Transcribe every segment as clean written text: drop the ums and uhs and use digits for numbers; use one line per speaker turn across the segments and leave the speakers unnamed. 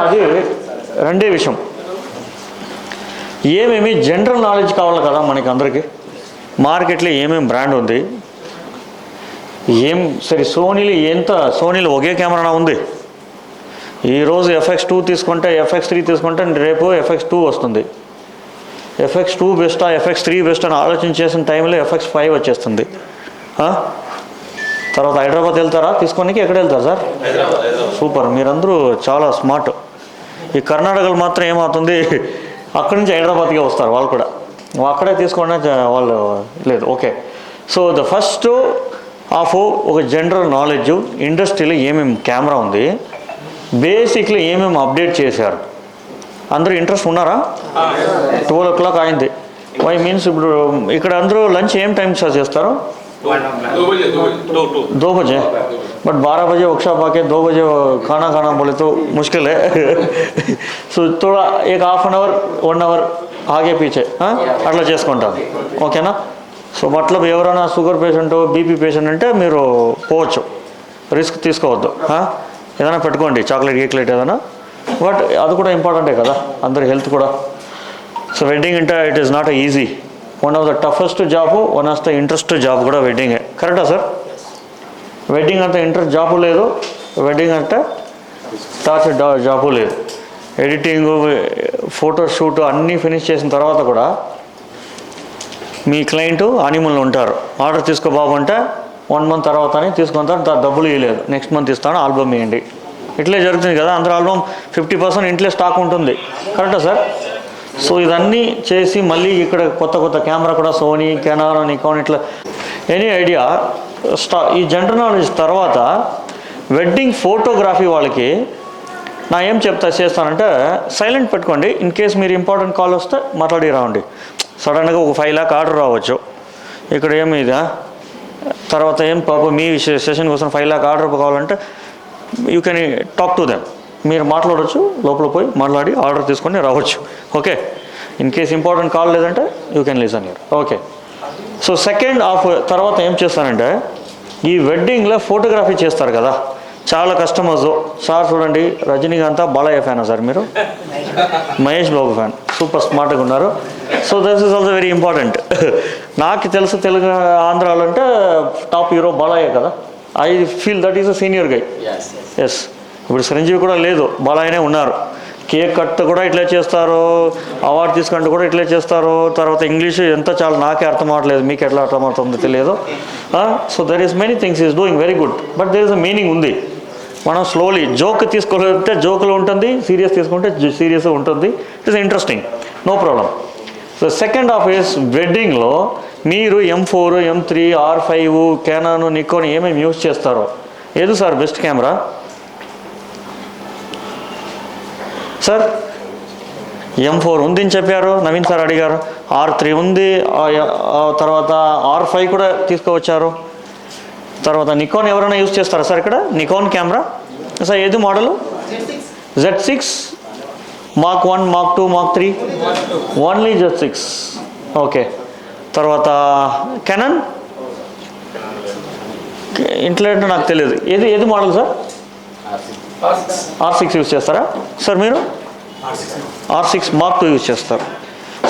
అది రెండే విషయం. ఏమేమి జనరల్ నాలెడ్జ్ కావాలి కదా మనకి అందరికీ. మార్కెట్లో ఏమేమి బ్రాండ్ ఉంది, సరే సోనీలో ఒకే కెమెరా ఉంది. ఈరోజు FX2 తీసుకుంటే FX3 తీసుకుంటే రేపు FX2 వస్తుంది. FX2 బెస్టా FX3 బెస్ట్ అని ఆలోచన చేసిన టైంలో FX5 వచ్చేస్తుంది. తర్వాత హైదరాబాద్ వెళ్తారా తీసుకోనికి? ఎక్కడ వెళ్తారు సార్? సూపర్, మీరందరూ చాలా స్మార్ట్. ఈ కర్ణాటకలో మాత్రం ఏమవుతుంది, అక్కడి నుంచి హైదరాబాద్కే వస్తారు వాళ్ళు కూడా. అక్కడే తీసుకోండి వాళ్ళు లేదు. Okay, so the first of ఒక జనరల్ నాలెడ్జ్, ఇండస్ట్రీలో ఏమేమి కెమెరా ఉంది, బేసిక్లీ ఏమేమి అప్డేట్ చేశారు. అందరూ ఇంట్రెస్ట్ ఉన్నారా? 12 o'clock అయింది. వై మీన్స్ ఇప్పుడు ఇక్కడ అందరూ లంచ్ ఏం టైం చేస్తారు? 2 बजे, बट 12 बजे वर्कशॉप आके 2 बजे खाना बोले तो मुश्किल है. సో थोड़ा एक हाफ एन आवर 1 hour ఆగే పీచే అట్లా చేసుకుంటాం. ఓకేనా? సో మతలబ్ ఎవరైనా షుగర్ పేషెంట్, బీపీ పేషెంట్ అంటే మీరు పోవచ్చు, రిస్క్ తీసుకోవద్దు. ఏదైనా పెట్టుకోండి, చాక్లెట్ గీక్లెట్ ఏదైనా, బట్ అది కూడా ఇంపార్టెంటే కదా అందరి హెల్త్ కూడా. సో వెడ్డింగ్ అంటే it is not easy, one of the toughest job, one of the interest job కూడా వెడ్డింగే. కరెక్టా సార్? వెడ్డింగ్ అంత ఇంట్రెస్ట్ జాబు లేదు, వెడ్డింగ్ అంటే టార్చ్ జాబు లేదు. ఎడిటింగ్, ఫోటోషూట్ అన్నీ ఫినిష్ చేసిన తర్వాత కూడా మీ క్లయింట్ హనీమూన్లో ఉంటారు. ఆర్డర్ తీసుకో బాబు అంటే 1 month తర్వాత తీసుకుంటారు, డబ్బులు ఇవ్వలేదు, నెక్స్ట్ మంత్ ఇస్తాను, ఆల్బమ్ ఇవ్వండి. ఇట్లే జరుగుతుంది కదా. అందరూ ఆల్బమ్ 50% ఇంట్లో స్టాక్ ఉంటుంది. కరెక్టా సార్? సో ఇదన్నీ చేసి మళ్ళీ ఇక్కడ కొత్త కెమెరా కూడా సోనీ, కెనాన్, నికాన్ ఇట్లా ఎనీ ఐడియా ఈ జనరల్ నాలెడ్జ్ తర్వాత వెడ్డింగ్ ఫోటోగ్రఫీ వాళ్ళకి నా ఏం చేస్తానంటే సైలెంట్ పెట్టుకోండి. ఇన్ కేస్ మీరు ఇంపార్టెంట్ కాల్ వస్తే మాట్లాడి రావండి. సడన్గా ఒక 5 lakh ఆర్డర్ రావచ్చు. ఇక్కడ ఏమి ఇదా తర్వాత ఏం పాపం మీ సెషన్ కోసం 5 lakh ఆర్డర్ కావాలంటే you can talk to them. మీరు మాట్లాడవచ్చు, లోపల పోయి మాట్లాడి ఆర్డర్ తీసుకొని రావచ్చు. Okay, in case important call లేదంటే you can listen here. Okay, so second half తర్వాత ఏం చేస్తానంటే ఈ వెడ్డింగ్లో ఫోటోగ్రఫీ చేస్తారు కదా చాలా కస్టమర్స్. సార్ చూడండి, రజనీకాంత్ బాలయ్య ఫ్యానా సార్ మీరు? మహేష్ బాబు ఫ్యాన్, సూపర్ స్మార్ట్గా ఉన్నారు. So this is also very important. నాకు తెలుసు తెలుగు ఆంధ్రాలో అంటే టాప్ హీరో బాలయ్య కదా. I feel that is a senior guy. Yes, ఇప్పుడు చిరంజీవి కూడా లేదు, బాలయ్యనే ఉన్నారు. కేక్ కట్ కూడా ఇట్లే చేస్తారు, అవార్డు తీసుకుంటూ కూడా ఇట్లే చేస్తారు. తర్వాత ఇంగ్లీష్ ఎంత చాలా నాకే అర్థం అవ్వట్లేదు, మీకు ఎట్లా అర్థం అవుతుందో తెలియదు. So there is many things is doing very good, but there is a meaning ఉంది. మనం స్లోలీ జోక్ తీసుకోవాలంటే జోకులు ఉంటుంది, సీరియస్ తీసుకుంటే సీరియస్ ఉంటుంది. It is interesting, no problem. So second half is వెడ్డింగ్లో మీరు M4, M3, R5, Canon, Nikon ఏమేమి యూజ్ చేస్తారో. ఏది sir best camera sir? M4 ఉంది అని చెప్పారు, నవీన్ సార్ అడిగారు. R3 ఉంది, తర్వాత R5 కూడా తీసుకువచ్చారు. తర్వాత నికాన్ ఎవరైనా యూజ్ చేస్తారా సార్ ఇక్కడ? నికాన్ కెమెరా సార్ ఏది model? Z6, Mark 1, Mark 2, Mark 3, only Z6. Okay, తర్వాత కెనాన్ ఇంట్లో అంటే నాకు తెలియదు. ఏది మోడల్ సార్? R6 యూజ్ చేస్తారా సార్ మీరు? R6 Mark 2 యూజ్ చేస్తారు.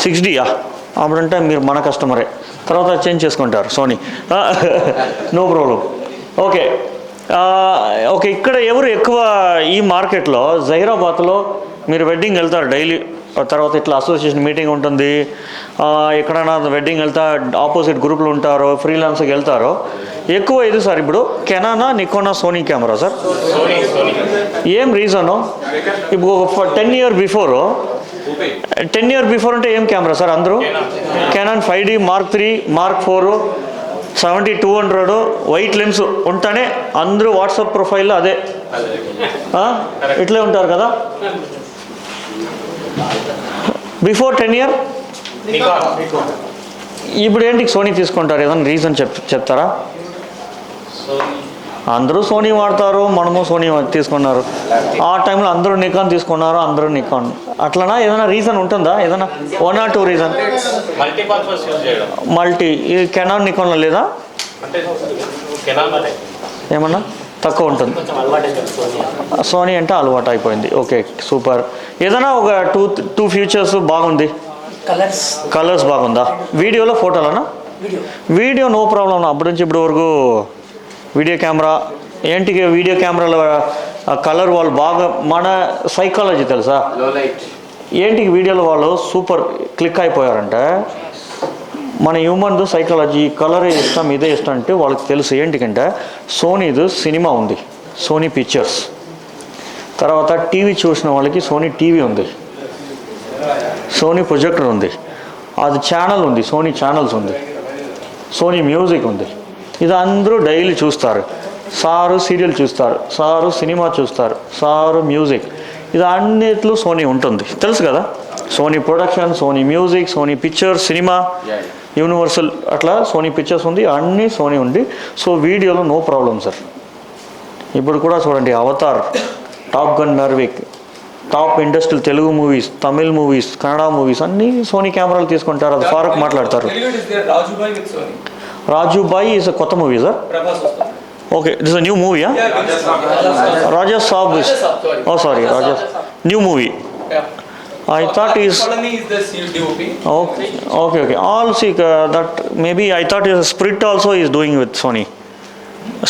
6D అప్పుడంటే మీరు మన కస్టమరే, తర్వాత చేంజ్ చేసుకుంటారు Sony, no problem. Okay okay, ఇక్కడ ఎవరు ఎక్కువ ఈ మార్కెట్లో జహీరాబాద్లో మీరు వెడ్డింగ్ వెళ్తారు డైలీ, తర్వాత ఇట్లా అసోసియేషన్ మీటింగ్ ఉంటుంది, ఎక్కడైనా వెడ్డింగ్ వెళ్తా ఆపోజిట్ గ్రూప్లు ఉంటారు, ఫ్రీలాన్స్కి వెళ్తారు. ఎక్కువ ఇది సార్ ఇప్పుడు కెనానా, నికానా, సోనీ కెమెరా సార్? ఏం రీజను? ఇప్పుడు ఒక 10 years బిఫోర్ అంటే ఏం కెమెరా సార్ అందరూ? Canon 5D, Mark 3, Mark 4, 70-200 white lens ఉంటానే అందరూ వాట్సాప్ ప్రొఫైల్లో అదే ఇట్లే ఉంటారు కదా. బిఫోర్ 10 years ఇప్పుడు ఏంటి సోనీ తీసుకుంటారు? ఏదైనా రీజన్ చెప్తారా? అందరూ సోనీ వాడతారు, మనము సోనీ తీసుకున్నారు. ఆ టైంలో అందరూ నికాన్ తీసుకున్నారు, అందరూ నికాన్. అట్లనా ఏదైనా రీజన్ ఉంటుందా? ఏదైనా 1 or 2 రీజన్? మల్టీ ఈ కెనాన్ నికాన్లో లేదా ఏమన్నా? తక్కువ ఉంటుంది. సోనీ అంటే అలవాటు అయిపోయింది. Okay, super. ఏదైనా ఒక టూ ఫీచర్స్ బాగుంది, కలర్స్ బాగుందా? వీడియోలో ఫోటోలోనా? Video no problem. అప్పటి నుంచి ఇప్పటి వరకు వీడియో కెమెరా ఏంటికి, వీడియో కెమెరాలో కలర్ వాళ్ళు బాగా, మన సైకాలజీ తెలుసా ఏంటికి, వీడియోలో వాళ్ళు సూపర్ క్లిక్ అయిపోయారంటే మన హ్యూమన్ది సైకాలజీ, కలర్ ఇష్టం ఇదే ఇష్టం అంటే వాళ్ళకి తెలుసు. ఏంటికంటే సోనీది సినిమా ఉంది, సోనీ పిక్చర్స్. తర్వాత టీవీ చూసిన వాళ్ళకి సోనీ టీవీ ఉంది, సోనీ ప్రొజెక్టర్ ఉంది, అది ఛానల్ ఉంది, సోనీ ఛానల్స్ ఉంది, సోనీ మ్యూజిక్ ఉంది. ఇది అందరూ డైలీ చూస్తారు. సారు సీరియల్ చూస్తారు, సారు సినిమా చూస్తారు, సారు మ్యూజిక్, ఇది అన్నిట్లో సోనీ ఉంటుంది తెలుసు కదా. Sony production, Sony music, Sony pictures, cinema, universal, అట్లా సోనీ పిక్చర్స్ ఉంది, అన్నీ సోనీ ఉంది. సో వీడియోలో నో ప్రాబ్లం సార్. ఇప్పుడు కూడా చూడండి, Avatar, Top Gun Maverick, top industrial Telugu movies, Tamil movies, Kannada movies అన్నీ సోనీ కెమెరాలు తీసుకుంటారు. అది ఫారూక్ మాట్లాడతారు. రాజుబాయ్ ఈజ్ కొత్త movie sir. Okay, this a new movie. Raja Saab, oh sorry, Raja new movie. I thought is okay. All see that maybe I thought is Spirit also is doing with Sony.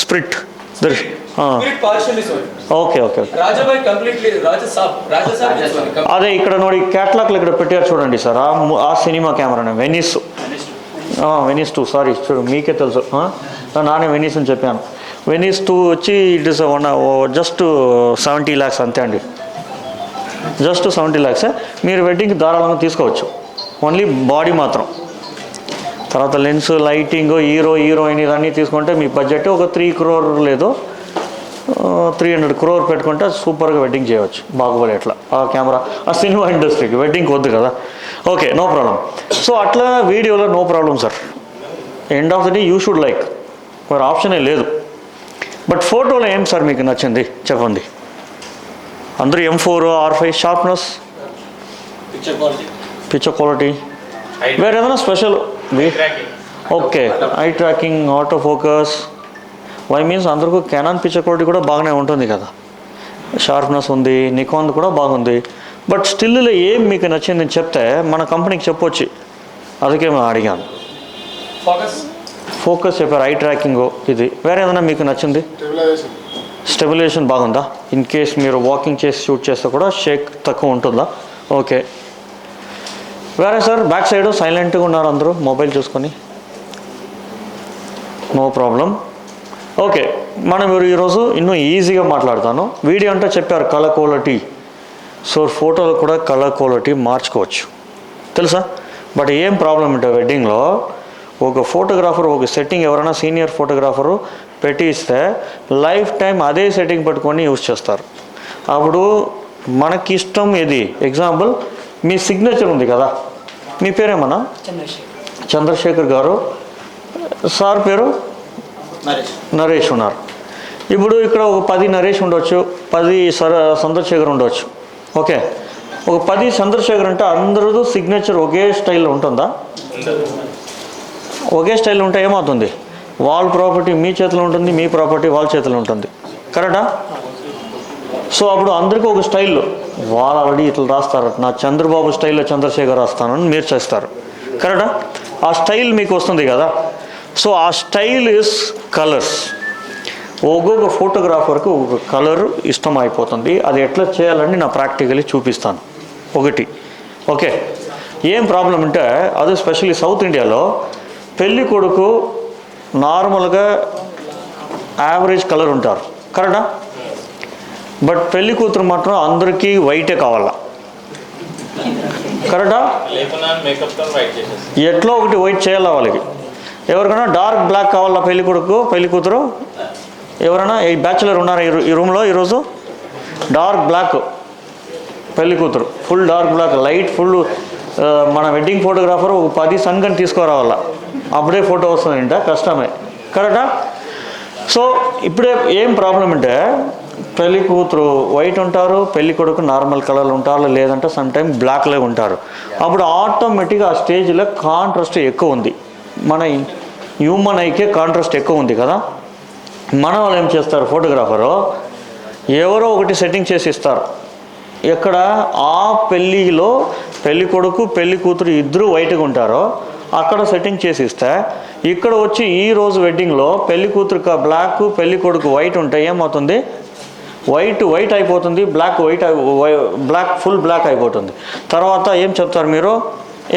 Spirit. Spirit partially Sony. Okay. Rajabai completely Raja Saab is Sony. అదే ఇక్కడ ನೋಡಿ catalogue ఇక్కడ పెట్టారు చూడండి sir. ఆ cinema కెమెరానే Venice 2. Sorry చూడు, మీకే తెలుసు, నానే వెనిస్ అని చెప్పాను. వెనిస్ 2 వచ్చి ఇట్ ఇస్ జస్ట్ 70 lakhs అంతే అండి, జస్ట్ 70 lakhs. మీరు వెడ్డింగ్కి ధారాళంగా తీసుకోవచ్చు, ఓన్లీ బాడీ మాత్రం. తర్వాత లెన్స్, లైటింగ్, హీరోయిన్ ఇవన్నీ తీసుకుంటే మీ బడ్జెట్ ఒక 3 crore లేదో 300 crore పెట్టుకుంటే సూపర్గా వెడ్డింగ్ చేయవచ్చు. బాగుపడి అట్లా ఆ కెమెరా, ఆ సినిమా ఇండస్ట్రీకి వెడ్డింగ్కి వద్దు కదా. Okay, no problem. సో అట్లా వీడియోలో no problem sir. End of the day you should like, మరి ఆప్షనే లేదు. బట్ ఫోటోలో ఏం సార్ మీకు నచ్చింది చెప్పండి. అందరూ M4, R5 sharpness, picture quality, వేరే ఏదైనా special? Okay, eye tracking, auto focus, why means అందరికీ కెనాన్ పిక్చర్ క్వాలిటీ కూడా బాగానే ఉంటుంది కదా, షార్ప్నెస్ ఉంది, నికాన్ కూడా బాగుంది. బట్ స్టిల్లో ఏం మీకు నచ్చిందని చెప్తే మన కంపెనీకి చెప్పొచ్చు, అందుకే మేము అడిగాను. ఫోకస్ చెప్పారు, ఐ ట్రాకింగ్, ఇది. వేరే ఏదైనా మీకు నచ్చింది? స్టెబిలైజేషన్ బాగుందా? ఇన్ కేస్ మీరు వాకింగ్ చేసి షూట్ చేస్తే కూడా షేక్ తక్కువ ఉంటుందా? ఓకే. వేరే సార్, బ్యాక్ సైడ్ సైలెంట్గా ఉన్నారు అందరూ మొబైల్ చూసుకొని, నో ప్రాబ్లం. ఓకే, మనం ఈరోజు ಇನ್ನೂ ఈజీగా మాట్లాడతాను. వీడియో అంటే చెప్పారు కలర్ క్వాలిటీ, సో ఫోటోలో కూడా కలర్ క్వాలిటీ మార్చుకోవచ్చు తెలుసా. బట్ ఏం ప్రాబ్లం అంటే వెడ్డింగ్లో ఒక ఫోటోగ్రాఫర్, ఒక సెట్టింగ్ ఎవరైనా సీనియర్ ఫోటోగ్రాఫరు పెట్టి ఇస్తే లైఫ్ టైం అదే సెట్టింగ్ పట్టుకొని యూజ్ చేస్తారు. అప్పుడు మనకి ఇష్టం ఏది, ఎగ్జాంపుల్ మీ సిగ్నేచర్ ఉంది కదా, మీ పేరేమన్నా? చంద్రశేఖర్ గారు, సార్ పేరు నరేష్ ఉన్నారు. ఇప్పుడు ఇక్కడ ఒక 10 నరేష్ ఉండొచ్చు, 10 చంద్రశేఖర్ ఉండవచ్చు. ఓకే, ఒక 10 చంద్రశేఖర్ అంటే అందరూ సిగ్నేచర్ ఒకే స్టైల్లో ఉంటుందా? ఒకే స్టైల్ ఉంటే ఏమవుతుంది, వాళ్ళ ప్రాపర్టీ మీ చేతిలో ఉంటుంది, మీ ప్రాపర్టీ వాళ్ళ చేతిలో ఉంటుంది, కరెక్టా? సో అప్పుడు అందరికీ ఒక స్టైల్లో, వాళ్ళు ఆల్రెడీ ఇట్లా రాస్తారు, నా చంద్రబాబు స్టైల్లో చంద్రశేఖర్ రాస్తానని మీరు చేస్తారు, కరెక్టా? ఆ స్టైల్ మీకు వస్తుంది కదా. సో ఆ స్టైల్ ఇస్ కలర్స్. ఒక్కొక్క ఫోటోగ్రాఫర్కి ఒక కలర్ ఇష్టం అయిపోతుంది. అది ఎట్లా చేయాలని నా ప్రాక్టికలీ చూపిస్తాను ఒకటి. ఓకే, ఏం ప్రాబ్లం అంటే అది స్పెషల్లీ సౌత్ ఇండియాలో పెళ్ళి కొడుకు నార్మల్గా యావరేజ్ కలర్ ఉంటారు, కరెక్టా? బట్ పెళ్ళి కూతురు మాత్రం అందరికీ వైటే కావాలా, కరెక్టా? ఎట్లా ఒకటి వైట్ చేయాలా వాళ్ళకి. ఎవరికైనా డార్క్ బ్లాక్ కావాలా పెళ్ళి కొడుకు, పెళ్ళి కూతురు? ఎవరైనా ఈ బ్యాచులర్ ఉన్నారా ఈ రూమ్లో ఈరోజు? డార్క్ బ్లాక్ పెళ్ళి కూతురు, full dark black, light full. మన వెడ్డింగ్ ఫోటోగ్రాఫర్ ఒక 10 సన్గన్ తీసుకురావాలా, అప్పుడే ఫోటో వస్తుందంట, కష్టమే, కరెక్టా? సో ఇప్పుడే ఏం ప్రాబ్లం అంటే పెళ్ళి కూతురు వైట్ ఉంటారు, పెళ్ళి కొడుకు నార్మల్ కలర్లు ఉంటారు, లేదంటే సమ్ టైమ్ బ్లాక్లో ఉంటారు. అప్పుడు ఆటోమేటిక్గా ఆ స్టేజ్లో కాంట్రాస్ట్ ఎక్కువ ఉంది. మన హ్యూమన్ ఐకే కాంట్రాస్ట్ ఎక్కువ ఉంది కదా. మన వాళ్ళు ఏం చేస్తారు, ఫోటోగ్రాఫరు ఎవరో ఒకటి సెట్టింగ్ చేసి ఇస్తారు. ఎక్కడ ఆ పెళ్ళిలో పెళ్ళి కొడుకు పెళ్ళి కూతురు ఇద్దరు వైట్గా ఉంటారో అక్కడ సెట్టింగ్ చేసి ఇస్తే, ఇక్కడ వచ్చి ఈరోజు వెడ్డింగ్లో పెళ్ళి కూతురు బ్లాక్ పెళ్ళి కొడుకు వైట్ ఉంటే ఏమవుతుంది, వైట్ అయిపోతుంది, బ్లాక్ ఫుల్ బ్లాక్ అయిపోతుంది. తర్వాత ఏం చెప్తారు మీరు,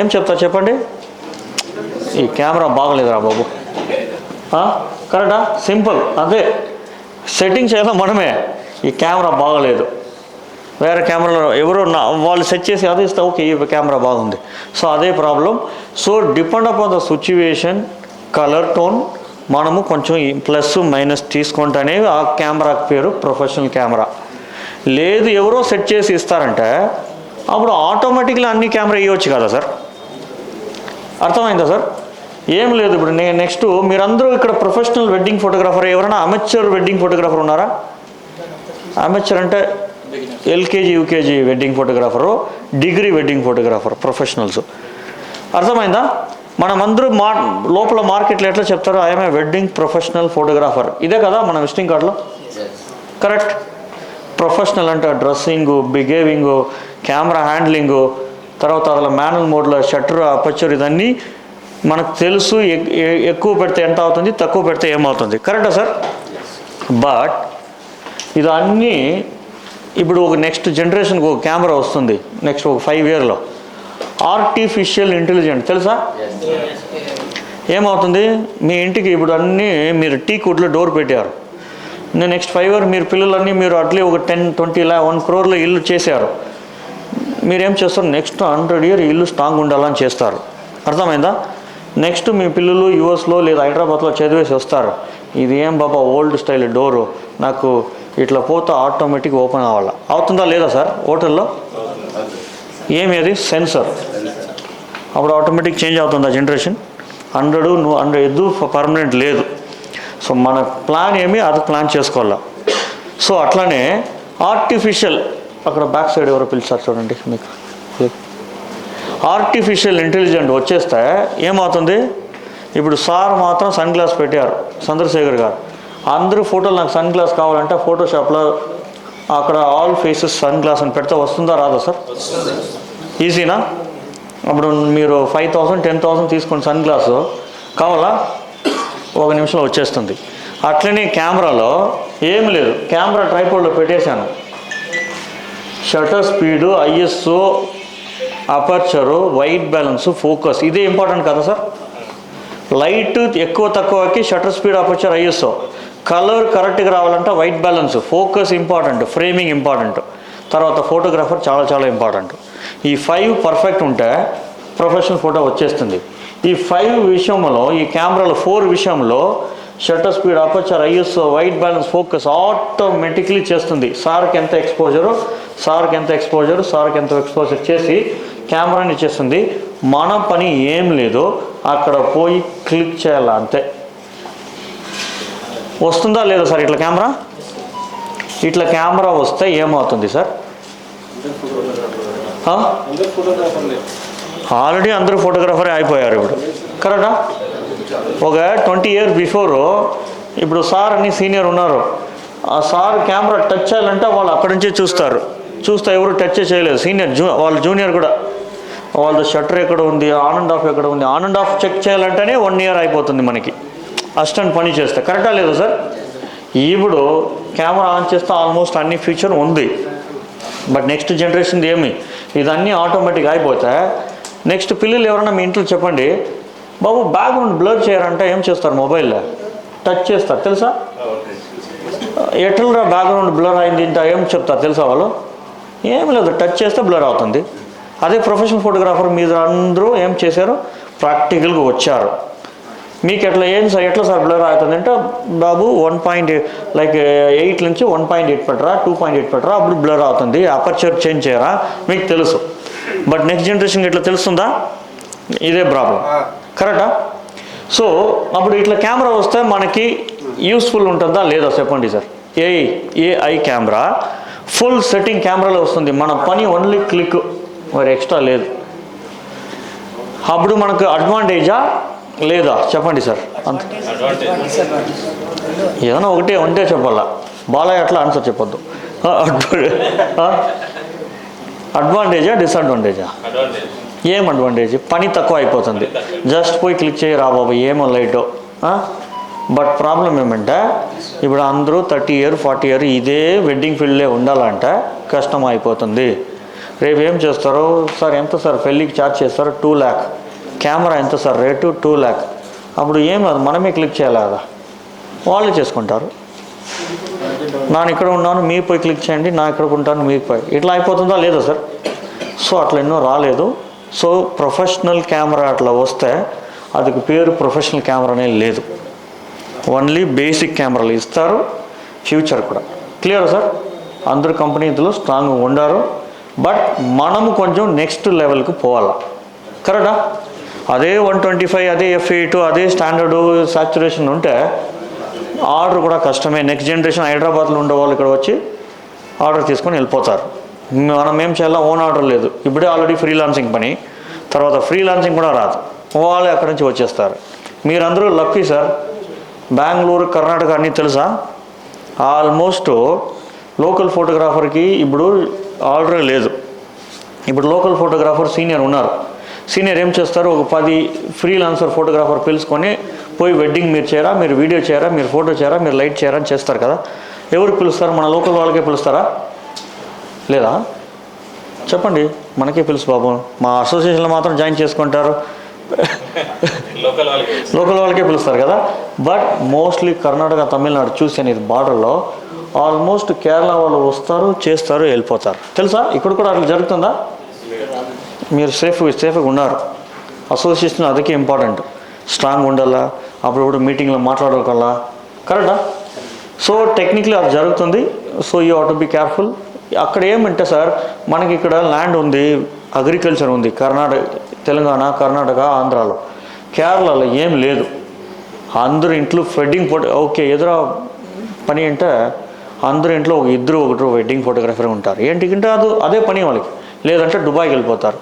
ఏం చెప్తారు చెప్పండి, ఈ కెమెరా బాగలేదురా బాబు, కరెక్టా, సింపుల్, అదే సెట్టింగ్ చేయాలి మనమే, ఈ కెమెరా బాగలేదు, వేరే కెమెరాలో ఎవరో వాళ్ళు సెట్ చేసి అదే ఇస్తే ఓకే ఈ కెమెరా బాగుంది. సో అదే problem. So depend upon the situation, colour tone మనము కొంచెం ప్లస్ మైనస్ తీసుకుంటేనే ఆ కెమెరా పేరు ప్రొఫెషనల్ కెమెరా. లేదు ఎవరో సెట్ చేసి ఇస్తారంటే అప్పుడు ఆటోమేటిక్గా అన్ని కెమెరా ఇవ్వచ్చు కదా సార్, అర్థమైందా సార్? ఏం లేదు, ఇప్పుడు నెక్స్ట్ మీరందరూ ఇక్కడ ప్రొఫెషనల్ వెడ్డింగ్ ఫోటోగ్రాఫర్, ఎవరైనా అమెచ్యూర్ వెడ్డింగ్ ఫోటోగ్రాఫర్ ఉన్నారా? అమెచ్యూర్ అంటే LKG UKG wedding photographer, degree wedding photographer, professionals. అర్థమైందా? మనమందరూ లోపల మార్కెట్లో ఎట్లా చెప్తారో I'm a wedding professional photographer, ఇదే కదా మన విజిటింగ్ కార్డులో, కరెక్ట్? ప్రొఫెషనల్ అంటే డ్రెస్సింగు, బిహేవింగు, కెమెరా హ్యాండ్లింగు, తర్వాత అలా మాన్యువల్ మోడ్లో షట్టర్ అపర్చర్, ఇదన్నీ మనకు తెలుసు. ఎక్కువ పెడితే ఎంత అవుతుంది, తక్కువ పెడితే ఏమవుతుంది, కరెక్టా సార్? బట్ ఇదన్నీ ఇప్పుడు ఒక నెక్స్ట్ జనరేషన్కి ఒక కెమెరా వస్తుంది, నెక్స్ట్ ఒక 5 yearsలో ఆర్టిఫిషియల్ ఇంటెలిజెంట్, తెలుసా? ఏమవుతుంది, మీ ఇంటికి ఇప్పుడు అన్నీ మీరు టీ కుడ్లో డోర్ పెట్టారు, నెక్స్ట్ 5 years మీరు పిల్లలన్నీ మీరు అట్లే ఒక 10-20 1 crore ఇల్లు చేశారు, మీరేం చేస్తారు, నెక్స్ట్ 100 years ఇల్లు స్ట్రాంగ్ ఉండాలని చేస్తారు. అర్థమైందా? నెక్స్ట్ మీ పిల్లలు యూఎస్లో లేదా హైదరాబాద్లో చదివేసి వస్తారు, ఇది ఏం బాబా ఓల్డ్ స్టైల్ డోరు, నాకు ఇట్లా పోతే ఆటోమేటిక్ ఓపెన్ అవ్వాలి, అవుతుందా లేదా సార్? హోటల్లో ఏమి అది సెన్సర్, అప్పుడు ఆటోమేటిక్ చేంజ్ అవుతుందా జనరేషన్? 100 ఎద్దు పర్మనెంట్ లేదు. సో మన ప్లాన్ ఏమి అది ప్లాన్ చేసుకోవాలా. సో అట్లానే ఆర్టిఫిషియల్, అక్కడ బ్యాక్ సైడ్ ఎవరో పిలిచారు చూడండి, మీకు ఆర్టిఫిషియల్ ఇంటెలిజెంట్ వచ్చేస్తే ఏమవుతుంది, ఇప్పుడు సార్ మాత్రం సన్ గ్లాస్ పెట్టారు చంద్రశేఖర్ గారు, అందరూ ఫోటోలు నాకు సన్ గ్లాస్ కావాలంటే ఫోటోషాప్లో అక్కడ ఆల్ ఫేసెస్ సన్ గ్లాస్ అని పెడితే వస్తుందా రాదా సార్? ఈజీనా? అప్పుడు మీరు 5,000 10,000 తీసుకుని సన్ గ్లాసు కావాలా, 1 నిమిషంలో వచ్చేస్తుంది. అట్లనే కెమెరాలో ఏం లేదు, కెమెరా ట్రైపాడ్లో పెట్టేశాను, shutter speed, ISO, aperture, white balance, focus, ఇదే ఇంపార్టెంట్ కదా సార్? లైట్ ఎక్కువ తక్కువకి shutter speed, aperture, ISO, colour కరెక్ట్గా రావాలంటే white balance, focus important, framing important, తర్వాత ఫోటోగ్రాఫర్ చాలా ఇంపార్టెంట్. ఈ 5 పర్ఫెక్ట్ ఉంటే ప్రొఫెషనల్ ఫోటో వచ్చేస్తుంది. ఈ 5 విషయంలో, ఈ కెమెరాలో 4 విషయంలో shutter speed, aperture, ISO, white balance, focus automatically చేస్తుంది. సార్కి ఎంత ఎక్స్పోజరు, సార్కి ఎంత ఎక్స్పోజర్ చేసి కెమెరాని ఇచ్చేస్తుంది. మన పని ఏం లేదు, అక్కడ పోయి క్లిక్ చేయాలి అంతే. వస్తుందా లేదా సార్ ఇట్లా కెమెరా? ఇట్లా కెమెరా వస్తే ఏమవుతుంది సార్? ఆల్రెడీ అందరూ ఫోటోగ్రాఫరే అయిపోయారు ఇప్పుడు, కరెక్టా? ఒక 20 years బిఫోర్ ఇప్పుడు సార్ అని సీనియర్ ఉన్నారు, ఆ సార్ కెమెరా టచ్ చేయాలంటే వాళ్ళు అక్కడి నుంచే చూస్తే ఎవరు టచ్ చేయలేదు. సీనియర్ వాళ్ళ జూనియర్ కూడా వాళ్ళ షట్టర్ ఎక్కడ ఉంది, ఆన్ అండ్ ఆఫ్ ఎక్కడ ఉంది, ఆన్ అండ్ ఆఫ్ చెక్ చేయాలంటేనే 1 year అయిపోతుంది మనకి అసిస్టెంట్ పని చేస్తే, కరెక్టా లేదు సార్? ఇప్పుడు కెమెరా ఆన్ చేస్తే ఆల్మోస్ట్ అన్ని ఫీచర్ ఉంది. బట్ నెక్స్ట్ జనరేషన్ ఏమి, ఇదన్నీ ఆటోమేటిక్ అయిపోతే నెక్స్ట్ పిల్లలు ఎవరైనా మీ ఇంట్లో చెప్పండి, బాబు బ్యాక్గ్రౌండ్ బ్లర్ చేయాలంటే ఏం చేస్తారు, మొబైల్లో టచ్ చేస్తారు, తెలుసా? ఎట్లా బ్యాక్గ్రౌండ్ బ్లర్ అయింది ఇంత ఏం చెప్తారు తెలుసా వాళ్ళు? ఏం లేదు, టచ్ చేస్తే బ్లర్ అవుతుంది. అదే ప్రొఫెషనల్ ఫోటోగ్రాఫర్ మీరు అందరూ ఏం చేశారు, ప్రాక్టికల్గా వచ్చారు. మీకు ఎట్లా సార్ బ్లర్ అవుతుంది అంటే, బాబు 1.8 నుంచి 1.8 పెట్టరా, 2.8 పెట్టరా, అప్పుడు బ్లర్ అవుతుంది, అపర్చర్ చేంజ్ చేయరా, మీకు తెలుసు. బట్ నెక్స్ట్ జనరేషన్కి ఎట్లా తెలుస్తుందా? ఇదే ప్రాబ్లం, కరెక్టా? సో అప్పుడు ఇట్లా కెమెరా వస్తే మనకి యూస్ఫుల్ ఉంటుందా లేదా చెప్పండి sir? AI camera full setting కెమెరాలో వస్తుంది, మన పని ఓన్లీ క్లిక్, మరి ఎక్స్ట్రా లేదు. అప్పుడు మనకు అడ్వాంటేజా లేదా చెప్పండి సార్. అంత ఏదైనా ఒకటే ఉంటే చెప్పాలా, బాలయ్య అట్లా ఆన్సర్ చెప్పొద్దు. అడ్వాంటేజా డిసడ్వాంటేజా? ఏం అడ్వాంటేజ్? పని తక్కువ అయిపోతుంది, జస్ట్ పోయి క్లిక్ చేయి రా బాబు ఏమో లైటో. బట్ ప్రాబ్లం ఏమంటే ఇప్పుడు అందరూ 30 years 40 years ఇదే వెడ్డింగ్ ఫీల్డ్లో ఉండాలంటే కష్టం అయిపోతుంది. రేపు ఏం చేస్తారు సార్, ఎంత సార్ పెళ్ళికి ఛార్జ్ చేస్తారు? 2 lakh. కెమెరా ఎంత సార్ రేటు? 2 lakh. అప్పుడు ఏం అది మనమే క్లిక్ చేయాలి కదా, వాళ్ళు చేసుకుంటారు. నేను ఇక్కడ ఉన్నాను మీరు పోయి క్లిక్ చేయండి, నా ఇక్కడ ఉంటాను మీరు పోయి, ఇట్లా అయిపోతుందా లేదా సార్? సో అట్లా ఎన్నో రాలేదు. సో ప్రొఫెషనల్ కెమెరా అట్లా వస్తే అది పేరు ప్రొఫెషనల్ కెమెరానే లేదు, ఓన్లీ బేసిక్ కెమెరాలు ఇస్తారు ఫ్యూచర్ కూడా. Clear sir? అందరు కంపెనీ ఇందులో స్ట్రాంగ్గా ఉండారు, బట్ మనము కొంచెం నెక్స్ట్ లెవెల్కి పోవాలా. కరెక్టా? అదే 125 అదే f8 అదే స్టాండర్డు సాచురేషన్ ఉంటే ఆర్డర్ కూడా కష్టమే. నెక్స్ట్ జనరేషన్ హైదరాబాద్లో ఉండే వాళ్ళు ఇక్కడ వచ్చి ఆర్డర్ తీసుకొని వెళ్ళిపోతారు. మనం ఏం చేయాలా, ఓన్ ఆర్డర్ లేదు. ఇప్పుడే ఆల్రెడీ ఫ్రీలాన్సింగ్ పని, తర్వాత ఫ్రీలాన్సింగ్ కూడా రాదు, వాళ్ళు అక్కడి నుంచి వచ్చేస్తారు. మీరందరూ లక్కీ సార్. బెంగళూరు కర్ణాటక అన్నీ తెలుసా? ఆల్మోస్ట్ లోకల్ ఫోటోగ్రాఫర్కి ఇప్పుడు ఆర్డర్ లేదు. ఇప్పుడు లోకల్ ఫోటోగ్రాఫర్ సీనియర్ ఉన్నారు. సీనియర్ ఏం చేస్తారు, ఒక 10 ఫ్రీలాన్సర్ ఫోటోగ్రాఫర్ పిలుచుకొని పోయి వెడ్డింగ్ మీరు చేయరా, మీరు వీడియో చేయరా, మీరు ఫోటో చేయరా, మీరు లైట్ చేయరా అని చేస్తారు కదా. ఎవరికి పిలుస్తారు? మన లోకల్ వాళ్ళకే పిలుస్తారా లేదా? చెప్పండి. మనకే పిలుసు బాబు, మా అసోసియేషన్లో మాత్రం జాయిన్ చేసుకుంటారు, లోకల్ వాళ్ళకే పిలుస్తారు కదా. బట్ మోస్ట్లీ కర్ణాటక తమిళనాడు చూసాను ఇది బార్డర్లో, ఆల్మోస్ట్ కేరళ వాళ్ళు వస్తారు చేస్తారు వెళ్ళిపోతారు. తెలుసా? ఇక్కడ కూడా అట్లా జరుగుతుందా? మీరు సేఫ్గా ఉన్నారు. అసోసియేషన్ అదకే ఇంపార్టెంట్, స్ట్రాంగ్ ఉండాలా, అప్పుడప్పుడు మీటింగ్లో మాట్లాడుకోవాలా. కరెక్టా? సో టెక్నికలీ అది జరుగుతుంది. So you have to be careful. అక్కడ ఏమంటే సార్, మనకి ఇక్కడ ల్యాండ్ ఉంది, అగ్రికల్చర్ ఉంది, తెలంగాణ కర్ణాటక ఆంధ్రాలో. కేరళలో ఏం లేదు. అందరు ఇంట్లో వెడ్డింగ్ ఓకే ఎదురా పని అంటే అందరు ఇంట్లో ఒకరు వెడ్డింగ్ ఫోటోగ్రఫర్ ఉంటారు. ఏంటికంటే అదే పని వాళ్ళకి, లేదంటే దుబాయ్కి వెళ్ళిపోతారు.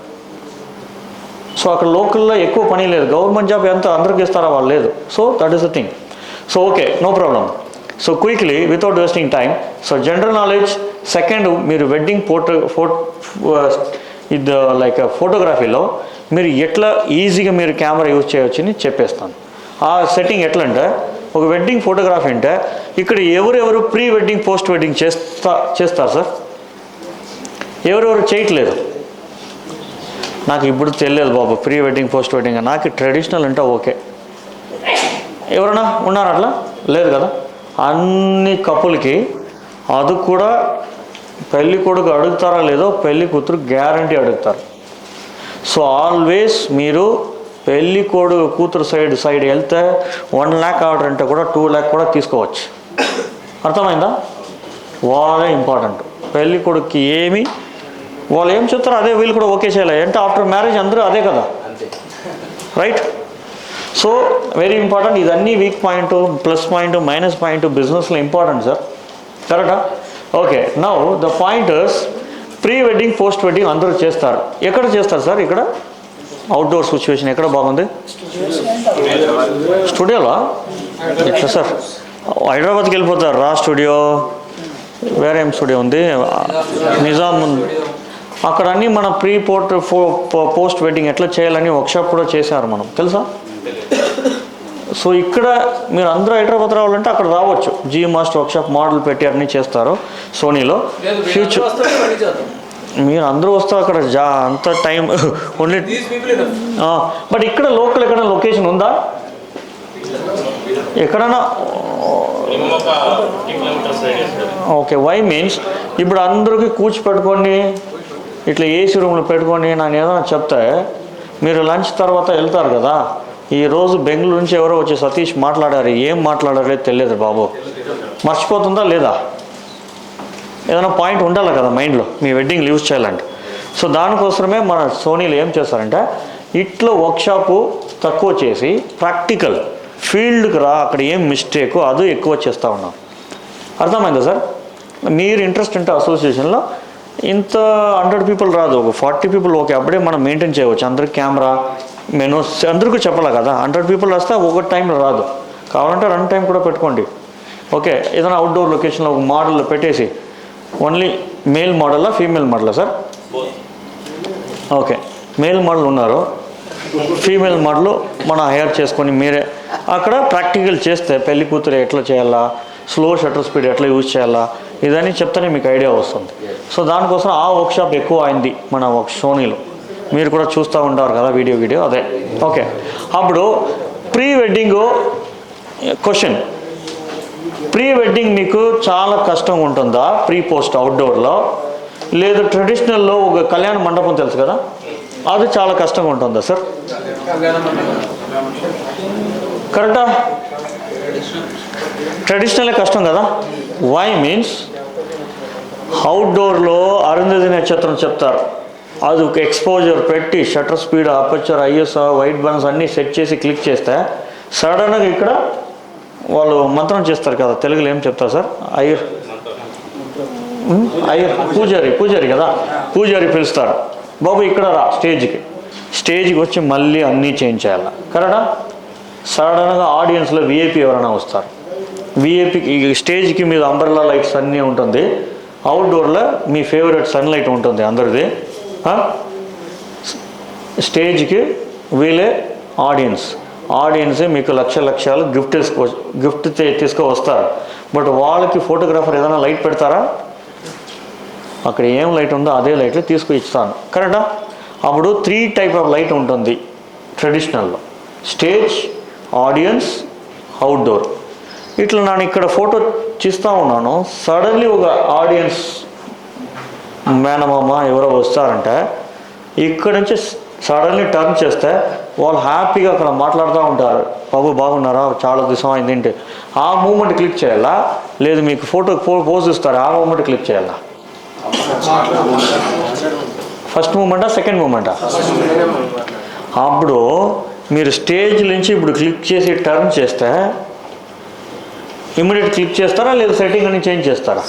సో అక్కడ లోకల్లో ఎక్కువ పని లేదు. గవర్నమెంట్ జాబ్ ఎంత అందరికి ఇస్తారా వాళ్ళు లేదు. So that is the thing. So okay, no problem. So quickly without wasting time, so general knowledge second, మీరు వెడ్డింగ్ ఇది లైక్ ఫోటోగ్రఫీలో మీరు ఎట్లా ఈజీగా మీరు కెమెరా యూజ్ చేయవచ్చని చెప్పేస్తాను. ఆ సెట్టింగ్ ఎట్లా అంటే, ఒక వెడ్డింగ్ ఫోటోగ్రఫీ అంటే ఇక్కడ ఎవరెవరు ప్రీ వెడ్డింగ్ పోస్ట్ వెడ్డింగ్ చేస్తారు సార్? ఎవరెవరు చేయట్లేదు? నాకు ఇప్పుడు తెలియదు బాబు ప్రీ వెడ్డింగ్ పోస్ట్ వెడ్డింగ్. నాకు ట్రెడిషనల్ అంటే ఓకే. ఎవరైనా ఉన్నారు అట్లా? లేదు కదా. అన్ని కపుల్కి అది కూడా పెళ్ళి కొడుకు అడుగుతారా లేదో పెళ్ళి కూతురు గ్యారంటీ అడుగుతారు. సో ఆల్వేస్ మీరు పెళ్ళి కూతురు సైడ్ వెళ్తే 1 lakh ఆర్డర్ అంటే కూడా 2 lakh కూడా తీసుకోవచ్చు. అర్థమైందా? వాళ్ళే ఇంపార్టెంట్. పెళ్ళి కొడుకుకి వాళ్ళు ఏం చెప్తారో అదే వీళ్ళు కూడా ఓకే చేయాలి. అంటే ఆఫ్టర్ మ్యారేజ్ అందరూ అదే కదా, రైట్? So very important. ఇదన్నీ week point, plus point, minus point బిజినెస్లో ఇంపార్టెంట్ సార్. కరెక్టా? Okay. Now the point is pre wedding post wedding అందరూ చేస్తారు. ఎక్కడ చేస్తారు సార్? ఇక్కడ అవుట్డోర్ సిచ్యువేషన్ ఎక్కడ బాగుంది? స్టూడియోలో. ఎట్లా సార్? హైదరాబాద్కి వెళ్ళిపోతారు రా స్టూడియో, వేరే ఏం స్టూడియో ఉంది, నిజాం ఉంది. అక్కడ అన్నీ మన పోస్ట్ వెడ్డింగ్ ఎట్లా చేయాలని వర్క్షాప్ కూడా చేశారు మనం, తెలుసా? సో ఇక్కడ మీరు అందరూ హైదరాబాద్ రావాలంటే అక్కడ రావచ్చు. జీ మాస్టర్ వర్క్షాప్ మోడల్ పెట్టి అన్నీ చేస్తారు సోనీలో. ఫ్యూచర్ మీరు అందరూ వస్తారు అక్కడ అంత టైం ఓన్లీ. బట్ ఇక్కడ లోకల్ ఎక్కడైనా లొకేషన్ ఉందా? ఎక్కడైనా? ఓకే. వై మీన్స్ ఇప్పుడు అందరికీ కూర్చోపెట్టుకొని ఇట్లా ఏసీ రూమ్లో పెట్టుకొని నేను ఏదైనా చెప్తే మీరు లంచ్ తర్వాత వెళ్తారు కదా. ఈరోజు బెంగళూరు నుంచి ఎవరో వచ్చి సతీష్ మాట్లాడారు, ఏం మాట్లాడారో తెలియదు బాబు. మర్చిపోతుందా లేదా? ఏదైనా పాయింట్ ఉండాలి కదా మైండ్లో మీ వెడ్డింగ్ యూజ్ చేయాలంటే. సో దానికోసమే మన సోనీలో ఏం చేస్తారంటే ఇట్లా వర్క్షాపు తక్కువ చేసి ప్రాక్టికల్ ఫీల్డ్కి రా, అక్కడ ఏం మిస్టేకు అది ఎక్కువ చేస్తూ ఉన్నాం. అర్థమైందా సార్? మీరు ఇంట్రెస్ట్ ఉంటే అసోసియేషన్లో ఇంత 100 people రాదు, ఒక 40 people ఓకే, అప్పుడే మనం మెయింటైన్ చేయవచ్చు. అందరికి కెమెరా నేను అందరికీ చెప్పాలి కదా, 100 పీపుల్ వస్తే ఒక టైంలో రాదు, కావాలంటే 2 టైం కూడా పెట్టుకోండి. ఓకే, ఏదైనా అవుట్డోర్ లొకేషన్లో ఒక మోడల్ పెట్టేసి ఓన్లీ మేల్ మోడలా ఫీమేల్ మోడలా సార్? ఓకే, మేల్ మోడల్ ఉన్నారు, ఫీమేల్ మోడల్ మనం హైర్ చేసుకొని మీరే అక్కడ ప్రాక్టికల్ చేస్తే పెళ్లి కూతురు ఎట్లా చేయాలా, స్లో షట్టర్ స్పీడ్ ఎట్లా యూజ్ చేయాలా, ఇదని చెప్తేనే మీకు ఐడియా వస్తుంది. సో దానికోసం ఆ వర్క్షాప్ ఎక్కువ అయింది మన సోనీలో, మీరు కూడా చూస్తూ ఉంటారు కదా వీడియో అదే. ఓకే, అప్పుడు pre wedding question, pre wedding మీకు చాలా కష్టంగా ఉంటుందా ప్రీ పోస్ట్ అవుట్డోర్లో, లేదు ట్రెడిషనల్లో ఒక కళ్యాణ మండపం తెలుసు కదా అది చాలా కష్టంగా ఉంటుందా సార్? కరెక్టా? ట్రెడిషనలే కష్టం కదా. వై మీన్స్ అవుట్డోర్లో అరుంధతి నక్షత్రం చెప్తారు, అది ఒక ఎక్స్పోజర్ పెట్టి shutter speed, aperture, ISR, white balance అన్నీ సెట్ చేసి క్లిక్ చేస్తే సడన్గా ఇక్కడ వాళ్ళు మంత్రం చేస్తారు కదా, తెలుగులో ఏం చెప్తారు సార్? అయ్యర్ పూజారి కదా, పూజారి పిలుస్తారు, బాబు ఇక్కడ రా స్టేజ్కి వచ్చి మళ్ళీ అన్నీ చేంజ్ చేయాలి. కరెక్టా? సడన్గా ఆడియన్స్లో విఐపి ఎవరైనా వస్తారు, విఐపికి స్టేజ్కి మీద అంబ్రెల్లా లైట్స్ అన్నీ ఉంటుంది, అవుట్డోర్లో మీ ఫేవరెట్ సన్లైట్ ఉంటుంది అందరిది, స్టేజ్కి వీళ్ళే ఆడియన్సే మీకు లక్షలు గిఫ్ట్ తీసుకు వస్తారు. బట్ వాళ్ళకి ఫోటోగ్రాఫర్ ఏదైనా లైట్ పెడతారా? అక్కడ ఏం లైట్ ఉందో అదే లైట్లు తీసుకు ఇస్తాను. కరెక్టా? అప్పుడు 3 టైప్ ఆఫ్ లైట్ ఉంటుంది ట్రెడిషనల్లో, స్టేజ్, ఆడియన్స్, అవుట్డోర్. ఇట్లా నేను ఇక్కడ ఫోటో చూస్తూ ఉన్నాను, సడన్లీ ఒక ఆడియన్స్ మేనమామ ఎవరో వస్తారంటే ఇక్కడ నుంచి సడన్లీ టర్న్ చేస్తే వాళ్ళు హ్యాపీగా అక్కడ మాట్లాడుతూ ఉంటారు, బాబు బాగున్నారా, చాలా దిశం అయింది ఏంటి, ఆ మూమెంట్ క్లిక్ చేయాలా, లేదు మీకు ఫోటో పోజ్ ఇస్తారు ఆ మూమెంట్ క్లిక్ చేయాలా? ఫస్ట్ మూమెంటా సెకండ్ మూమెంటా? అప్పుడు మీరు స్టేజ్ నుంచి ఇప్పుడు క్లిక్ చేసి టర్న్ చేస్తే ఇమ్మీడియట్ క్లిక్ చేస్తారా, లేదు సెట్టింగ్ అని చేంజ్ చేస్తారా?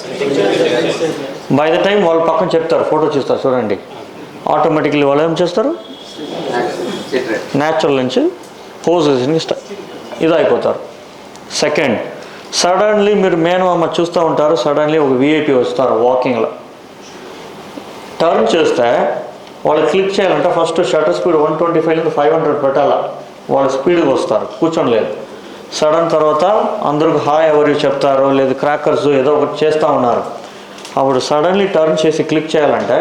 బై ద టైం వాళ్ళు పక్కన చెప్తారు, ఫోటో చూస్తారు చూడండి, ఆటోమేటిక్లీ వాళ్ళు ఏం చేస్తారు, న్యాచురల్ నుంచి పోజెస్ని ఇది అయిపోతారు. సెకండ్, సడన్లీ మీరు మేనమామ చూస్తూ ఉంటారు, సడన్లీ ఒక విఐపి వస్తారు వాకింగ్లో, టర్న్ చేస్తే వాళ్ళు క్లిక్ చేయాలంటే ఫస్ట్ షట్టర్ స్పీడ్ 125 నుంచి 500 పెట్టాలా, వాళ్ళు స్పీడ్గా వస్తారు, కూర్చొని లేదు. సడన్ తర్వాత అందరికి హాయ్ ఎవరు చెప్తారు, లేదు క్రాకర్స్ ఏదో ఒకటి చేస్తూ ఉన్నారు, అప్పుడు సడన్లీ టర్న్ చేసి క్లిక్ చేయాలంటే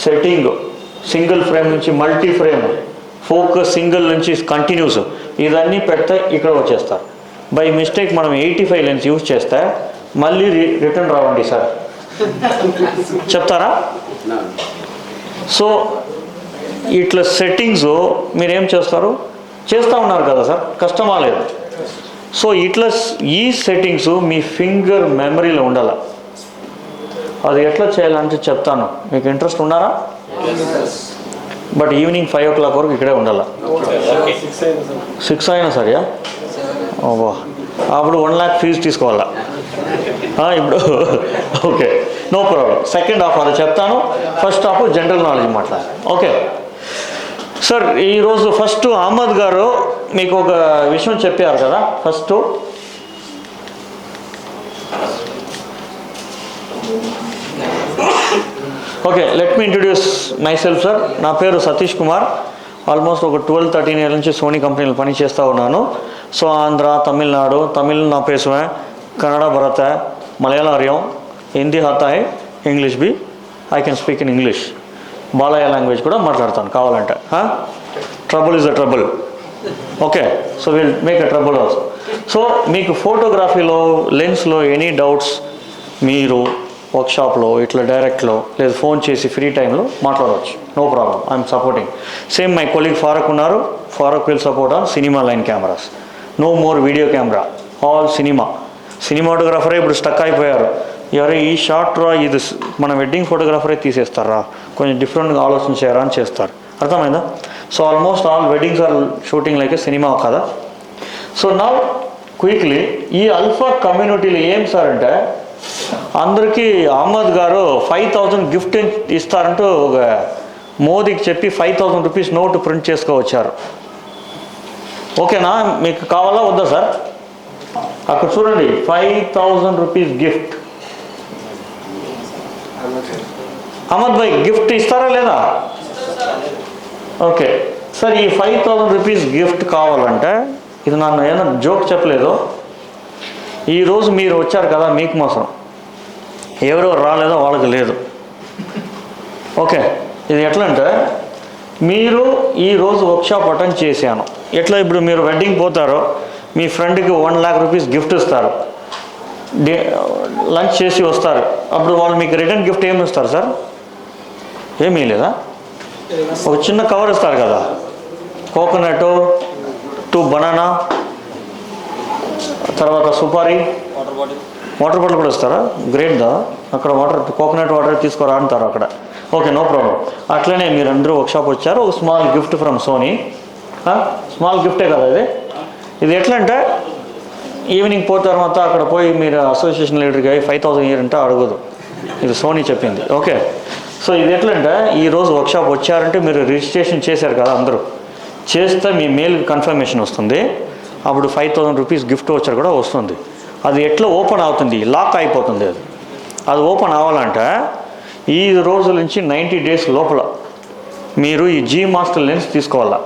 సెట్టింగ్ సింగిల్ ఫ్రేమ్ నుంచి మల్టీ ఫ్రేమ్, ఫోకస్ సింగిల్ నుంచి కంటిన్యూస్, ఇదన్నీ పెడితే ఇక్కడ వచ్చేస్తారు. బై మిస్టేక్ మనం 85 లెన్స్ యూజ్ చేస్తే మళ్ళీ రిటర్న్ రావండి సార్ చెప్తారా? సో ఇట్లా సెట్టింగ్స్ మీరేం చేస్తారు, చేస్తూ ఉన్నారు కదా సార్, కష్టమా లేదు? సో ఇట్లా ఈ సెట్టింగ్స్ మీ ఫింగర్ మెమరీలో ఉండాలి. అది ఎట్లా చేయాలంటే చెప్తాను, మీకు ఇంట్రెస్ట్ ఉన్నారా? బట్ ఈవినింగ్ 5 o'clock వరకు ఇక్కడే ఉండాలి. 6 అయినా సరే, ఓ అప్పుడు 1 lakh ఫీజు తీసుకోవాలా ఇప్పుడు? Okay, no problem. Second half అది చెప్తాను, ఫస్ట్ హాఫ్ జనరల్ నాలెడ్జ్ మాట్లాడాలి. ఓకే సార్, ఈరోజు ఫస్ట్ అహ్మద్ గారు మీకు ఒక విషయం చెప్పారు కదా. First okay, let me introduce myself sir. నా పేరు సతీష్ కుమార్. ఆల్మోస్ట్ ఒక 12-13 years నుంచి సోనీ కంపెనీలో పని చేస్తూ ఉన్నాను. సో ఆంధ్ర, తమిళనాడు, తమిళ్ నా పేసుమే, కన్నడ బరత, మలయాళం, హిందీ హాతా హై, ఇంగ్లీష్ బి I can speak in English, Balayya language కూడా మాట్లాడతాను కావాలంటే. Trouble is a trouble. Okay, so will make a trouble also. So మీకు ఫోటోగ్రఫీలో, లెన్స్లో ఎనీ డౌట్స్ మీరు వర్క్షాప్లో ఇట్లా డైరెక్ట్లో లేదు ఫోన్ చేసి ఫ్రీ టైంలో మాట్లాడవచ్చు, no problem. I'm supporting. Same my colleague Farooq ఉన్నారు, Farooq will support on cinema line cameras, no more video camera, all సినిమాటోగ్రాఫరే ఇప్పుడు స్టక్ అయిపోయారు. ఎవరు ఈ షార్ట్ రా, ఇది మన వెడ్డింగ్ ఫోటోగ్రాఫరే తీసేస్తారా, కొంచెం డిఫరెంట్గా ఆలోచన చేయరా అని చేస్తారు. అర్థమైందా? So almost all weddings are shooting like cinema కదా. సో నా క్విక్లీ ఈ అల్ఫా కమ్యూనిటీలో ఏం సార్ అంటే, అందరికీ అహ్మద్ గారు 5,000 గిఫ్ట్ ఇస్తారంటూ ఒక మోదీకి చెప్పి 5,000 రూపీస్ నోటు ప్రింట్ చేసుకువచ్చారు. ఓకేనా? మీకు కావాలా వద్దా సార్? అక్కడ చూడండి, 5,000 రూపీస్ గిఫ్ట్. అహ్మద్ భాయ్ గిఫ్ట్ ఇస్తారా లేదా? ఓకే సార్, ఈ 5,000 రూపీస్ గిఫ్ట్ కావాలంటే, ఇది నన్ను ఏమన్నా జోక్ చెప్పలేదు, ఈరోజు మీరు వచ్చారు కదా, మీకు మోసం. ఎవరెవరు రాలేదో వాళ్ళకి లేదు. ఓకే, ఇది ఎట్లా అంటే, మీరు ఈరోజు వర్క్షాప్ అటెండ్ చేశాను. ఎట్లా ఇప్పుడు మీరు వెడ్డింగ్ పోతారో, మీ ఫ్రెండ్కి 1 lakh రూపీస్ గిఫ్ట్ ఇస్తారు, లంచ్ చేసి వస్తారు, అప్పుడు వాళ్ళు మీకు రిటర్న్ గిఫ్ట్ ఏమి ఇస్తారు సార్? ఏమీ లేదా? ఒక చిన్న కవర్ ఇస్తారు కదా, కోకోనట్, 2 బనానా, తర్వాత సుపారీ, వాటర్ బాటిల్ కూడా ఇస్తారా? గ్రేట్ దా. అక్కడ కోకోనట్ వాటర్ తీసుకోరా అంటారు అక్కడ. Okay, no problem. అట్లనే మీరు అందరూ వర్క్షాప్ వచ్చారు, ఒక small gift from Sony. Small గిఫ్టే కదా ఇది. ఇది ఎట్లా అంటే, ఈవినింగ్ పోతే తర్వాత అక్కడ పోయి మీరు అసోసియేషన్ లీడర్కి అయ్యి 5,000 ఇయర్ అడగదు, ఇది సోనీ చెప్పింది. ఓకే, సో ఇది ఎట్లంటే, ఈరోజు వర్క్షాప్ వచ్చారంటే మీరు రిజిస్ట్రేషన్ చేశారు కదా, అందరూ చేస్తే మీ మెయిల్ కన్ఫర్మేషన్ వస్తుంది, అప్పుడు 5,000 రూపీస్ గిఫ్ట్ వచ్చారు కూడా వస్తుంది. అది ఎట్లా ఓపెన్ అవుతుంది? లాక్ అయిపోతుంది. అది ఓపెన్ అవ్వాలంటే ఈ రోజుల నుంచి 90 days లోపల మీరు ఈ జీ మాస్టర్ లెన్స్ తీసుకోవాలా.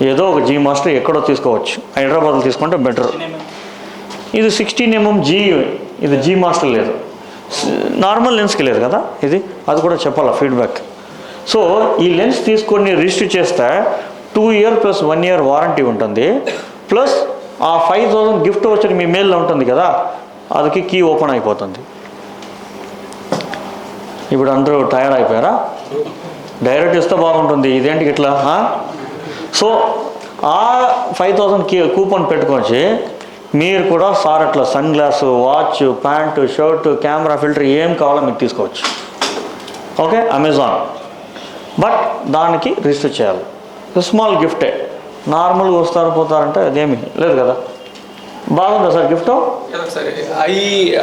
ఏదో ఒక జీ మాస్టర్ ఎక్కడో తీసుకోవచ్చు, హైదరాబాద్లో తీసుకుంటే బెటర్. ఇది 16mm జీ, ఇది జీ మాస్టర్ లేదు, నార్మల్ లెన్స్కి లేదు కదా ఇది, అది కూడా చెప్పాలా ఫీడ్బ్యాక్. సో ఈ లెన్స్ తీసుకొని రిజిస్టర్ చేస్తే 2 years + 1 year వారంటీ ఉంటుంది, ప్లస్ ఆ 5,000 గిఫ్ట్ వచ్చి మీ మెయిల్లో ఉంటుంది కదా, అదికి కీ ఓపెన్ అయిపోతుంది. ఇప్పుడు అందరూ టైర్డ్ అయిపోయారా? డైరెక్ట్ ఇస్తే బాగుంటుంది, ఇదేంటికి ఇట్లా? సో ఆ 5,000 కూపన్ పెట్టుకొచ్చి మీరు కూడా సార్ అట్లా sunglass, watch, pant, shirt, camera, filter ఏం కావాలో మీకు తీసుకోవచ్చు. Okay, Amazon. బట్ దానికి రిజిస్టర్ చేయాలి. స్మాల్ గిఫ్టే, నార్మల్గా వస్తారు పోతారంటే అదేమీ లేదు కదా. బాగుందా సార్ గిఫ్ట్?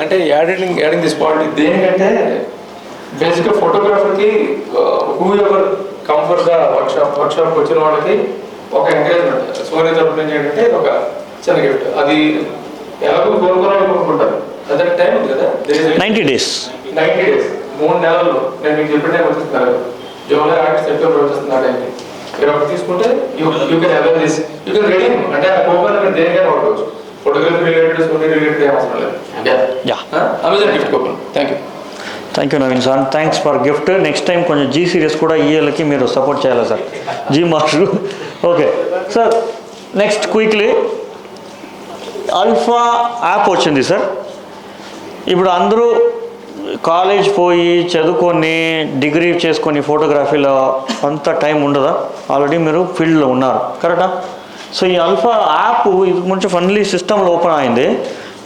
అంటే యాడింగ్ దిస్ పాయింట్ దేనికంటే, బేసిక్గా ఫోటోగ్రాఫర్కి హూ ఎవర్ కంఫర్ట్ గా వర్క్షాప్కి వచ్చిన వాళ్ళకి ఒక ఎంకరేజ్మెంట్. సోనీ తరఫు నుంచి ఏంటంటే ఒక చిన్న గిఫ్ట్. అది ఎలాగో కోరుకోవాలనుకుంటారు. అదే టైం ఉంది కదా,
90 days
3 నెలల్లో నేను మీకు చెప్పిన టైం వచ్చేస్తున్నారు. జూలై, ఆగస్ట్, సెప్టెంబర్ వచ్చేస్తున్నాడు టైంకి మీరు ఒకటి తీసుకుంటే you can avail this, you can redeem. అంటే ఆ కూపన్ అక్కడ దేనికైనా వాడుకోవచ్చు. ఫోటోగ్రఫీ రిలేటెడ్, సోనీ రిలేటెడ్ ఏం అవసరం లేదు. Amazon gift coupon.
Thank you Naveen sir, thanks for gift. Next time కొంచెం జీ సిరీస్ కూడా ఈఏలకి మీరు సపోర్ట్ చేయాలి sir, G master. Okay sir, next quickly alpha app వచ్చింది సార్. ఇప్పుడు అందరూ కాలేజ్ పోయి చదువుకొని డిగ్రీ చేసుకొని ఫోటోగ్రఫీలో అంత టైం ఉండదా? ఆల్రెడీ మీరు ఫీల్డ్లో ఉన్నారు కరెక్టా? సో ఈ ఆల్ఫా యాప్ ఇది కొంచెం ఫన్లీ సిస్టంలో ఓపెన్ అయింది,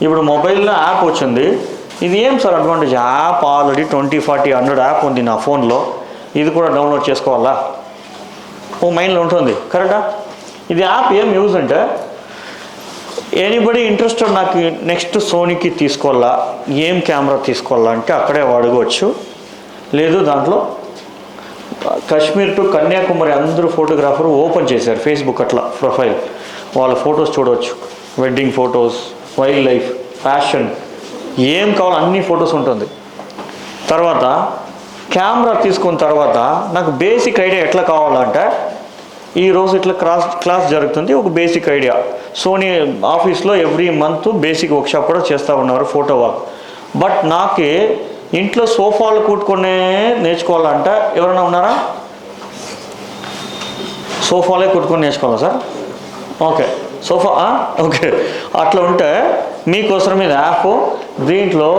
ఇప్పుడు మొబైల్లో యాప్ వచ్చింది. ఇది ఏం sir advantage? App already 20, 40, 100 app ఉంది నా ఫోన్లో, ఇది కూడా డౌన్లోడ్ చేసుకోవాలా? ఓ మైండ్లో ఉంటుంది కరెక్టా? ఇది యాప్ ఏం యూజ్ అంటే, ఎనీబడి ఇంట్రెస్టెడ్ నాకు నెక్స్ట్ సోనీకి తీసుకోవాలా, ఏం కెమెరా తీసుకోవాలా అంటే అక్కడే అడగవచ్చు. లేదు దాంట్లో కాశ్మీర్ టు కన్యాకుమారి అందరూ ఫోటోగ్రాఫర్ ఓపెన్ చేశారు ఫేస్బుక్ అట్లా ప్రొఫైల్, వాళ్ళ ఫొటోస్ చూడవచ్చు. Wedding photos, wild life, fashion, ఏం కావాలో అన్ని ఫొటోస్ ఉంటుంది. తర్వాత కెమెరా తీసుకున్న తర్వాత నాకు బేసిక్ ఐడియా ఎట్లా కావాలంటే, ఈరోజు ఇట్లా క్లాస్ జరుగుతుంది, ఒక బేసిక్ ఐడియా. సోనీ ఆఫీస్లో ఎవ్రీ మంత్ బేసిక్ వర్క్షాప్ కూడా చేస్తూ ఉన్నారు ఫోటో వర్క్. బట్ నాకు ఇంట్లో సోఫాలు కూట్టుకునే నేర్చుకోవాలంటే ఎవరైనా ఉన్నారా? సోఫాలే కుట్టుకొని నేర్చుకోవాలా సార్? Okay, sofa okay. అట్లా ఉంటే మీకోసం ఇది యాప్. దీంట్లో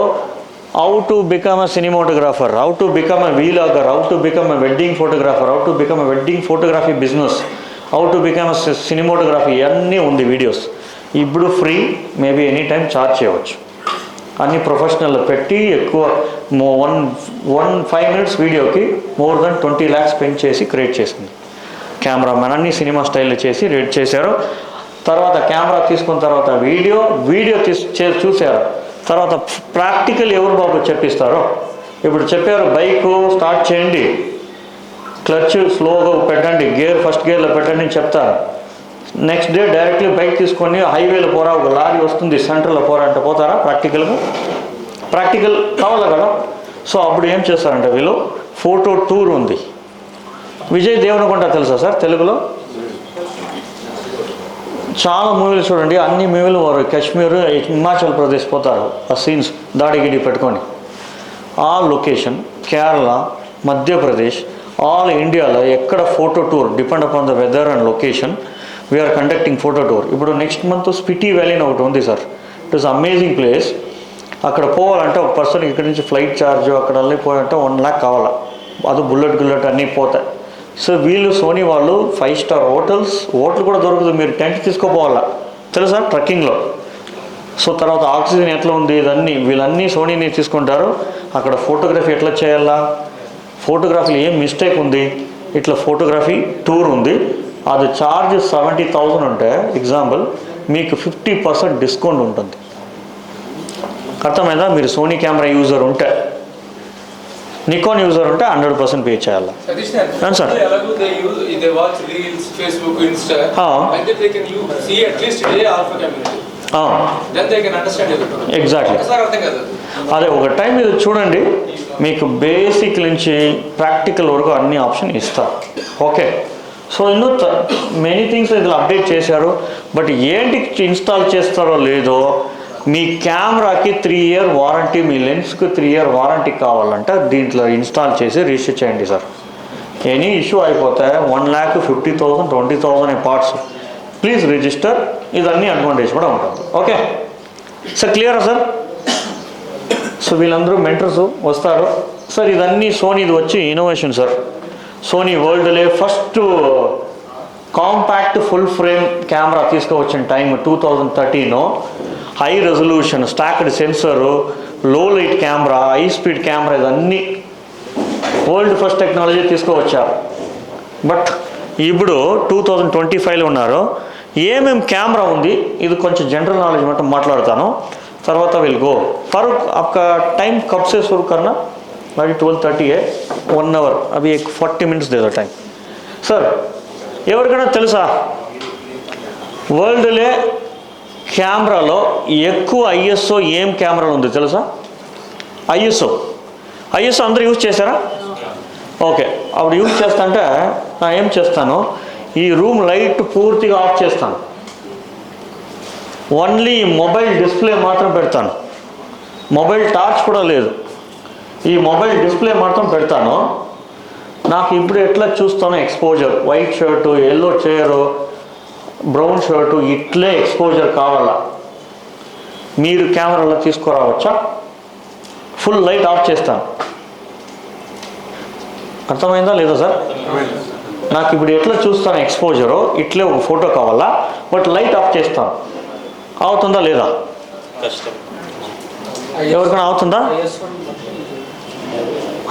how to become a cinematographer, how to become a vlogger, how to become a wedding photographer, how to become a wedding photography business, how to become a cinematography, అన్నీ ఉంది videos. ఇప్పుడు free, maybe any time charge చేయవచ్చు. అన్ని professional పెట్టి ఎక్కువ 5 minutes వీడియోకి more than 20 lakhs spend చేసి create చేసింది. కెమెరామెన్ అన్ని సినిమా స్టైల్లో చేసి రేట్ చేశారు. తర్వాత కెమెరా తీసుకున్న తర్వాత వీడియో చూశారు. తర్వాత ప్రాక్టికల్ ఎవరు బాబు చెప్పిస్తారో, ఇప్పుడు చెప్పారు బైక్ స్టార్ట్ చేయండి, క్లచ్ స్లోగా పెట్టండి, గేర్ ఫస్ట్ గేర్లో పెట్టండి అని చెప్తారు. నెక్స్ట్ డే డైరెక్ట్లీ బైక్ తీసుకొని హైవేలో పోరా, ఒక లారీ వస్తుంది సెంటర్లో పోరా అంటే పోతారా? ప్రాక్టికల్ కావాలి కదా. సో అప్పుడు ఏం చేస్తారంటే వీళ్ళు ఫోటో టూర్ ఉంది. విజయ్ దేవరకొండ తెలుసా సార్? తెలుగులో చాలా మూవీలు చూడండి, అన్ని మూవీలు వారు కాశ్మీర్, హిమాచల్ ప్రదేశ్ పోతారు. ఆ సీన్స్ దాడిగిడి పెట్టుకొని ఆ లొకేషన్, కేరళ, మధ్యప్రదేశ్, ఆల్ ఇండియాలో ఎక్కడ photo tour depend upon the weather and location we are conducting photo tour. ఇప్పుడు నెక్స్ట్ మంత్ స్పిటి వ్యాలీ అని ఒకటి ఉంది sir. It is amazing place. అక్కడ పోవాలంటే ఒక పర్సన్ ఇక్కడ నుంచి ఫ్లైట్ ఛార్జ్ అక్కడ వెళ్ళిపోయాలంటే 1 lakh కావాలా. అది బుల్లెట్ అన్నీ పోతాయి. సో వీళ్ళు సోనీ వాళ్ళు 5 star హోటల్ కూడా దొరుకుతుంది. మీరు టెంట్ తీసుకోపోవాలా తెలుసా ట్రెక్కింగ్లో. సో తర్వాత ఆక్సిజన్ ఎట్లా ఉంది ఇదన్నీ వీళ్ళన్నీ సోనీని తీసుకుంటారు. అక్కడ ఫోటోగ్రఫీ ఎట్లా చేయాలా, ఫోటోగ్రఫీలో ఏం మిస్టేక్ ఉంది, ఇట్లా ఫోటోగ్రఫీ టూర్ ఉంది. అది ఛార్జ్ 70,000 ఉంటే ఎగ్జాంపుల్ మీకు 50% డిస్కౌంట్ ఉంటుంది. అర్థమైందా? మీరు సోనీ కెమెరా యూజర్ ఉంటే, నికాన్ యూజర్ ఉంటే 100% పే చేయాలి. సార్ ఎగ్జాక్ట్లీ అదే ఒక టైం ఇది చూడండి, మీకు బేసిక్ నుంచి ప్రాక్టికల్ వరకు అన్ని ఆప్షన్ ఇస్తారు. ఓకే. సో ಇನ್ನೂ మెనీ థింగ్స్ ఇందులో అప్డేట్ చేశారు. బట్ ఏంటి ఇన్స్టాల్ చేస్తారో లేదో, మీ కెమెరాకి 3 year వారంటీ, మీ లెన్స్కి 3 year వారంటీ కావాలంటే దీంట్లో ఇన్స్టాల్ చేసి రిజిస్టర్ చేయండి సార్. ఎనీ ఇష్యూ అయిపోతే 1,50,000 20,000 పార్ట్స్, ప్లీజ్ రిజిస్టర్. ఇదన్నీ అడ్వాంటేజ్ కూడా ఉంటుంది. ఓకే సార్, క్లియరా సార్? సో వీళ్ళందరూ మెంటర్స్ వస్తారు సార్. ఇదన్నీ సోనీది వచ్చి ఇన్నోవేషన్ సార్. సోనీ వరల్డ్లో first compact full frame camera తీసుకువచ్చిన time 2013. High resolution stacked sensor, low light camera, high speed camera, ఇదన్నీ వరల్డ్ ఫస్ట్ టెక్నాలజీ తీసుకువచ్చారు. బట్ ఇప్పుడు 2025లో ఉన్నారు. ఏమేమి కెమెరా ఉంది ఇది కొంచెం జనరల్ నాలెడ్జ్ మొత్తం మాట్లాడతాను, తర్వాత విల్ గో. ఫరూక్ आपका टाइम कब से शुरू करना? भाई 12:30 है, 1 hour, अभी एक 40 minutes दे दो टाइम. సార్ ఎవరికైనా తెలుసా వరల్డ్లో కెమెరాలో ఎక్కువ ఐఎస్ఓ ఏం కెమెరాలు ఉంది తెలుసా? ఐఎస్ఓ అందరూ యూజ్ చేశారా? ఓకే. అప్పుడు యూజ్ చేస్తాంటే ఏం చేస్తాను, ఈ రూమ్ లైట్ పూర్తిగా ఆఫ్ చేస్తాను, ఓన్లీ మొబైల్ డిస్ప్లే మాత్రం పెడతాను. మొబైల్ టార్చ్ కూడా లేదు, ఈ మొబైల్ డిస్ప్లే మాత్రం పెడతాను. నాకు ఇప్పుడు ఎట్లా చూస్తాను exposure, white shirt, yellow chair, brown shirt, ఇట్లే ఎక్స్పోజర్ కావాలా. మీరు కెమెరాలో తీసుకురావచ్చా? ఫుల్ లైట్ ఆఫ్ చేస్తాను. అర్థమైందా లేదా సార్? నాకు ఇప్పుడు ఎట్లా చూస్తాను ఎక్స్పోజరు, ఇట్లే ఒక ఫోటో కావాలా, బట్ లైట్ ఆఫ్ చేస్తాను. అవుతుందా లేదా? ఎవరికైనా అవుతుందా?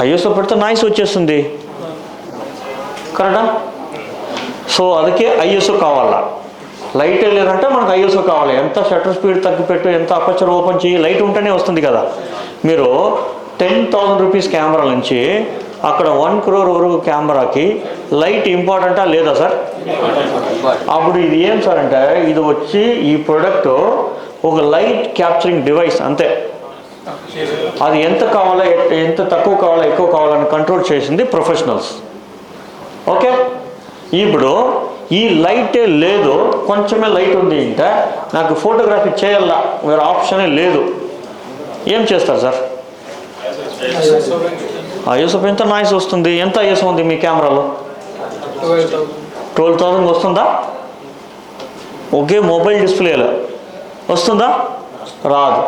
ఐఎస్ఓ పెడితే నాయిస్ వచ్చేస్తుంది, కరెక్టా? సో అందుకే ఐఎస్ఓ కావాలా. లైట్ లేదంటే మనకు ఐఎస్ఓ కావాలి. ఎంత షట్టర్ స్పీడ్ తగ్గిపెట్టు, ఎంత అపర్చర్ ఓపెన్ చేయి, లైట్ ఉంటేనే వస్తుంది కదా. మీరు 10,000 రూపీస్ కెమెరా నుంచి అక్కడ 1 crore వరకు కెమెరాకి లైట్ ఇంపార్టెంటా లేదా సార్? అప్పుడు ఇది ఏం సార్ అంటే, ఇది వచ్చి ఈ ప్రోడక్ట్ ఒక లైట్ క్యాప్చరింగ్ డివైస్ అంతే. అది ఎంత కావాలా, ఎంత తక్కువ కావాలా, ఎక్కువ కావాలని కంట్రోల్ చేసింది ప్రొఫెషనల్స్. ఓకే. ఇప్పుడు ఈ లైటే లేదు, కొంచెమే లైట్ ఉంది అంటే నాకు ఫోటోగ్రఫీ చేయాలా, వేరే ఆప్షనే లేదు, ఏం చేస్తారు సార్? ఐఎస్ఓ ఎంత నాయిస్ వస్తుంది. ఎంత ఐఎస్ఓ ఉంది మీ కెమెరాలో? 12,000 వస్తుందా? ఒకే మొబైల్ డిస్ప్లేలో వస్తుందా? రాదు.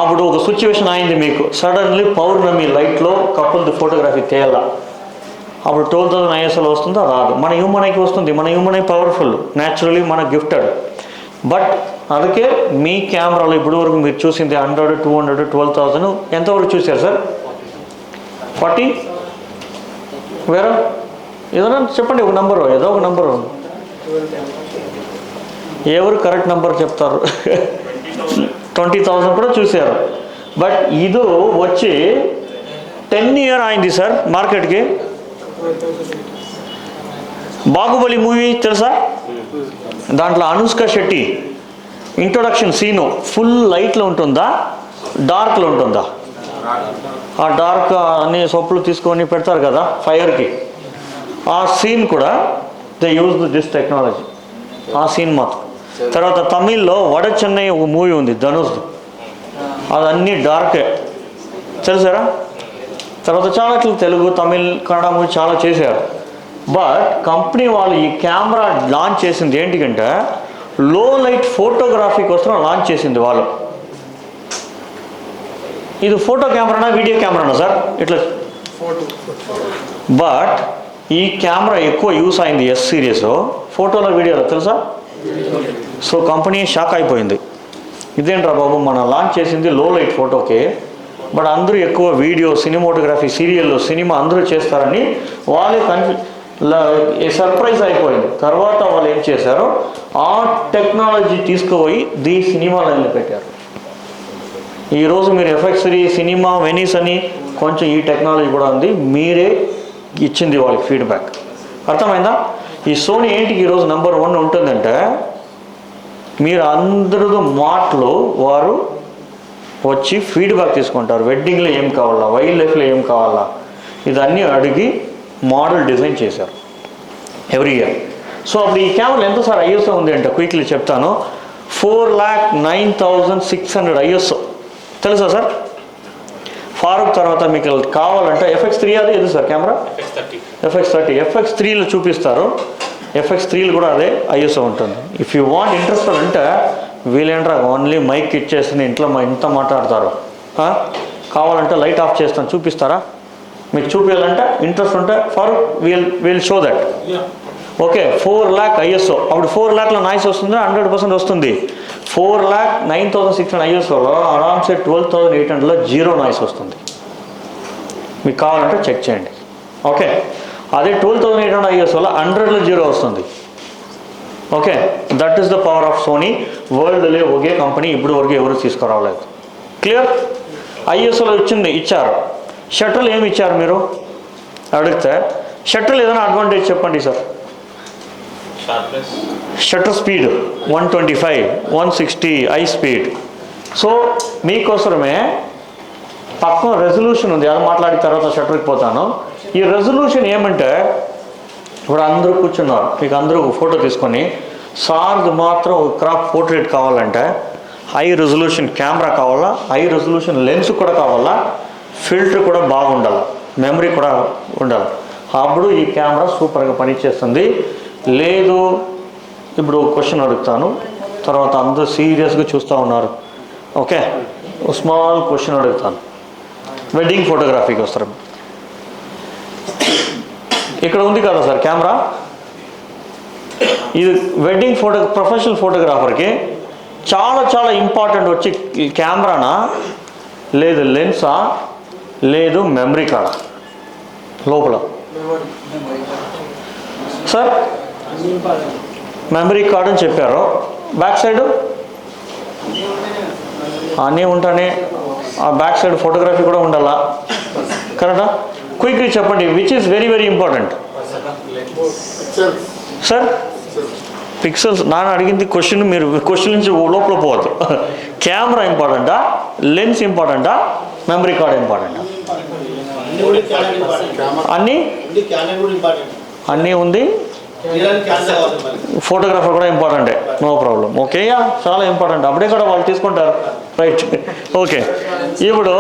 అప్పుడు ఒక సిచ్యువేషన్ అయింది మీకు, సడన్లీ పౌర్ణమి లైట్లో కపుల్ది ఫోటోగ్రఫీ తీయాలా, అప్పుడు 12,000 ఐఎస్ఓలో వస్తుందా? రాదు. మన హ్యూమన్ ఐకి వస్తుంది. మన హ్యూమన్ ఐ పవర్ఫుల్, న్యాచురలీ మన గిఫ్టెడ్. బట్ అందుకే మీ కెమెరాలో ఇప్పుడు వరకు మీరు చూసింది 100, 200, 12,000 ఎంతవరకు చూశారు సార్? 40? వేరే ఏదైనా చెప్పండి ఒక నంబరు, ఏదో ఒక నంబరు. ఎవరు కరెక్ట్ నెంబర్ చెప్తారు? 20,000 కూడా చూశారు. బట్ ఇది వచ్చి 10 year అయింది సార్ మార్కెట్కి. బాహుబలి మూవీ తెలుసా? దాంట్లో Anushka Shetty introduction scene full లైట్లో ఉంటుందా, డార్క్లో ఉంటుందా? ఆ డార్క్ అన్ని సొప్పులు తీసుకొని పెడతారు కదా ఫైర్కి, ఆ సీన్ కూడా దే యూజ్ దిస్ టెక్నాలజీ, ఆ సీన్ మాత్రం. తర్వాత తమిళ్లో వడ చెన్నై ఒక మూవీ ఉంది ధనుష్, అదన్నీ డార్కే, తెలుసారా? తర్వాత చాలా తెలుగు, తమిళ్, కన్నడ మూవీ చాలా చేశారు. బట్ కంపెనీ వాళ్ళు ఈ కెమెరా లాంచ్ చేసింది ఏంటికంటే లో లైట్ ఫోటోగ్రఫీ కోసం లాంచ్ చేసింది వాళ్ళు. ఇది ఫోటో కెమెరానా వీడియో కెమెరానా సార్? ఇట్లా. బట్ ఈ కెమెరా ఎక్కువ యూస్ అయింది ఎస్ సిరీస్, ఫోటోలో వీడియోలో తెలుసా? సో కంపెనీ షాక్ అయిపోయింది, ఇదేంట్రా బాబు మనం లాంచ్ చేసింది లో లైట్ ఫోటోకి, బట్ అందరూ ఎక్కువ వీడియో, సినిమాటోగ్రఫీ, సీరియల్లో సినిమా అందరూ చేస్తారని వాళ్ళే సర్ప్రైజ్ అయిపోయింది. తర్వాత వాళ్ళు ఏం చేశారు, ఆ టెక్నాలజీ తీసుకుపోయి సినిమా లైన్లో పెట్టారు. ఈరోజు మీరు FX3 సినిమా వెనీస్ అని కొంచెం ఈ టెక్నాలజీ కూడా ఉంది, మీరే ఇచ్చింది వాళ్ళకి ఫీడ్బ్యాక్. అర్థమైందా? ఈ సోనీ ఏంటికి ఈరోజు నెంబర్ 1 ఉంటుందంటే మీరు అందరూ మాటలు వారు వచ్చి ఫీడ్బ్యాక్ తీసుకుంటారు. వెడ్డింగ్లో ఏం కావాలా, వైల్డ్ లైఫ్లో ఏం కావాలా, ఇదన్నీ అడిగి మోడల్ డిజైన్ చేశారు ఎవ్రీ ఇయర్. సో అప్పుడు ఈ కెమెరా ఎంత సార్ ISO ఉంది అంటే క్విక్లీ చెప్తాను, 4,09,600 ISO తెలుసా సార్? ఫారూక్ తర్వాత మీకు కావాలంటే FX3 అది ఏది సార్ కెమెరా? FX30. FX3లో చూపిస్తారు, FX3లో కూడా అదే ISO ఉంటుంది. ఇఫ్ యూ వాంట్ ఇంట్రెస్ట్ అంటే వీళ్ళేంట్రా ఓన్లీ మైక్ ఇచ్చేసి ఇంట్లో ఇంత మాట్లాడతారు, కావాలంటే లైట్ ఆఫ్ చేస్తాను చూపిస్తారా? మీకు చూపించాలంటే ఇంట్రెస్ట్ ఉంటే Farooq will show that. Okay, 4 lakh ISO. అప్పుడు 4 lakhలో నాయిస్ వస్తుందా? 100% వస్తుంది. 4,09,600 ISOలో ఆరామ్సే 12,800లో జీరో నాయిస్ వస్తుంది. మీకు కావాలంటే చెక్ చేయండి. ఓకే, అదే 12,800 ISOలో 100లో జీరో వస్తుంది. Okay, that is the power of Sony. వరల్డ్లో ఒకే కంపెనీ ఇప్పుడు వరకు ఎవరు తీసుకురావలేదు. క్లియర్? ISOలో ఇచ్చారు, షట్టర్లు ఏమి ఇచ్చారు మీరు అడిగితే? షట్టర్లు ఏదైనా అడ్వాంటేజ్ చెప్పండి sir. Shutter speed 125, 160 I speed. So మీకోసమే పక్కన రెజల్యూషన్ ఉంది, అది మాట్లాడిన తర్వాత షట్టర్కి పోతాను. ఈ రెజల్యూషన్ ఏమంటే ఇప్పుడు అందరూ కూర్చున్నారు, మీకు అందరూ ఫోటో తీసుకొని సార్ది మాత్రం క్రాప్ పోర్ట్రేట్ కావాలంటే హై రెజల్యూషన్ కెమెరా కావాలా, హై రెజల్యూషన్ లెన్స్ కూడా కావాలా, ఫిల్టర్ కూడా బాగుండాలి, మెమరీ కూడా ఉండాలి. అప్పుడు ఈ కెమెరా సూపర్గా పనిచేస్తుంది. లేదు ఇప్పుడు క్వశ్చన్ అడుగుతాను, తర్వాత అందరూ సీరియస్గా చూస్తూ ఉన్నారు. ఓకే, స్మాల్ క్వశ్చన్ అడుగుతాను. వెడ్డింగ్ ఫోటోగ్రఫీకి వస్తారు. ఇక్కడ ఉంది కదా సార్ కెమెరా, ఇది వెడ్డింగ్ ప్రొఫెషనల్ ఫోటోగ్రాఫర్కి చాలా చాలా ఇంపార్టెంట్ వచ్చి కెమెరానా, లేదు లెన్సా, లేదు మెమరీ కార్డా లోపల సార్? మెమరీ కార్డ్ అని చెప్పారు, బ్యాక్ సైడ్ అన్నీ ఉంటానే, ఆ బ్యాక్ సైడ్ ఫోటోగ్రఫీ కూడా ఉండాలా, కరెక్టా? క్విక్గా చెప్పండి, which is very very important sir? Pixels. నాన్న అడిగింది క్వశ్చన్, మీరు క్వశ్చన్ నుంచి లోపల పోవద్దు. కెమెరా ఇంపార్టెంటా, లెన్స్ ఇంపార్టెంటా, మెమరీ కార్డ్ ఇంపార్టెంటా? అన్నీ ఉంది. ఫోటోగ్రాఫర్ కూడా ఇంపార్టెంటే, నో ప్రాబ్లం. ఓకే, చాలా ఇంపార్టెంట్, అప్పుడే కూడా వాళ్ళు తీసుకుంటారు. Right, okay. ఇప్పుడు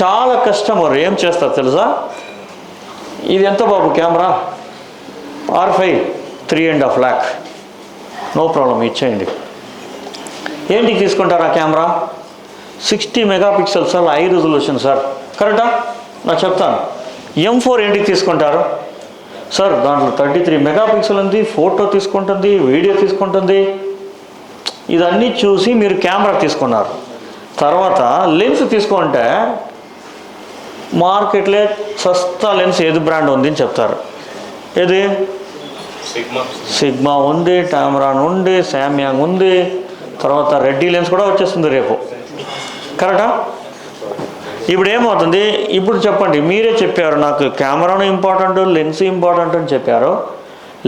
చాలా కస్టమర్ ఏం చేస్తారు తెలుసా? ఇది ఎంత బాబు camera? R5 3.5 lakh. No problem, ఇచ్చేయండి. ఏంటికి తీసుకుంటారు ఆ camera? 60 megapixel sir, high resolution sir, కరెక్టా? నాకు చెప్తాను. M4 ఏంటికి తీసుకుంటారు సార్? దాంట్లో 33 మెగాపిక్సెల్ ఉంది, ఫోటో తీసుకుంటుంది, వీడియో తీసుకుంటుంది. ఇదన్నీ చూసి మీరు కెమెరా తీసుకున్నారు. తర్వాత లెన్స్ తీసుకుంటే మార్కెట్లో సస్తా లెన్స్ ఏది బ్రాండ్ ఉంది అని చెప్తారు. ఏది? సిగ్మా ఉంది, టామ్రాన్ ఉంది, శామ్యాంగ్ ఉంది, తర్వాత రెడ్డి లెన్స్ కూడా వచ్చేస్తుంది రేపు, కరెక్టా? ఇప్పుడు ఏమవుతుంది, ఇప్పుడు చెప్పండి, మీరే చెప్పారు నాకు కెమెరాను ఇంపార్టెంట్, లెన్స్ ఇంపార్టెంట్ అని చెప్పారు.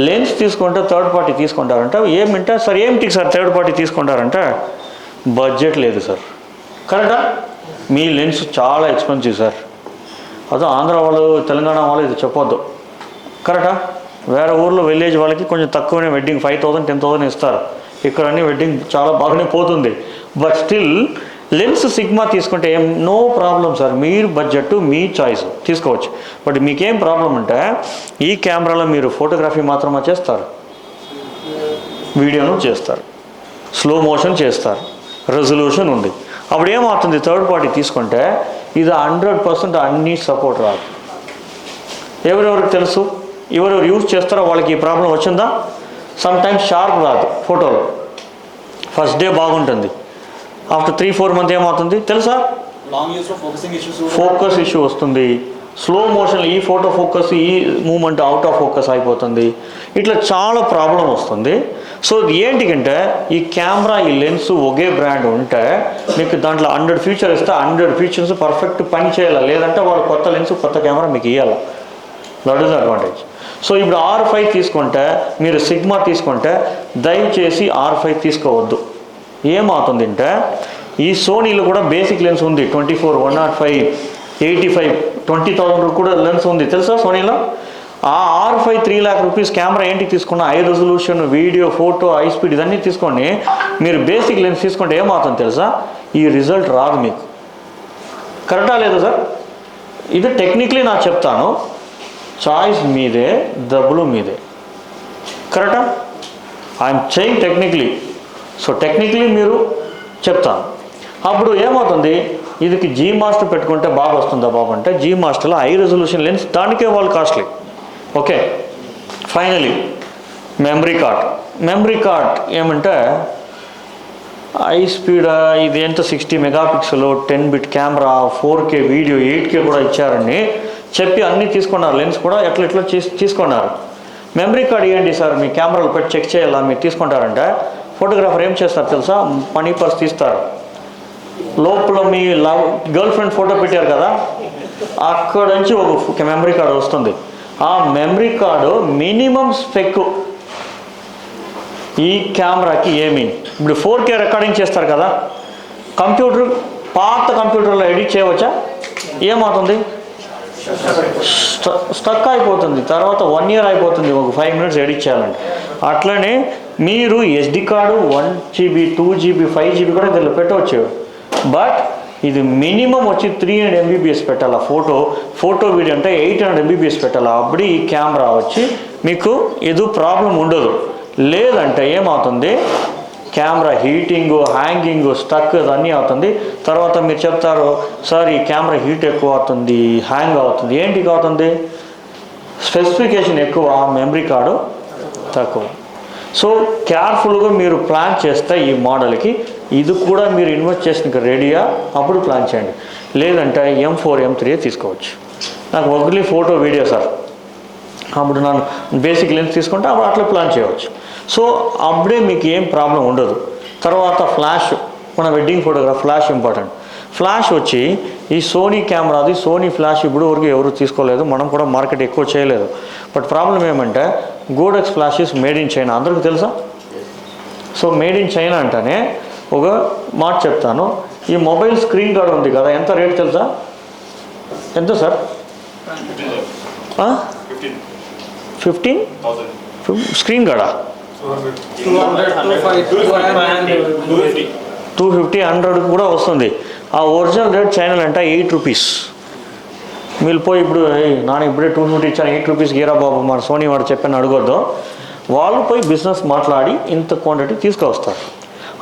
లెన్స్ తీసుకుంటే థర్డ్ పార్టీ తీసుకుంటారంట. ఏమింటే సార్ ఏమిటి సార్ థర్డ్ పార్టీ తీసుకుంటారంటే బడ్జెట్ లేదు సార్. కరెక్టా? మీ లెన్స్ చాలా ఎక్స్పెన్సివ్ సార్. అదో ఆంధ్ర వాళ్ళు తెలంగాణ వాళ్ళు ఇది చెప్పొద్దు. కరెక్టా? వేరే ఊర్లో విలేజ్ వాళ్ళకి కొంచెం తక్కువనే వెడ్డింగ్ 5,000 10,000 ఇస్తారు. ఇక్కడ అన్ని వెడ్డింగ్ చాలా బాగానే పోతుంది. బట్ స్టిల్ లెన్స్ సిగ్మా తీసుకుంటే ఏం నో ప్రాబ్లం సార్. మీరు బడ్జెట్ మీ చాయిస్ తీసుకోవచ్చు. బట్ మీకేం ప్రాబ్లం అంటే ఈ కెమెరాలో మీరు ఫోటోగ్రఫీ మాత్రమే చేస్తారు, వీడియోను చేస్తారు, స్లో మోషన్ చేస్తారు, రెజల్యూషన్ ఉంది. అప్పుడు ఏమవుతుంది, థర్డ్ పార్టీ తీసుకుంటే ఇది 100% అన్ని సపోర్ట్ రాదు. ఎవరెవరికి తెలుసు, ఎవరెవరు యూజ్ చేస్తారో వాళ్ళకి ఈ ప్రాబ్లం వచ్చిందా? సమ్ టైమ్స్ షార్ప్ రాదు ఫోటోలో. ఫస్ట్ డే బాగుంటుంది, ఆఫ్టర్ 3-4 మంత్ ఏమవుతుంది తెలుసా, ఫోకస్ ఇష్యూ వస్తుంది. స్లో మోషన్ ఈ ఫోటో ఫోకస్, ఈ మూమెంట్ అవుట్ ఆఫ్ ఫోకస్ అయిపోతుంది. ఇట్లా చాలా ప్రాబ్లం వస్తుంది. సో ఏంటికంటే ఈ కెమెరా, ఈ లెన్స్ ఒకే బ్రాండ్ ఉంటే మీకు దాంట్లో 100 ఫీచర్ ఇస్తే 100 ఫీచర్స్ పర్ఫెక్ట్ పని చేయాలి. లేదంటే వాళ్ళు కొత్త లెన్స్ కొత్త కెమెరా మీకు ఇవ్వాలి. That is advantage. సో ఇప్పుడు R5 తీసుకుంటే, మీరు సిగ్మా తీసుకుంటే దయచేసి R5 తీసుకోవద్దు. ఏమవుతుంది అంటే ఈ సోనీలో కూడా బేసిక్ లెన్స్ ఉంది, 24, 105, 85, 20,000 కూడా లెన్స్ ఉంది తెలుసా సోనీలో. ఆ R5 3 lakh rupees కెమెరా ఏంటి తీసుకున్న, high resolution, video, photo, high speed ఇదన్నీ తీసుకోండి. మీరు బేసిక్ లెన్స్ తీసుకుంటే ఏమవుతుంది తెలుసా, ఈ రిజల్ట్ రాదు మీకు. కరెక్టా లేదా సార్? ఇది టెక్నికలీ నాకు చెప్తాను, చాయిస్ మీదే, డబ్బులు మీదే. కరెక్టా? I'm saying technically. So technically మీరు చెప్తాను. అప్పుడు ఏమవుతుంది, ఇదికి జీ మాస్టర్ పెట్టుకుంటే బాగా వస్తుందా బాబు అంటే, జీ మాస్టర్లో హై రెజల్యూషన్ లెన్స్, దానికే వాళ్ళు costly. Okay, finally memory card. Memory card ఏమంటే హై స్పీడ్, ఇది ఎంత 60 megapixel, 10 bit camera, 4K video, 8K కూడా ఇచ్చారని చెప్పి అన్నీ తీసుకున్నారు. లెన్స్ కూడా ఎట్లా తీసుకున్నారు. మెమరీ కార్డ్ ఇవ్వండి సార్, మీ కెమెరాలు పెట్టి చెక్ చేయాలా, మీరు తీసుకుంటారంటే ఫోటోగ్రాఫర్ ఏం చేస్తారు తెలుసా, మనీ పర్స్ తీస్తారు. లోపల మీ గర్ల్ ఫ్రెండ్ ఫోటో పెట్టారు కదా, అక్కడ నుంచి ఒక మెమరీ కార్డు వస్తుంది. ఆ మెమరీ కార్డు మినిమం స్పెక్ ఈ కెమెరాకి ఏమి, ఇప్పుడు 4K రికార్డింగ్ చేస్తారు కదా, కంప్యూటర్ పాత కంప్యూటర్లో ఎడిట్ చేయవచ్చా? ఏమవుతుంది, స్టక్ అయిపోతుంది. తర్వాత 1 year అయిపోతుంది ఒక 5 minutes ఎడిట్ చేయాలంటే. అట్లనే మీరు SD card 1 GB, 2 GB, 5 GB కూడా దీనిలో పెట్టవచ్చు. బట్ ఇది మినిమం వచ్చి 300 MBPS పెట్టాలా. ఫోటో వీడియో అంటే 800 MBPS పెట్టాలా. అప్పుడు ఈ కెమెరా వచ్చి మీకు ఏదో ప్రాబ్లం ఉండదు. లేదంటే ఏమవుతుంది, కెమెరా హీటింగ్, హ్యాంగింగ్, స్టక్ అన్నీ అవుతుంది. తర్వాత మీరు చెప్తారు సార్ ఈ కెమెరా హీట్ ఎక్కువ అవుతుంది, హ్యాంగ్ అవుతుంది. ఏంటికి అవుతుంది, స్పెసిఫికేషన్ ఎక్కువ, మెమరీ కార్డు తక్కువ. సో కేర్ఫుల్గా మీరు ప్లాన్ చేస్తే ఈ మోడల్కి ఇది కూడా మీరు ఇన్వెస్ట్ చేసిన రెడీయా, అప్పుడు ప్లాన్ చేయండి. లేదంటే M4, M3 తీసుకోవచ్చు. నాకు ఓన్లీ ఫోటో వీడియో సార్, అప్పుడు నన్ను బేసిక్ లెన్స్ తీసుకుంటే అప్పుడు అట్లా ప్లాన్ చేయవచ్చు. సో అప్పుడే మీకు ఏం ప్రాబ్లం ఉండదు. తర్వాత ఫ్లాష్, మన wedding photograph flash important. Flash వచ్చి ఈ సోనీ కెమెరాది, సోనీ ఫ్లాష్ ఇప్పుడు వరకు ఎవరు తీసుకోలేదు, మనం కూడా మార్కెట్ ఎక్కువ చేయలేదు. బట్ ప్రాబ్లం ఏమంటే గోడెక్స్ flash is made in China, అందరికీ తెలుసా? సో మేడ్ ఇన్ చైనా అంటేనే ఒక మాట చెప్తాను, ఈ మొబైల్ స్క్రీన్ గార్డ్ ఉంది కదా, ఎంత రేట్ తెలుసా? ఎంత సార్? 15,000 స్క్రీన్ గార్డా? 250, 100 కూడా వస్తుంది. ఆ ఒరిజినల్ రేట్ చైనాలో అంటే 8 రూపీస్. మీరు పోయి ఇప్పుడు నాన్న ఇప్పుడే 250 ఇచ్చాను, 8 రూపీస్ గీరా బాబు మన సోనీ వాడు చెప్పని అడగొద్దు. వాళ్ళు పోయి బిజినెస్ మాట్లాడి ఇంత క్వాంటిటీ తీసుకొస్తారు.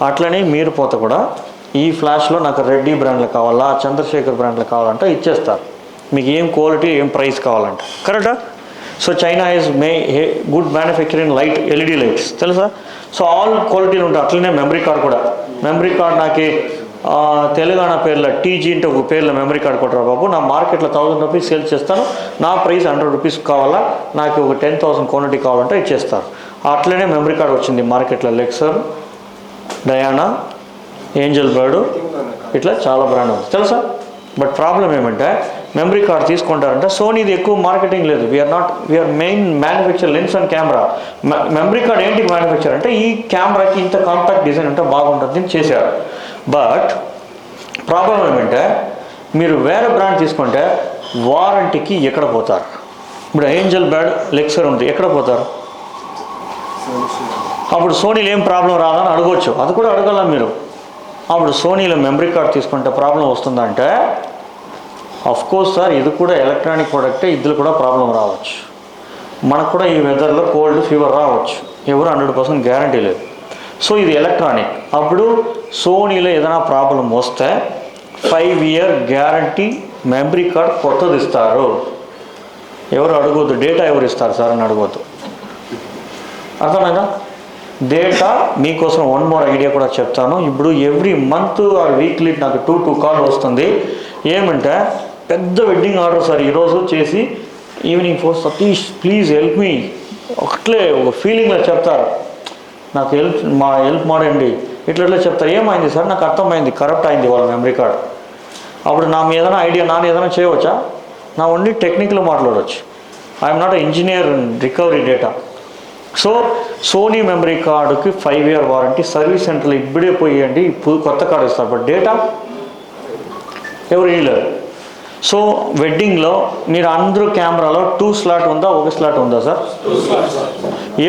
అట్లనే మీరు పోతే కూడా ఈ ఫ్లాష్లో నాకు రెడ్డి బ్రాండ్లో కావాలా, చంద్రశేఖర్ బ్రాండ్లో కావాలంటే ఇచ్చేస్తారు. మీకు ఏం క్వాలిటీ, ఏం ప్రైస్ కావాలంటే. కరెక్టా? So China is good manufacturing light, LED lights తెలుసా? సో ఆల్ క్వాలిటీలు ఉంటాయి. అట్లనే మెమరీ కార్డ్ కూడా. మెమరీ కార్డ్ నాకు తెలంగాణ పేర్ల TG అంటే ఒక పేర్ల మెమరీ కార్డ్ కొట్టరా బాబు, నా మార్కెట్లో 1000 రూపీస్ సేల్ చేస్తాను, నా ప్రైస్ 100 రూపీస్ కావాలా, నాకు ఒక 10,000 క్వాంటిటీ కావాలంటే ఇచ్చేస్తారు. అట్లనే మెమరీ కార్డ్ వచ్చింది మార్కెట్లో, లెక్సర్, డయానా, ఏంజల్ బర్డ్, ఇట్లా చాలా బ్రాండ్ ఉంది తెలుసా? బట్ ప్రాబ్లం ఏమంటే మెమరీ కార్డ్ తీసుకుంటారంటే సోనీది ఎక్కువ మార్కెటింగ్ లేదు. We are main manufacture lens and camera. Memory card ఏంటి మ్యానుఫ్యాక్చర్ అంటే ఈ కెమెరాకి ఇంత కాంపాక్ట్ డిజైన్ అంటే బాగుంటుంది అని చేశారు. బట్ ప్రాబ్లం ఏమంటే మీరు వేరే బ్రాండ్ తీసుకుంటే వారంటీకి ఎక్కడ పోతారు? ఇప్పుడు ఏంజల్ బ్యాడ్ లెక్సర్ ఉంది, ఎక్కడ పోతారు? అప్పుడు సోనీలో ఏం ప్రాబ్లం రాదని అడగవచ్చు, అది కూడా అడగల మీరు. అప్పుడు సోనీలో మెమరీ కార్డ్ తీసుకుంటే ప్రాబ్లం వస్తుందంటే కోర్స్ సార్ ఇది కూడా ఎలక్ట్రానిక్ ప్రోడక్టే, ఇందులో కూడా ప్రాబ్లం రావచ్చు. మనకు కూడా ఈ వెదర్లో కోల్డ్ ఫీవర్ రావచ్చు, ఎవరు 100% గ్యారంటీ లేదు. సో ఇది ఎలక్ట్రానిక్. అప్పుడు సోనీలో ఏదైనా ప్రాబ్లం వస్తే 5 year గ్యారంటీ మెమరీ కార్డ్ కొత్తది ఇస్తారు. ఎవరు అడగొద్దు డేటా ఎవరు ఇస్తారు సార్ అని అడగొద్దు, అర్థమైందా? డేటా మీకోసం వన్ మోర్ ఐడియా కూడా చెప్తాను. ఇప్పుడు ఎవ్రీ మంత్ ఆర్ వీక్లీ నాకు 2 కాల్ వస్తుంది. ఏమంటే పెద్ద వెడ్డింగ్ ఆర్డర్ సార్ ఈరోజు చేసి evening 4 Satish please help me, ఒకట్లే ఒక ఫీలింగ్లో చెప్తారు, నాకు హెల్ప్ మాడండి ఇట్లా చెప్తారు. ఏమైంది సార్? నాకు అర్థమైంది కరప్ట్ అయింది వాళ్ళ మెమరీ కార్డ్. అప్పుడు నా ఏదైనా ఐడియా ఏదైనా చేయవచ్చా? నా ఓన్లీ టెక్నికల్ మాట్లాడవచ్చు. I'm not engineer recovery data. So Sony memory కార్డుకి 5 year వారంటీ, సర్వీస్ సెంటర్లో ఇప్పుడే పోయండి, ఇప్పుడు కొత్త కార్డు ఇస్తారు. బట్ డేటా ఎవరు ఇవ్వలేరు. సో వెడ్డింగ్లో మీరు అందరూ కెమెరాలో 2 slot ఉందా, 1 slot ఉందా సార్?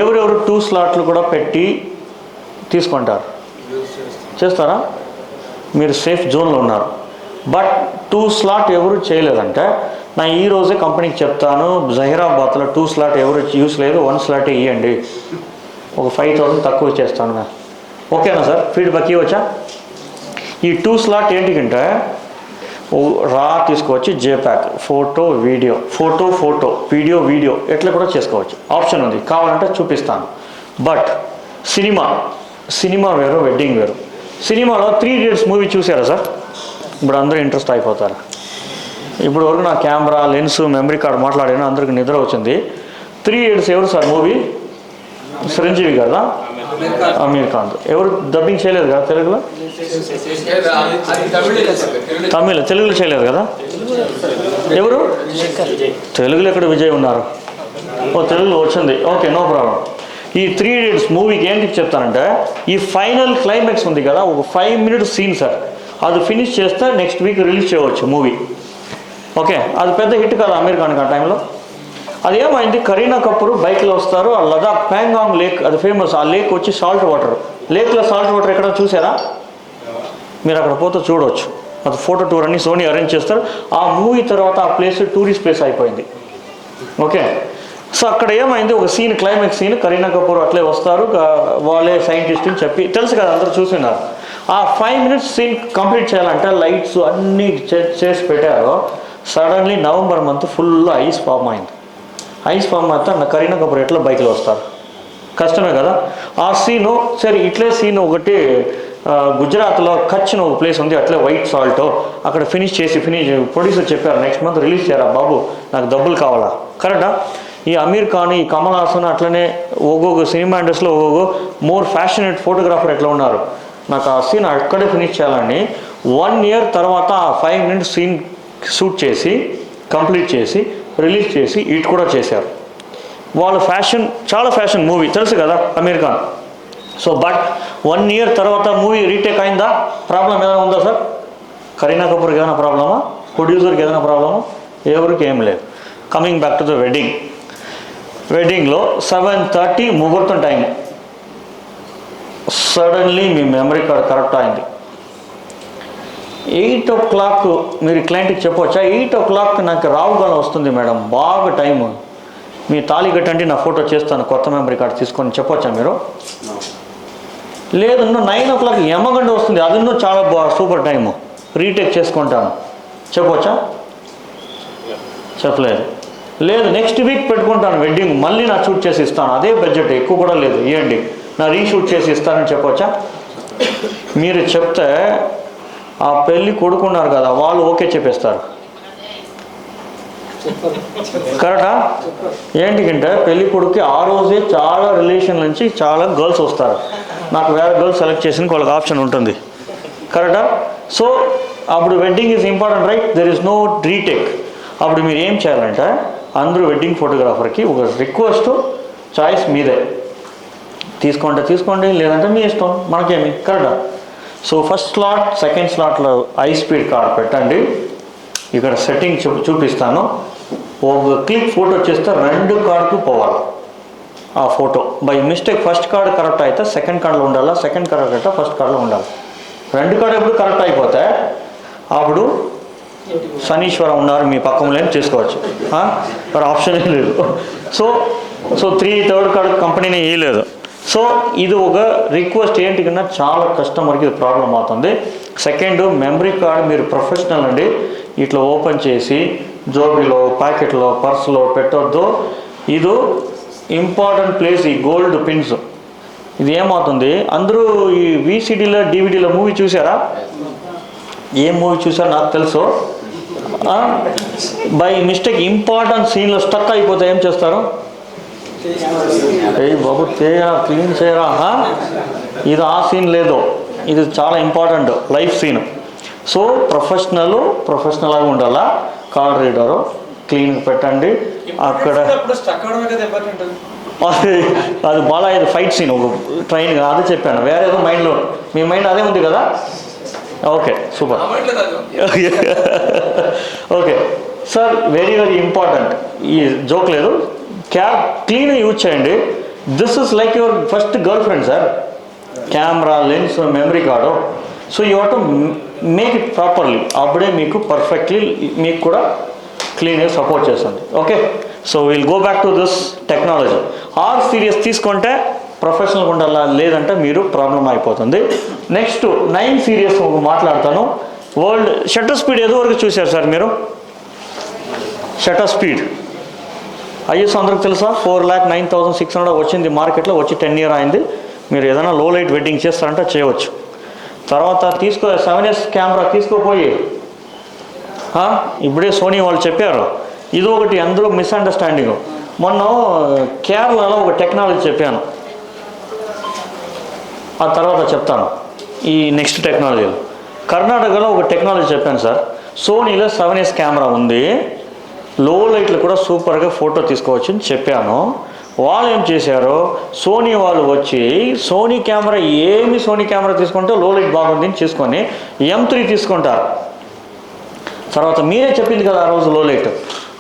ఎవరెవరు 2 slots కూడా పెట్టి తీసుకుంటారు, చేస్తారా? మీరు సేఫ్ జోన్లో ఉన్నారు. బట్ 2 slot ఎవరు చేయలేదంటే నా ఈరోజే కంపెనీకి చెప్తాను, జహీరాబాద్లో 2 slot ఎవరు యూస్ లేదు, 1 slot ఇవ్వండి, ఒక 5,000 తక్కువ చేస్తాను. ఓకేనా సార్? ఫీడ్బ్యాక్ ఇవ్వచ్చా? ఈ 2 slot ఏంటికంటే రా తీసుకోవచ్చు, జేప్యాక్ ఫోటో వీడియో, ఫోటో వీడియో ఎట్లా కూడా చేసుకోవచ్చు, ఆప్షన్ ఉంది, కావాలంటే చూపిస్తాను. బట్ సినిమా వేరు, వెడ్డింగ్ వేరు. సినిమాలో 3 Idiots మూవీ చూసారా సార్? ఇప్పుడు అందరూ ఇంట్రెస్ట్ అయిపోతారు. ఇప్పుడు వరకు నా కెమెరా లెన్స్ మెమరీ కార్డ్ మాట్లాడాను, అందరికి నిద్ర వచ్చింది. 3 Idiots ఎవరు సార్ మూవీ? చిరంజీవి కదా, అమీర్ ఖాన్. ఎవరు డబ్బింగ్ చేయలేదు కదా తెలుగులో? తెలుగులో చేయలేదు కదా ఎవరు? తెలుగులో ఎక్కడ విజయ్ ఉన్నారు? తెలుగులో వచ్చింది, ఓకే నో ప్రాబ్లం. ఈ 3 Idiots మూవీకి ఏంటి చెప్తానంటే ఈ ఫైనల్ క్లైమాక్స్ ఉంది కదా, ఒక 5 minutes సీన్ సార్, అది ఫినిష్ చేస్తే నెక్స్ట్ వీక్ రిలీజ్ చేయవచ్చు మూవీ. ఓకే, అది పెద్ద హిట్ కదా అమీర్ ఖాన్ ఆ టైంలో. అది ఏమైంది, కరీనా కపూర్ బైక్లో వస్తారు, ఆ లదాఖ్ ప్యాంగాంగ్ లేక్, అది ఫేమస్. ఆ లేక్ వచ్చి సాల్ట్ వాటర్, లేక్లో సాల్ట్ వాటర్ ఎక్కడ చూసారా? మీరు అక్కడ పోతే చూడవచ్చు. అది ఫోటో టూర్ అని సోనీ అరేంజ్ చేస్తారు. ఆ మూవీ తర్వాత ఆ ప్లేస్ టూరిస్ట్ ప్లేస్ అయిపోయింది. ఓకే, సో అక్కడ ఏమైంది, ఒక scene climax scene, Kareena Kapoor అట్లే వస్తారు, వాళ్ళే సైంటిస్ట్ అని చెప్పి తెలుసు కదా, అందరూ చూస్తున్నారు. ఆ 5 minutes సీన్ కంప్లీట్ చేయాలంటే లైట్స్ అన్నీ చేసి పెట్టారు. Suddenly November month full ice form అయింది. ఐస్ ఫామ్ అయితే కరీనా కపూర్ ఎట్లా బైక్లో వస్తారు? కష్టమే కదా. ఆ సీను సరే, ఇట్లే సీన్ ఒకటి గుజరాత్లో కచ్ ఒక ప్లేస్ ఉంది, అట్లే వైట్ సాల్ట్, అక్కడ ఫినిష్ ప్రొడ్యూసర్ చెప్పారు నెక్స్ట్ మంత్ రిలీజ్ చేయరా బాబు, నాకు డబ్బులు కావాలా. కరెక్టా? ఈ అమీర్ ఖాన్, ఈ కమల్ హాసన్ అట్లనే ఒక్కొక్క సినిమా ఇండస్ట్రీలో ఒక్కొక్క మోర్ ఫ్యాషనేట్ ఫోటోగ్రాఫర్ ఎట్లా ఉన్నారు, నాకు ఆ సీన్ అక్కడే ఫినిష్ చేయాలని 1 year తర్వాత ఆ 5 minutes సీన్ షూట్ చేసి కంప్లీట్ చేసి రిలీజ్ చేసి ఇటు కూడా చేశారు. వాళ్ళు చాలా ఫ్యాషన్ మూవీ తెలుసు కదా Aamir Khan. So but 1 year తర్వాత మూవీ రీటేక్ అయిందా? ప్రాబ్లం ఏదైనా ఉందా సార్? కరీనా కపూర్కి ఏదైనా ప్రాబ్లమా? ప్రొడ్యూసర్కి ఏదైనా ప్రాబ్లమా? ఎవరికి ఏం లేదు. కమింగ్ బ్యాక్ టు ద వెడ్డింగ్లో 7:30 ముహూర్తం టైం. సడన్లీ మీ మెమరీ కార్డ్ కరెక్ట్ అయింది. 8 o'clock మీరు క్లయింట్కి చెప్పవచ్చా? 8 o'clock నాకు రావుగాలం వస్తుంది మేడం, బాగా టైము, మీ తాళి కట్టండి, నా ఫోటో చేస్తాను, కొత్త మెమరీ కార్డ్ తీసుకొని చెప్పవచ్చా మీరు? లేదు, 9 o'clock యమగండ వస్తుంది, అది చాలా సూపర్ టైము, రీటేక్ చేసుకుంటాను, చెప్పవచ్చా? చెప్పలేదు. లేదు, నెక్స్ట్ వీక్ పెట్టుకుంటాను వెడ్డింగ్, మళ్ళీ నా షూట్ చేసి ఇస్తాను, అదే బడ్జెట్, ఎక్కువ కూడా లేదు, ఇవ్వండి, నా రీషూట్ చేసి ఇస్తానని చెప్పవచ్చా? మీరు చెప్తే ఆ పెళ్ళి కొడుకున్నారు కదా, వాళ్ళు ఓకే చెప్పేస్తారు. కరెక్టా? ఏంటికంటే పెళ్ళి కొడుకు ఆ రోజే చాలా రిలేషన్ నుంచి చాలా గర్ల్స్ వస్తారు, నాకు వేరే గర్ల్స్ సెలెక్ట్ చేసిన వాళ్ళకి ఆప్షన్ ఉంటుంది. కరెక్టా? సో అప్పుడు wedding is important right, there is no retake. అప్పుడు మీరు ఏం చేయాలంటే అందరూ వెడ్డింగ్ ఫోటోగ్రాఫర్కి ఒక రిక్వెస్ట్, చాయిస్ మీదే, తీసుకోండి లేదంటే మీ ఇష్టం, మనకేమి కరెక్టా. సో ఫస్ట్ స్లాట్ సెకండ్ స్లాట్లో హై స్పీడ్ కార్డ్ పెట్టండి. ఇక్కడ సెట్టింగ్ చూపిస్తాను. ఒక క్లిక్ ఫోటో చేస్తే 2 కార్డుకు పోవాలి ఆ photo. By mistake first card correct అయితే సెకండ్ కార్డులో ఉండాలా, సెకండ్ కరెక్ట్ అయితే ఫస్ట్ కార్డులో ఉండాలి. 2 కార్డు ఎప్పుడు కరెక్ట్ అయిపోతే అప్పుడు శనీశ్వరం ఉన్నారు మీ పక్కన చేసుకోవచ్చు, మరి ఆప్షన్ లేదు. సో 3/3 కార్డు కంపెనీని ఇవ్వలేదు. సో ఇది ఒక రిక్వెస్ట్ ఏంటి కన్నా చాలా కస్టమర్కి ఇది ప్రాబ్లం అవుతుంది. సెకండ్, మెమరీ కార్డ్ మీరు ప్రొఫెషనల్ అండి, ఇట్లా ఓపెన్ చేసి జోబీలో ప్యాకెట్లో పర్సులో పెట్టొద్దు. ఇది ఇంపార్టెంట్ ప్లేస్. ఈ గోల్డ్ పిన్స్ ఇది ఏమవుతుంది, అందరూ ఈ VCDలో DVDలో మూవీ చూసారా? ఏ మూవీ చూసారో నాకు తెలుసు. బై మిస్టేక్ ఇంపార్టెంట్ సీన్లో స్టక్ అయిపోతే ఏం చేస్తారు? ఏ బాబు క్లీన్ చేయరా, ఇది ఆ సీన్ లేదు, ఇది చాలా ఇంపార్టెంట్ లైఫ్ సీన్. సో ప్రొఫెషనల్గా ఉండాలా. కార్డ్ రీడరు క్లీన్గా పెట్టండి. అక్కడ అది బాగా ఇది ఫైట్ సీన్, ఒక ట్రైన్ అదే చెప్పాను, వేరే ఏదో మైండ్లో, మీ మైండ్ అదే ఉంది కదా. Okay super. Okay sir, very important. ఈ జోక్ లేదు, క్లీన్ యూజ్ చేయండి. This is like your first girl friend sir. Camera, lens, memory card. So you want to make it properly. అప్పుడే మీకు పర్ఫెక్ట్లీ మీకు కూడా క్లీన్గా సపోర్ట్ చేస్తుంది. Okay, so will go back to this technology. R series తీసుకుంటే ప్రొఫెషనల్గా ఉండాలా, లేదంటే మీరు ప్రాబ్లం అయిపోతుంది. నెక్స్ట్ 9 series మాట్లాడతాను. వరల్డ్ షట్టర్ స్పీడ్ ఏదో వరకు చూశారు సార్ మీరు? షట్టర్ స్పీడ్ ISO అందరికి తెలుసా? 4,09,600 వచ్చింది మార్కెట్లో, వచ్చి 10 years అయింది. మీరు ఏదైనా లో లైట్ వెడ్డింగ్ చేస్తారంటే చేయవచ్చు. తర్వాత 7S కెమెరా తీసుకోపోయి ఇప్పుడే సోనీ వాళ్ళు చెప్పారు. ఇది ఒకటి అందులో మిస్అండర్స్టాండింగ్. మొన్న కేరళలో ఒక టెక్నాలజీ చెప్పాను, ఆ తర్వాత చెప్తాను ఈ నెక్స్ట్ టెక్నాలజీలో. కర్ణాటకలో ఒక టెక్నాలజీ చెప్పాను సార్. సోనీలో 7S కెమెరా ఉంది, లో లైట్లు కూడా సూపర్గా ఫోటో తీసుకోవచ్చు అని చెప్పాను. వాళ్ళు ఏం చేశారు, సోనీ వాళ్ళు వచ్చి సోనీ కెమెరా తీసుకుంటే లో లైట్ బాగుంది అని చేసుకొని M3 తీసుకుంటారు. తర్వాత మీరే చెప్పింది కదా ఆ రోజు లో లైట్,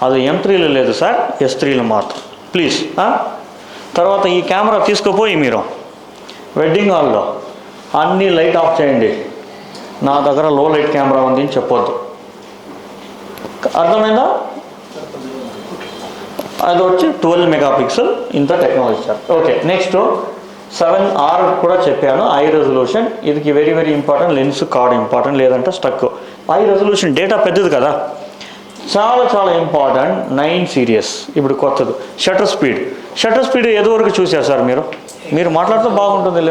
అది M3లో లేదు సార్, S3లో మాత్రం ప్లీజ్. తర్వాత ఈ కెమెరా తీసుకుపోయి మీరు వెడ్డింగ్ హాల్లో అన్ని లైట్ ఆఫ్ చేయండి, నా దగ్గర లో లైట్ కెమెరా ఉంది అని చెప్పొద్దు. అర్థమైందా? అది వచ్చి 12 MP ఇంత technology sir. Okay, next 7R కూడా చెప్పాను, హై రెజల్యూషన్. ఇది very important. Lens card important, లేదంటే స్టక్. హై రెజల్యూషన్ డేటా పెద్దది కదా, చాలా ఇంపార్టెంట్. 9 series ఇప్పుడు కొత్తది. షట్టర్ స్పీడ్ ఏదో వరకు చూశారు సార్ మీరు మాట్లాడితే బాగుంటుంది.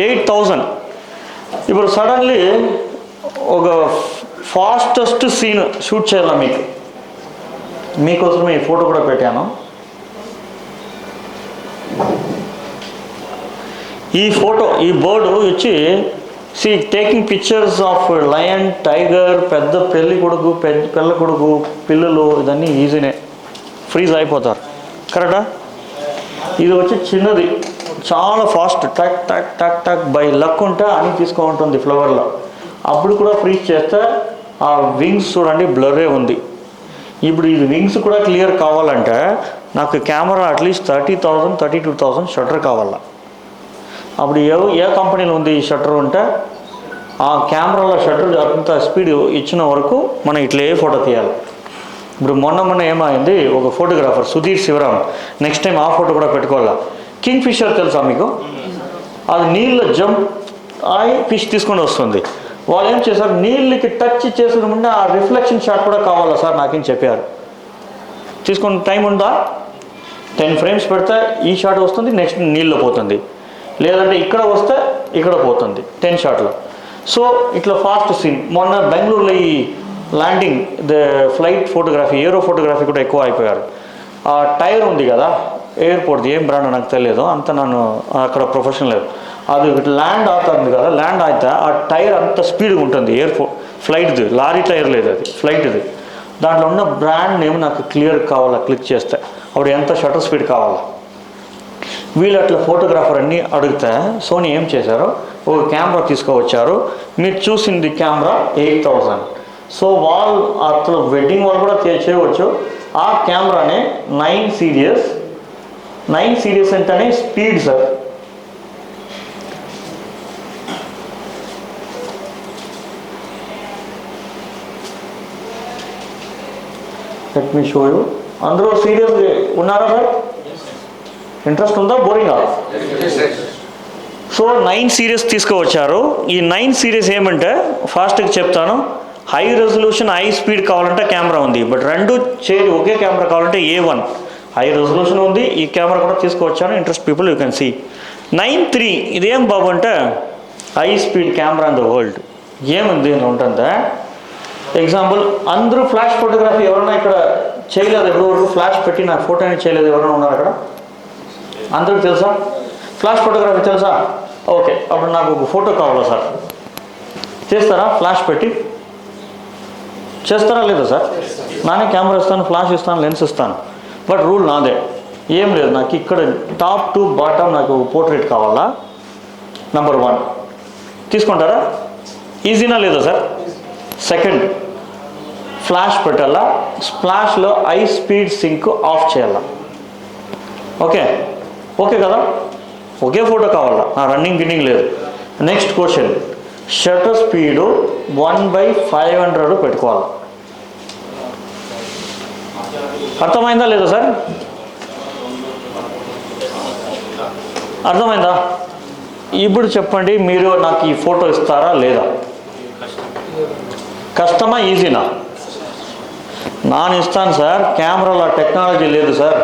8,000. ఇప్పుడు సడన్లీ ఒక ఫాస్టెస్ట్ సీన్ షూట్ చేయాలా మీకోసం ఈ ఫోటో కూడా పెట్టాను. ఈ ఫోటో, ఈ బర్డ్ వచ్చి taking pictures of lion, tiger, పెద్ద పెళ్ళ కొడుకు, పిల్లలు, ఇదన్నీ ఈజీనే, ఫ్రీజ్ అయిపోతారు. కరెక్టా? ఇది వచ్చి చిన్నది, చాలా ఫాస్ట్, టక్ టక్ టక్ టక్. బై లక్ ఉంటే అని తీసుకుంటుంది ఫ్లవర్లో. అప్పుడు కూడా ఫ్రీజ్ చేస్తే ఆ వింగ్స్ చూడండి బ్లరే ఉంది. ఇప్పుడు ఇది వింగ్స్ కూడా క్లియర్ కావాలంటే నాకు కెమెరా అట్లీస్ట్ 30,000 32,000 షట్టర్ కావాలా. అప్పుడు ఏ కంపెనీలో ఉంది ఈ షట్టర్ ఉంటే ఆ కెమెరాలో షట్టర్ అంత స్పీడ్ ఇచ్చిన వరకు మనం ఇట్లే ఫోటో తీయాలి. ఇప్పుడు మొన్న ఏమైంది, ఒక photographer Sudheer Shivaram, next time ఆ ఫోటో కూడా పెట్టుకోవాలా. కింగ్ ఫిషర్ తెలుసా మీకు? అది నీళ్ళ జంప్ అయి ఫిష్ తీసుకొని వస్తుంది. వాళ్ళు ఏం చేశారు, నీళ్ళకి టచ్ చేసిన ముందే ఆ రిఫ్లెక్షన్ షాట్ కూడా కావాలా సార్ నాకేం చెప్పారు. తీసుకుని టైం ఉందా? 10 frames పెడితే ఈ షాట్ వస్తుంది, నెక్స్ట్ నీళ్ళలో పోతుంది, లేదంటే ఇక్కడ వస్తే ఇక్కడ పోతుంది 10 షాట్లో. సో ఇట్లా ఫాస్ట్ సీన్. మొన్న బెంగళూరులో ఈ ల్యాండింగ్ ఫ్లైట్ ఫోటోగ్రఫీ, ఏరో ఫోటోగ్రఫీ కూడా ఎక్కువ అయిపోయారు. ఆ టైర్ ఉంది కదా ఎయిర్పోర్ట్ది, ఏం బ్రాండ్ నాకు తెలియదు, అంత నన్ను అక్కడ ప్రొఫెషనల్ లేదు. అది ల్యాండ్ అవుతుంది కదా, ల్యాండ్ అయితే ఆ టైర్ అంత స్పీడ్గా ఉంటుంది, ఫ్లైట్ది, లారీ టైర్ లేదు, అది ఫ్లైట్ది. దాంట్లో ఉన్న బ్రాండ్ నేమ్ నాకు క్లియర్ కావాలా, క్లిక్ చేస్తే అప్పుడు ఎంత షటర్ స్పీడ్ కావాలా. వీళ్ళు అట్లా ఫోటోగ్రాఫర్ అన్నీ అడిగితే సోనీ ఏం చేశారు, ఒక కెమెరా తీసుకువచ్చారు. మీరు చూసింది కెమెరా 8000. సో వాళ్ళు అసలు వెడ్డింగ్ వాళ్ళు కూడా చేయవచ్చు. ఆ కెమెరానే 9 సీరియస్. 9 సీరియస్ అంటేనే speed sir. Let me show you. అందరూ సీరియస్ ఉన్నారా సార్? ఇంట్రెస్ట్ ఉందా, బోరింగా? సో 9 సీరీస్ తీసుకువచ్చారు. ఈ 9 సీరీస్ ఏమంటే ఫాస్ట్గా చెప్తాను, హై రెజల్యూషన్ హై స్పీడ్ కావాలంటే కెమెరా ఉంది. బట్ రెండు చేరి ఒకే కెమెరా కావాలంటే A1 హై రెజల్యూషన్ ఉంది. ఈ కెమెరా కూడా తీసుకువచ్చాను. Interest people you can see. 9-3 ఇదేం బాబు అంటే high speed camera in the world. ఏముంది ఉంటుందా? ఎగ్జాంపుల్, అందరూ ఫ్లాష్ ఫోటోగ్రఫీ ఎవరైనా ఇక్కడ చేయలేదు, ఎవరు ఫ్లాష్ పెట్టి నాకు ఫోటోని చేయలేదు ఎవరైనా ఉన్నారు అక్కడ? అందరికి తెలుసా? ఫ్లాష్ ఫోటోగ్రఫీ తెలుసా? ఓకే, అప్పుడు నాకు ఒక ఫోటో కావాలా సార్, చేస్తారా? ఫ్లాష్ పెట్టి చేస్తారా లేదా సార్? నానే కెమెరా ఇస్తాను, ఫ్లాష్ ఇస్తాను, లెన్స్ ఇస్తాను. బట్ రూల్ నాదే, ఏం లేదు, నాకు ఇక్కడ టాప్ టు బాటమ్ నాకు పోర్ట్రేట్ కావాలా. నెంబర్ 1 తీసుకుంటారా? ఈజీనా లేదా సార్? సెకండ్, ఫ్లాష్ పెట్టాలా, స్ప్లాష్లో హై స్పీడ్ సింక్ ఆఫ్ చేయాలా. ఓకే ఓకే కదా, ఒకే ఫోటో కావాలా, నా రన్నింగ్ గిన్నింగ్ లేదు. నెక్స్ట్ క్వశ్చన్, షటర్ స్పీడు 1/500 పెట్టుకోవాలి. అర్థమైందా లేదా సార్? అర్థమైందా? ఇప్పుడు చెప్పండి, మీరు నాకు ఈ ఫోటో ఇస్తారా లేదా? కష్టమా ఈజీనా? నేను ఇస్తాను సార్, కెమెరాలో టెక్నాలజీ లేదు సార్.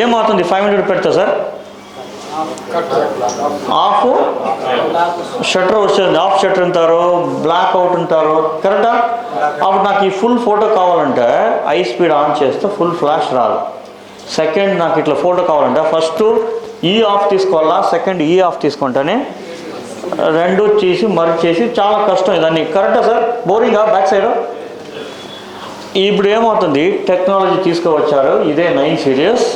ఏమవుతుంది 500 పెడతా సార్? ఆఫ్ షట్టర్ వచ్చేది, ఆఫ్ షట్టర్ అంటారు, బ్లాక్ అవుట్ అంటారు, కరెక్టా? అప్పుడు నాకు ఈ ఫుల్ ఫోటో కావాలంటే హై స్పీడ్ ఆన్ చేస్తే ఫుల్ ఫ్లాష్ రాదు. సెకండ్, నాకు ఇట్లా ఫోటో కావాలంటే ఫస్ట్ ఈ ఆఫ్ తీసుకోవాలా, సెకండ్ ఈ ఆఫ్ తీసుకుంటేనే రెండు చేసి మర్జ్ చేసి చాలా కష్టం ఇదన్నీ. కరెక్టా సార్? బోరింగా back side? ఇప్పుడు ఏమవుతుంది, టెక్నాలజీ తీసుకువచ్చారు, ఇదే 9 సీరియస్.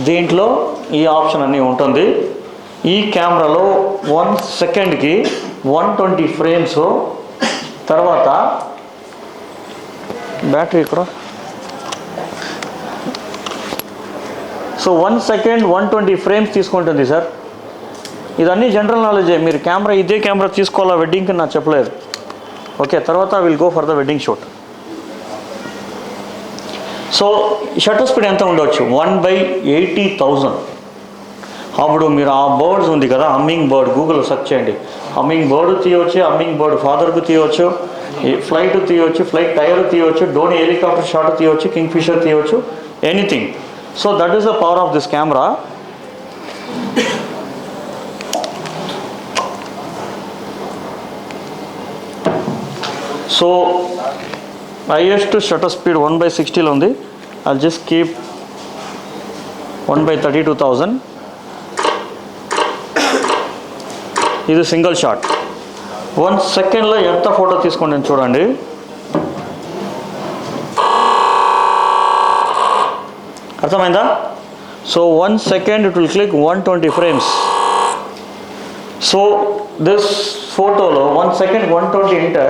దీంట్లో ఈ ఆప్షన్ అన్నీ ఉంటుంది. ఈ కెమెరాలో 1 సెకండ్కి 120 ఫ్రేమ్స్. తర్వాత బ్యాటరీ ఇక్కడ. సో 1 సెకండ్ 120 ఫ్రేమ్స్ తీసుకుంటుంది సార్. ఇదన్నీ జనరల్ నాలెడ్జే. మీరు కెమెరా ఇదే కెమెరా తీసుకోవాలా వెడ్డింగ్కి నాకు చెప్పలేదు. ఓకే, తర్వాత will go for the wedding shoot. So shutter speed ఎంత ఉండవచ్చు? 1/80,000. అప్పుడు మీరు ఆ బర్డ్స్ ఉంది కదా, హమ్మింగ్ బర్డ్, గూగుల్లో సెర్చ్ చేయండి. హమ్మింగ్ బర్డ్ తీయవచ్చు, హమ్మింగ్ బర్డ్ ఫాదర్కు తీయవచ్చు, ఫ్లైట్ తీయవచ్చు, ఫ్లైట్ టైర్ తీయవచ్చు, డోనీ హెలికాప్టర్ షాట్ తీయవచ్చు, కింగ్ ఫిషర్ తీయవచ్చు, anything. So that is the power of this camera. So highest shutter speed 1/60లో ఉంది. I'll just keep 1/32,000. ఇది సింగిల్ షాట్. 1 సెకండ్లో ఎంత ఫోటో తీసుకుంటాను చూడండి. అర్థమైందా? So 1 second it will click 120 frames. So this ఫోటోలో 1 సెకండ్ 120 అంటే,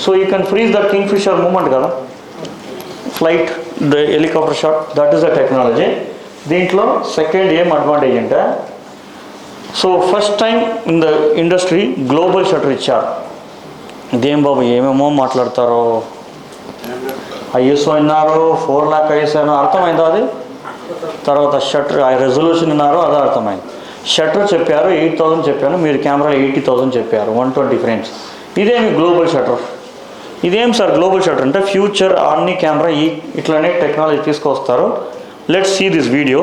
so you can freeze the kingfisher moment కదా, flight, the helicopter shot, that is the technology. దీంట్లో సెకండ్ ఏం అడ్వాంటేజ్ అంటే, so first time in the industry global shutter ఇచ్చారు. ఇదేం బాబు ఏమేమో మాట్లాడతారో, ఐఎస్ఓ అన్నారు, 4 lakh ISO అర్థమైందో అది. తర్వాత షటర్ రెజల్యూషన్ అన్నారు, అదే అర్థమైంది. షటర్ చెప్పారు 8,000 చెప్పాను, మీరు కెమెరా 80,000 చెప్పారు, 120 ఫ్రేమ్స్. ఇదేమి గ్లోబల్ షటర్? ఇదేం సార్ గ్లోబల్ షటర్ అంటే, ఫ్యూచర్ అన్ని కెమెరా ఇట్లానే టెక్నాలజీ తీసుకొస్తారు. Let's see this video.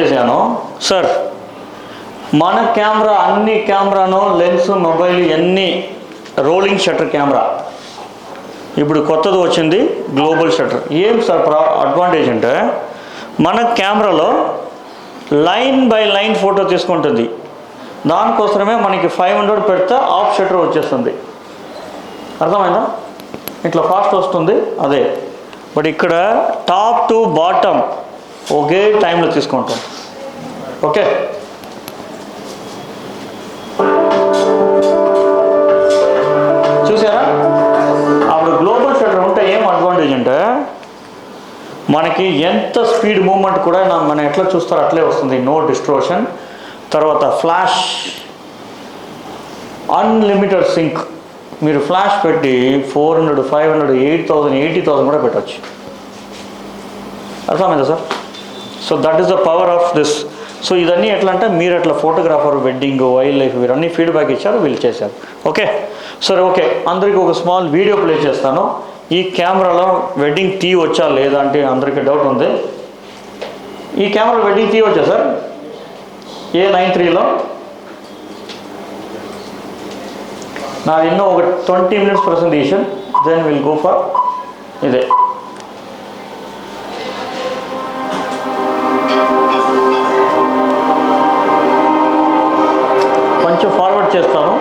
చేశాను సార్. మన కెమెరా అన్ని కెమెరాను లెన్స్ మొబైల్ అన్నీ రోలింగ్ షట్టర్ కెమెరా. ఇప్పుడు కొత్తది వచ్చింది గ్లోబల్ షట్టర్. ఏం సార్ అడ్వాంటేజ్ అంటే మన కెమెరాలో లైన్ బై లైన్ ఫోటో తీసుకుంటుంది. దానికోసమే మనకి 500 పెడితే ఆఫ్ షట్టర్ వచ్చేస్తుంది. అర్థమైందా? ఇట్లా ఫాస్ట్ వస్తుంది అదే. బట్ ఇక్కడ టాప్ టు బాటమ్ ఒకే టైంలో తీసుకుంటాం. ఓకే, చూసారా? అప్పుడు గ్లోబల్ షట్టర్ ఉంటే ఏం అడ్వాంటేజ్ అంటే మనకి ఎంత స్పీడ్ మూమెంట్ కూడా మనం ఎట్లా చూస్తారో అట్లే వస్తుంది, నో డిస్ట్రోషన్. తర్వాత ఫ్లాష్, అన్లిమిటెడ్ సింక్. మీరు ఫ్లాష్ పెట్టి 400, 500, 8,000, 80,000 కూడా పెట్టచ్చు. అర్థమైందా sir? So that is the power of this. So ఇదన్నీ ఎట్లా అంటే మీరు ఎట్లా ఫోటోగ్రాఫర్, వెడ్డింగ్, వైల్డ్ లైఫ్ వీరన్నీ ఫీడ్బ్యాక్ ఇచ్చారు, వీళ్ళు చేశారు. ఓకే సరే, ఓకే. అందరికీ ఒక స్మాల్ వీడియో ప్లే చేస్తాను. ఈ కెమెరాలో వెడ్డింగ్ తీయవచ్చా లేదా అంటే అందరికీ డౌట్ ఉంది. ఈ కెమెరా వెడ్డింగ్ తీయవచ్చా సార్? A93లో నాది ఎన్నో ఒక 20 minutes presentation, then we'll go for ఇదే. కొంచెం ఫార్వర్డ్ చేస్తాను.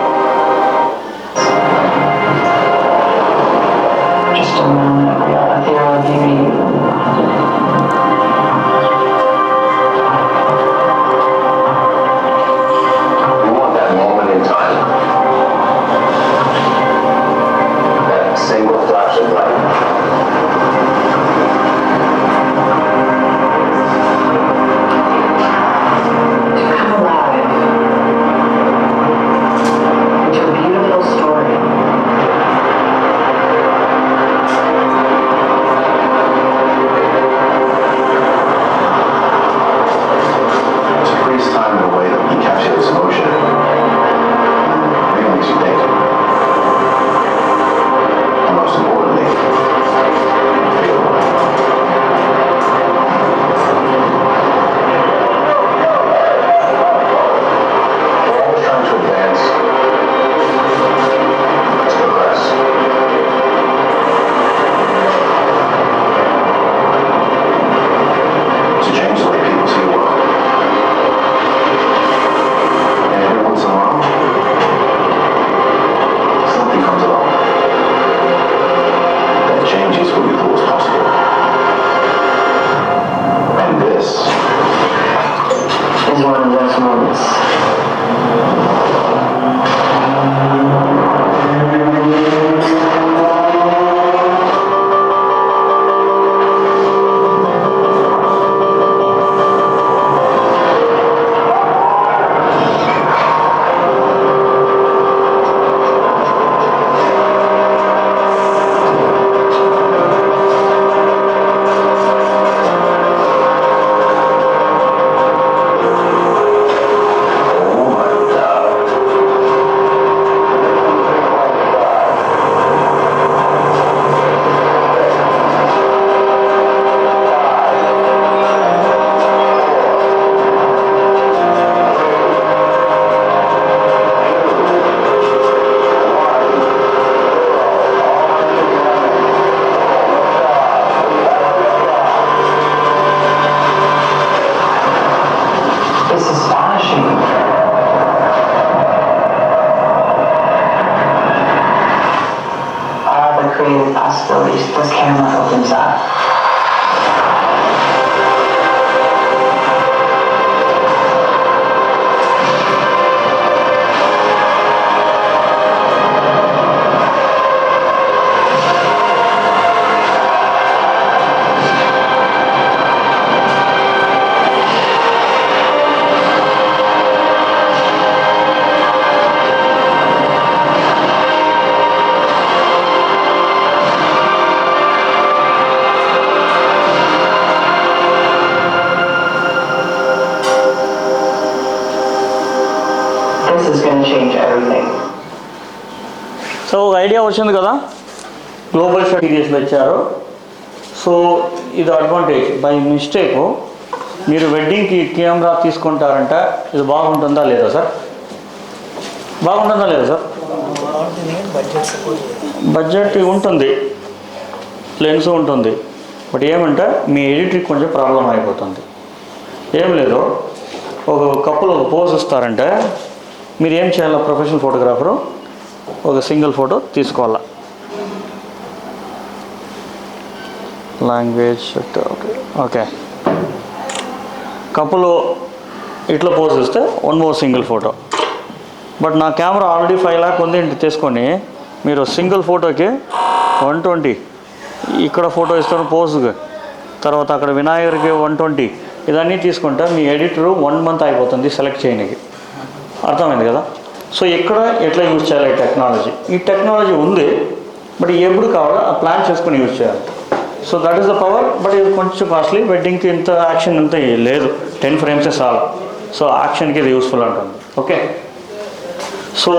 possibilities this camera opens up. This is going to change everything.
So ఒక ఐడియా వచ్చింది కదా, గ్లోబల్ సిరీస్లో ఇచ్చారు. సో ఇది అడ్వాంటేజ్. బై మిస్టేక్ మీరు వెడ్డింగ్కి కెమెరా తీసుకుంటారంటే ఇది బాగుంటుందా లేదా సార్? బాగుంటుందా లేదా సార్? బడ్జెట్ ఉంటుంది, లెన్స్ ఉంటుంది, బట్ ఏమంటే మీ ఎడిట్కి కొంచెం ప్రాబ్లం అయిపోతుంది. ఏం లేదు, ఒక కప్పులు ఒక పోజ్ ఇస్తారంటే మీరు ఏం చేయాలి? ప్రొఫెషనల్ ఫోటోగ్రాఫరు ఒక సింగిల్ ఫోటో తీసుకోవాలా. లాంగ్వేజ్ ఓకే ఓకే, కప్పులు ఇట్లా పోజ్ ఇస్తే one more single photo. But నా కెమెరా ఆల్రెడీ 5 lakh ఉంది తీసుకొని మీరు సింగిల్ ఫోటోకి 120 ఇక్కడ ఫోటో ఇస్తారు పోజ్కి, తర్వాత అక్కడ వినాయకుడికి 120, ఇదన్నీ తీసుకుంటే మీ ఎడిటర్ 1 month అయిపోతుంది సెలెక్ట్ చేయడానికి. అర్థమైంది కదా? సో ఎక్కడ ఎట్లా యూజ్ చేయాలి ఈ టెక్నాలజీ ఉంది, బట్ ఎప్పుడు కావాలో ఆ ప్లాన్ చేసుకొని యూజ్ చేయాలి. So that is the power, but ఇది కొంచెం కాస్ట్లీ. వెడ్డింగ్కి ఇంత యాక్షన్ ఇంత లేదు, 10 frames చాలు. సో యాక్షన్కి ఇది యూస్ఫుల్ ఉంటుంది. ఓకే, సో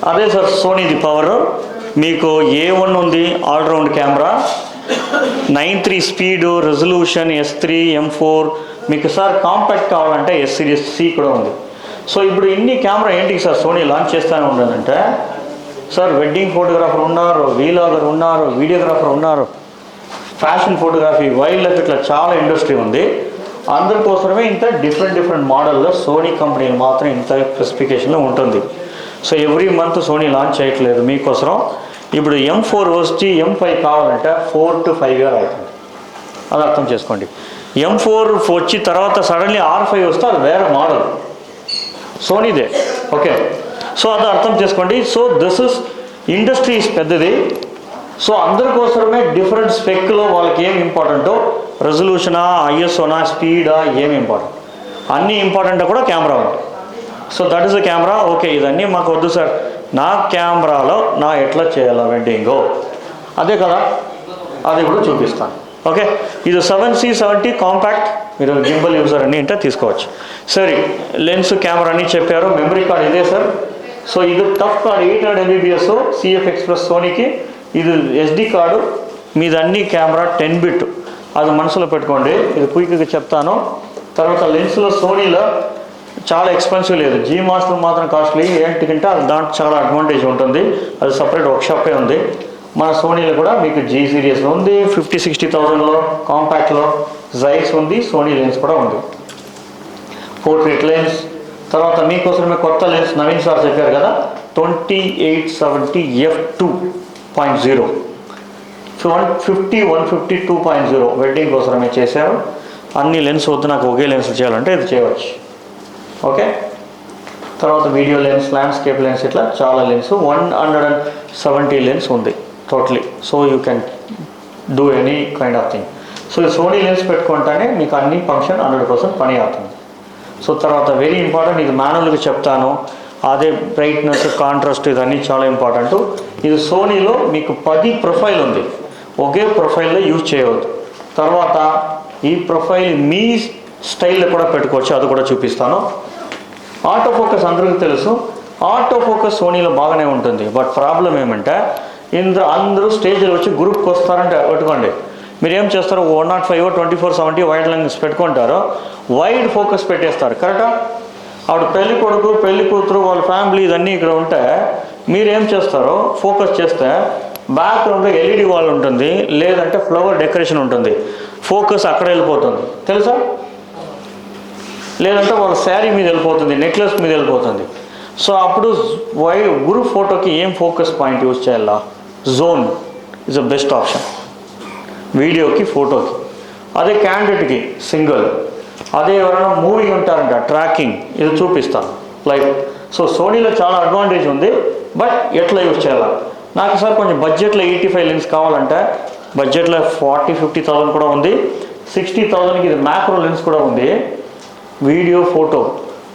అదే సార్ సోనీది పవర్. మీకు A1 ఉంది all round camera, 9:3 speed, resolution, S3, M4. మీకు సార్ కాంపాక్ట్ కావాలంటే S series C కూడా ఉంది. సో ఇప్పుడు ఇన్ని కెమెరా ఏంటికి సార్ సోనీ లాంచ్ చేస్తూనే ఉండదంటే, సార్ వెడ్డింగ్ ఫోటోగ్రాఫర్ ఉన్నారు, వీలాగర్ ఉన్నారు, వీడియోగ్రాఫర్ ఉన్నారు, ఫ్యాషన్ ఫోటోగ్రఫీ, వైల్డ్ లైఫ్, ఇట్లా చాలా ఇండస్ట్రీ ఉంది. అందరికోసమే ఇంత డిఫరెంట్ మోడల్లో సోనీ కంపెనీలు మాత్రం ఇంత స్పెసిఫికేషన్లో ఉంటుంది. So every month Sony launch చేయట్లేదు మీకోసం. ఇప్పుడు M4 వచ్చి M5 కావాలంటే 4 to 5 years అవుతుంది. అది అర్థం చేసుకోండి. M4 వచ్చి తర్వాత సడన్లీ R5 వస్తే అది వేరే మోడల్ సోనీదే. ఓకే, సో అది అర్థం చేసుకోండి. సో దిస్ ఇస్ ఇండస్ట్రీస్ పెద్దది. సో అందరికోసమే డిఫరెంట్ స్పెక్లో వాళ్ళకి ఏం ఇంపార్టెంటో, రెజల్యూషనా, ISOనా, స్పీడా, ఏమి ఇంపార్టెంట్, అన్నీ ఇంపార్టెంట్ కూడా కెమెరా ఉంది. So that is the camera. Okay, ఇదన్నీ మాకు వద్దు సార్, నా కెమెరాలో నా ఎట్లా చేయాలా వెడ్డింగో అదే కదా, అది కూడా చూపిస్తాను. ఓకే, ఇది 7C70 కాంపాక్ట్, మీరు గింబల్ యూజర్ అన్నీ అంటే తీసుకోవచ్చు. సరే, లెన్స్ కెమెరా అని చెప్పారు. మెమరీ కార్డ్ ఇదే సార్. సో ఇది tough card 800 MBPS CF express సోనీకి. ఇది SD కార్డు. మీది అన్ని కెమెరా 10 bit, అది మనసులో పెట్టుకోండి. ఇది క్విక్గా చెప్తాను. తర్వాత లెన్స్లో సోనీలో చాలా ఎక్స్పెన్సివ్ లేదు, G మాస్టర్ మాత్రం కాస్ట్లీ. ఏంటికంటే అది దాంట్లో చాలా అడ్వాంటేజ్ ఉంటుంది, అది సపరేట్ వర్క్షాపే ఉంది. మన సోనీలో కూడా మీకు G సిరీస్లో ఉంది, 50-60,000లో కాంపాక్ట్లో జైస్ ఉంది, సోనీ లెన్స్ కూడా ఉంది, పోర్ట్రేట్ లెన్స్. తర్వాత మీకోసమే కొత్త లెన్స్ నవీన్ సార్ చెప్పారు కదా, 2870 f2.0, 150 2.0 వెడ్డింగ్ కోసమే చేశారు. అన్ని లెన్స్ వద్దు నాకు ఒకే లెన్స్ చేయాలంటే ఇది చేయవచ్చు. ఓకే, తర్వాత వీడియో లెన్స్, ల్యాండ్స్కేప్ లెన్స్, ఇట్లా చాలా లెన్స్ 170 లెన్స్ ఉంది totally. So you can do any kind of thing. So ఈ సోనీ లెన్స్ పెట్టుకుంటేనే మీకు అన్ని ఫంక్షన్ 100% పని అవుతుంది. సో తర్వాత వెరీ ఇంపార్టెంట్, ఇది మాన్యువల్గా చెప్తాను, అదే బ్రైట్నెస్, కాంట్రాస్ట్, ఇదన్నీ చాలా ఇంపార్టెంట్. ఇది సోనీలో మీకు 10 ప్రొఫైల్ ఉంది, ఒకే ప్రొఫైల్లో యూజ్ చేయవద్దు. తర్వాత ఈ ప్రొఫైల్ మీ స్టైల్లో కూడా పెట్టుకోవచ్చు, అది కూడా చూపిస్తాను. ఆటో ఫోకస్ అందరికీ తెలుసు, ఆటో ఫోకస్ సోనీలో బాగానే ఉంటుంది. బట్ ప్రాబ్లం ఏమంటే అందరూ స్టేజ్లో వచ్చి గ్రూప్కి వస్తారంటే పెట్టుకోండి, మీరు ఏం చేస్తారు, 105 2470 వైడ్ లెన్స్ పెట్టుకుంటారు, వైడ్ ఫోకస్ పెట్టేస్తారు. కరెక్టా? ఆవిడ పెళ్లి కొడుకు, పెళ్లి కూతురు, వాళ్ళ ఫ్యామిలీ ఇదన్నీ ఇక్కడ ఉంటే మీరేం చేస్తారో ఫోకస్ చేస్తే బ్యాక్గ్రౌండ్లో LED వాల్ ఉంటుంది, లేదంటే ఫ్లవర్ డెకరేషన్ ఉంటుంది, ఫోకస్ అక్కడ వెళ్ళిపోతుంది తెలుసా, లేదంటే వాళ్ళ శారీ మీద వెళ్ళిపోతుంది, నెక్లెస్ మీద వెళ్ళిపోతుంది. సో అప్పుడు గ్రూప్ ఫోటోకి ఏం ఫోకస్ పాయింట్ యూజ్ చేయాలా, zone is the best option వీడియోకి, ఫోటోకి. అదే క్యాండిడేట్కి సింగిల్, అదే ఎవరైనా మూవీ ఉంటారంట ట్రాకింగ్, ఇది చూపిస్తాను లైక్. సో సోనీలో చాలా అడ్వాంటేజ్ ఉంది, బట్ ఎట్లా యూజ్ చేయాలా. నాకు సార్ కొంచెం బడ్జెట్లో 85 లెన్స్ కావాలంటే బడ్జెట్లో 40-50,000 కూడా ఉంది, 60,000కి ఇది మ్యాక్రో లెన్స్ కూడా ఉంది. వీడియో, ఫోటో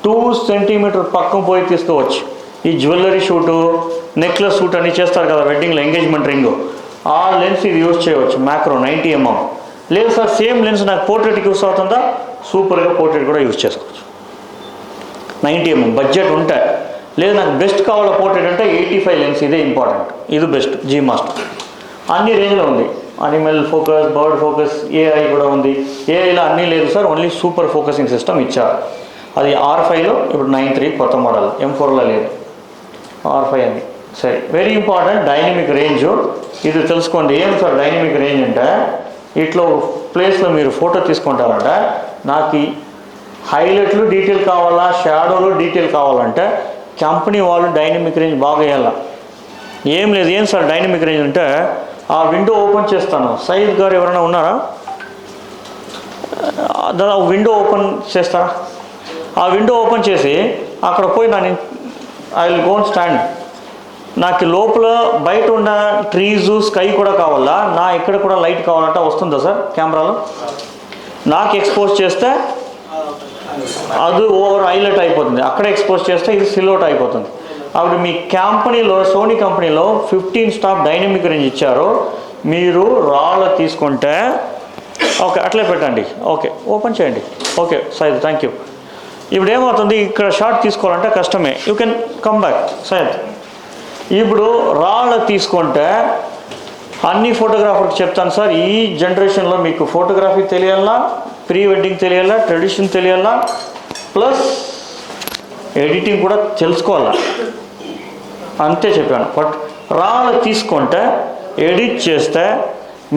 2 centimeter పక్కన పోయి తీసుకోవచ్చు. ఈ జ్యువెలరీ షూటు, నెక్లెస్ షూట్ అని చేస్తారు కదా వెడ్డింగ్లో, ఎంగేజ్మెంట్ రింగ్, ఆ లెన్స్ ఇది యూజ్ చేయవచ్చు, మ్యాక్రో 90 mm. లేదు సార్ సేమ్ లెన్స్ నాకు పోర్ట్రేట్కి యూస్ అవుతుందా, సూపర్గా పోర్ట్రేట్ కూడా యూజ్ చేసుకోవచ్చు 90 mm బడ్జెట్ ఉంటే. లేదు నాకు బెస్ట్ కావాలా పోర్ట్రేట్ అంటే 85 లెన్స్, ఇదే ఇంపార్టెంట్, ఇది బెస్ట్, G మాస్టర్. అన్ని రేంజ్లో ఉంది, animal focus, bird focus, AI కూడా ఉంది. ఏఐలో అన్నీ లేదు sir, only super focusing system ఇచ్చారు. అది R5లో ఇప్పుడు 9.3 కొత్త మోడల్, M4లో లేదు, R5 అని. సరే, వెరీ ఇంపార్టెంట్ డైనమిక్ రేంజ్. ఇది తెలుసుకోండి. ఏం సార్ డైనమిక్ రేంజ్ అంటే, ఇట్లా ప్లేస్లో మీరు ఫోటో తీసుకుంటారంటే, నాకు హైలైట్లు డీటెయిల్ కావాలా, షాడోలు డీటెయిల్ కావాలంటే కంపెనీ వాళ్ళు డైనమిక్ రేంజ్ బాగా వేయాలి. ఏం లేదు. ఏం సార్ డైనమిక్ రేంజ్ అంటే, ఆ విండో ఓపెన్ చేస్తాను. సైద్ గారు ఎవరైనా ఉన్నారా? దాని విండో ఓపెన్ చేస్తారా? ఆ విండో ఓపెన్ చేసి అక్కడ పోయి ఐ విల్ గో స్టాండ్. నాకు లోపల బయట ఉన్న ట్రీస్, స్కై కూడా కావాలా, నా ఇక్కడ కూడా లైట్ కావాలంటే వస్తుందా సార్ కెమెరాలో? నాకు ఎక్స్పోజ్ చేస్తే అది ఓవర్ హైలైట్ అయిపోతుంది, అక్కడ ఎక్స్పోజ్ చేస్తే ఇది సిల్అవుట్ అయిపోతుంది. అప్పుడు మీ కంపెనీలో, సోనీ కంపెనీలో 15 స్టాప్ డైనమిక్ రేంజ్ ఇచ్చారు. మీరు రాళ్ళ తీసుకుంటే ఓకే అట్లే పెట్టండి. ఓకే ఓపెన్ చేయండి. Okay Syed thank you. ఇప్పుడు ఏమవుతుంది, ఇక్కడ షార్ట్ తీసుకోవాలంటే కష్టమే. You can come back Syed. ఇప్పుడు రాళ్ళ తీసుకుంటే అన్ని ఫోటోగ్రాఫర్కి చెప్తాను సార్, ఈ జనరేషన్లో మీకు ఫోటోగ్రఫీ తెలియాలా, ప్రీ వెడ్డింగ్ తెలియాలా, ట్రెడిషన్ తెలియాలా, ప్లస్ ఎడిటింగ్ కూడా తెలుసుకోవాలా. అంతే చెప్పాను. బట్ రాళ్ళు తీసుకుంటే ఎడిట్ చేస్తే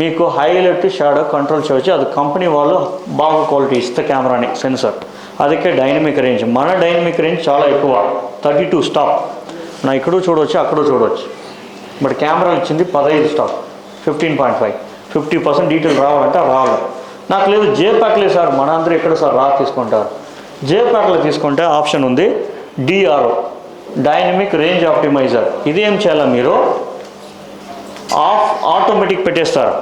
మీకు హైలైట్, షాడో కంట్రోల్ చేయవచ్చు. అది కంపెనీ వాళ్ళు బాగా క్వాలిటీ ఇస్తే కెమెరాని, సెన్సర్. అదికే డైనమిక్ రేంజ్. మన డైనమిక్ రేంజ్ చాలా ఎక్కువ, 32 స్టాప్. నా ఇక్కడ చూడవచ్చు, అక్కడ చూడవచ్చు. బట్ కెమెరా ఇచ్చింది 15 స్టాప్, 15.5. 50% డీటెయిల్ రావాలంటే రావాలి. నాకు లేదు జేపాక్ లేదు సార్, మన అందరూ ఎక్కడ సార్ రా తీసుకుంటారు. జేపాక్లో తీసుకుంటే ఆప్షన్ ఉంది, DRO, డైనమిక్ రేంజ్ ఆప్టిమైజర్. ఇది ఏం చేయాలి, మీరు ఆటోమేటిక్ పెట్టేస్తారు.